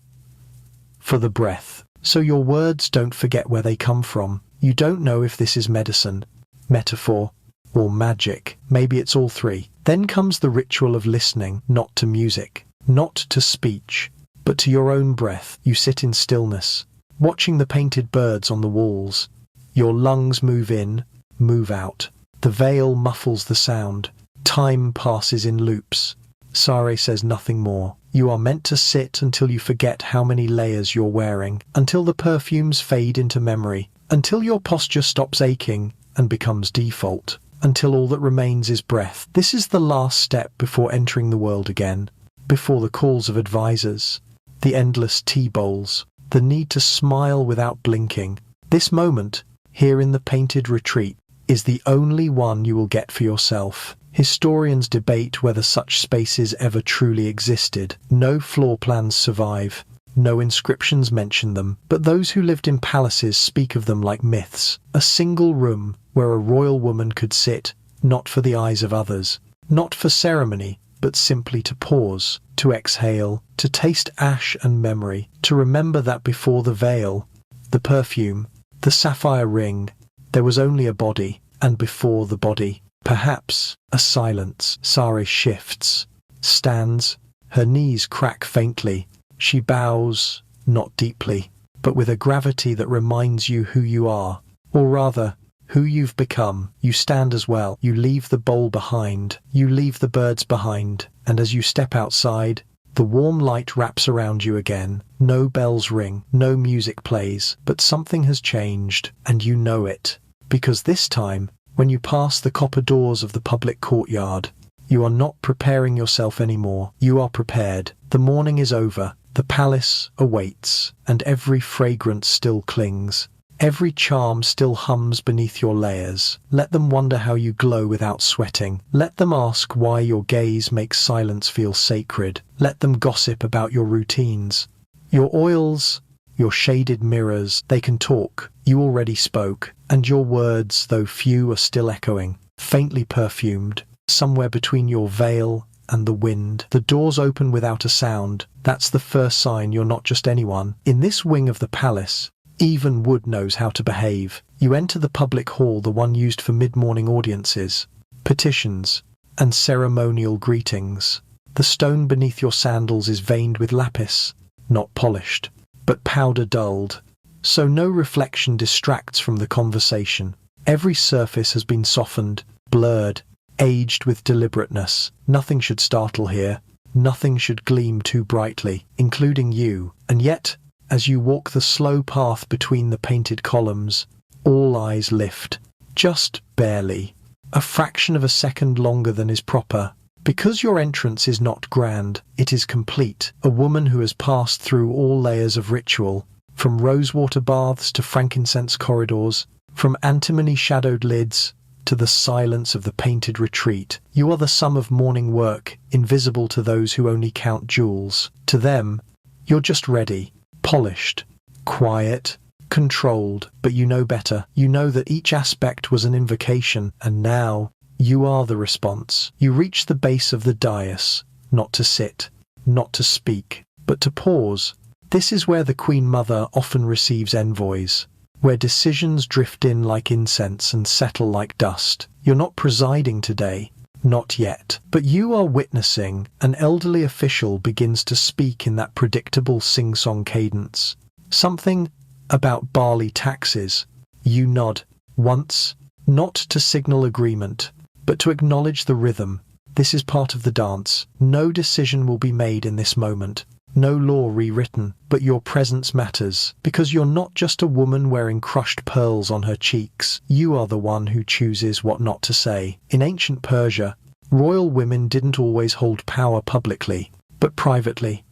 For the breath. So your words don't forget where they come from. You don't know if this is medicine, metaphor, or magic. Maybe it's all three. Then comes the ritual of listening, not to music, not to speech, but to your own breath. You sit in stillness, watching the painted birds on the walls. Your lungs move in, move out. The veil muffles the sound. Time passes in loops. Sare says nothing more. You are meant to sit until you forget how many layers you're wearing, until the perfumes fade into memory, until your posture stops aching and becomes default, until all that remains is breath. This is the last step before entering the world again, before the calls of advisors, the endless tea bowls, the need to smile without blinking. This moment, here in the painted retreat, is the only one you will get for yourself. Historians debate whether such spaces ever truly existed. No floor plans survive, no inscriptions mention them, but those who lived in palaces speak of them like myths. A single room where a royal woman could sit, not for the eyes of others, not for ceremony, but simply to pause, to exhale, to taste ash and memory, to remember that before the veil, the perfume, the sapphire ring, there was only a body, and before the body, perhaps a silence. Sare shifts, stands, her knees crack faintly. She bows, not deeply, but with a gravity that reminds you who you are, or rather, who you've become. You stand as well. You leave the bowl behind. You leave the birds behind. And as you step outside, the warm light wraps around you again. No bells ring, no music plays, but something has changed, and you know it. Because this time, when you pass the copper doors of the public courtyard, you are not preparing yourself anymore. You are prepared. The morning is over. The palace awaits, and every fragrance still clings. Every charm still hums beneath your layers. Let them wonder how you glow without sweating. Let them ask why your gaze makes silence feel sacred. Let them gossip about your routines, your oils, your shaded mirrors. They can talk. You already spoke, and your words, though few, are still echoing, faintly perfumed, somewhere between your veil and the wind. The doors open without a sound. That's the first sign you're not just anyone. In this wing of the palace, even wood knows how to behave. You enter the public hall, the one used for mid-morning audiences, petitions, and ceremonial greetings. The stone beneath your sandals is veined with lapis, not polished, but powder dulled, so no reflection distracts from the conversation. Every surface has been softened, blurred, aged with deliberateness. Nothing should startle here. Nothing should gleam too brightly, including you. And yet, as you walk the slow path between the painted columns, all eyes lift, just barely, a fraction of a second longer than is proper. Because your entrance is not grand, it is complete. A woman who has passed through all layers of ritual, from rosewater baths to frankincense corridors, from antimony-shadowed lids to the silence of the painted retreat. You are the sum of morning work, invisible to those who only count jewels. To them, you're just ready, polished, quiet, controlled, but you know better. You know that each aspect was an invocation, and now you are the response. You reach the base of the dais, not to sit, not to speak, but to pause. This is where the Queen Mother often receives envoys, where decisions drift in like incense and settle like dust. You're not presiding today, not yet, but you are witnessing. An elderly official begins to speak in that predictable sing-song cadence. Something about barley taxes. You nod, once, not to signal agreement, but to acknowledge the rhythm. This is part of the dance. No decision will be made in this moment. No law rewritten, but your presence matters, because you're not just a woman wearing crushed pearls on her cheeks. You are the one who chooses what not to say. In ancient Persia, royal women didn't always hold power publicly, but privately.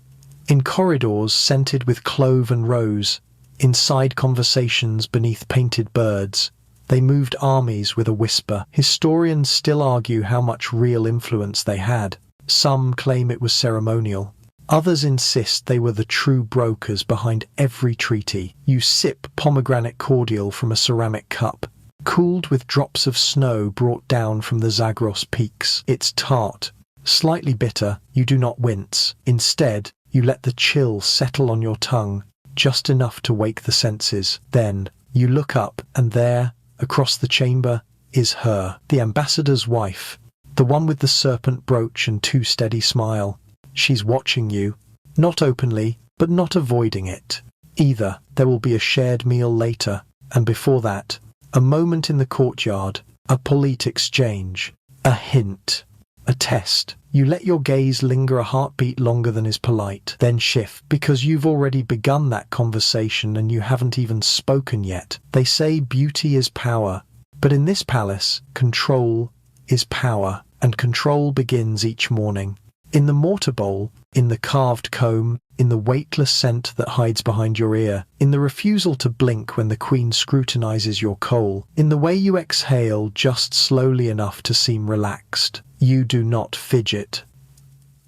In corridors scented with clove and rose, in side conversations beneath painted birds, they moved armies with a whisper. Historians still argue how much real influence they had. Some claim it was ceremonial. Others insist they were the true brokers behind every treaty. You sip pomegranate cordial from a ceramic cup, cooled with drops of snow brought down from the Zagros peaks. It's tart, slightly bitter. You do not wince. Instead, you let the chill settle on your tongue, just enough to wake the senses. Then, you look up, and there, across the chamber, is her, the ambassador's wife, the one with the serpent brooch and too steady smile. She's watching you, not openly, but not avoiding it either. There will be a shared meal later, and before that, a moment in the courtyard, a polite exchange, a hint, a test. You let your gaze linger a heartbeat longer than is polite, then shift, because you've already begun that conversation and you haven't even spoken yet. They say beauty is power, but in this palace, control is power, and control begins each morning. In the mortar bowl, in the carved comb, in the weightless scent that hides behind your ear, in the refusal to blink when the queen scrutinizes your coal, in the way you exhale just slowly enough to seem relaxed. You do not fidget.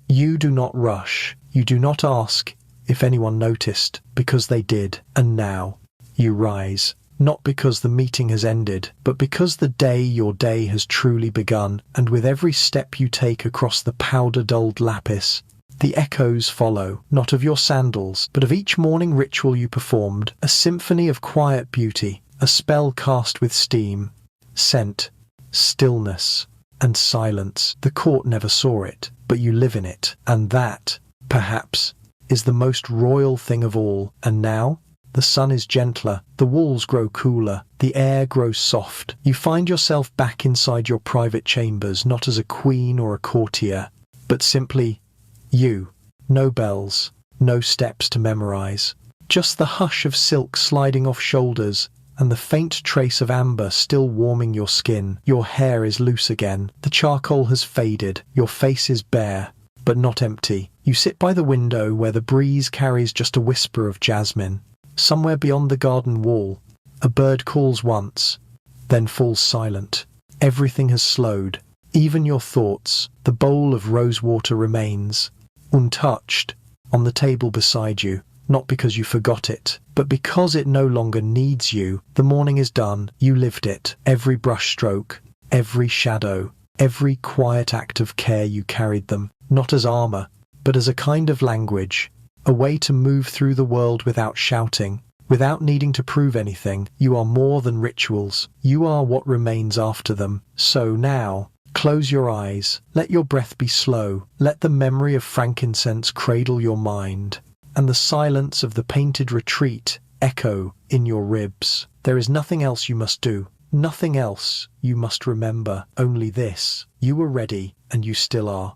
You do not rush. You do not ask if anyone noticed, because they did. And now, you rise. Not because the meeting has ended, but because your day has truly begun, and with every step you take across the powder-dulled lapis, the echoes follow, not of your sandals, but of each morning ritual you performed, a symphony of quiet beauty, a spell cast with steam, scent, stillness, and silence. The court never saw it, but you live in it, and that, perhaps, is the most royal thing of all. And now, the sun is gentler, the walls grow cooler, the air grows soft. You find yourself back inside your private chambers, not as a queen or a courtier, but simply you. No bells, no steps to memorize, just the hush of silk sliding off shoulders and the faint trace of amber still warming your skin. Your hair is loose again, the charcoal has faded, your face is bare, but not empty. You sit by the window where the breeze carries just a whisper of jasmine. Somewhere beyond the garden wall, a bird calls once, then falls silent. Everything has slowed, even your thoughts. The bowl of rose water remains, untouched, on the table beside you, not because you forgot it, but because it no longer needs you. The morning is done, you lived it. Every brushstroke, every shadow, every quiet act of care you carried them, not as armor, but as a kind of language. A way to move through the world without shouting, without needing to prove anything. You are more than rituals. You are what remains after them. So now, close your eyes. Let your breath be slow. Let the memory of frankincense cradle your mind, and the silence of the painted retreat echo in your ribs. There is nothing else you must do. Nothing else you must remember. Only this. You were ready, and you still are.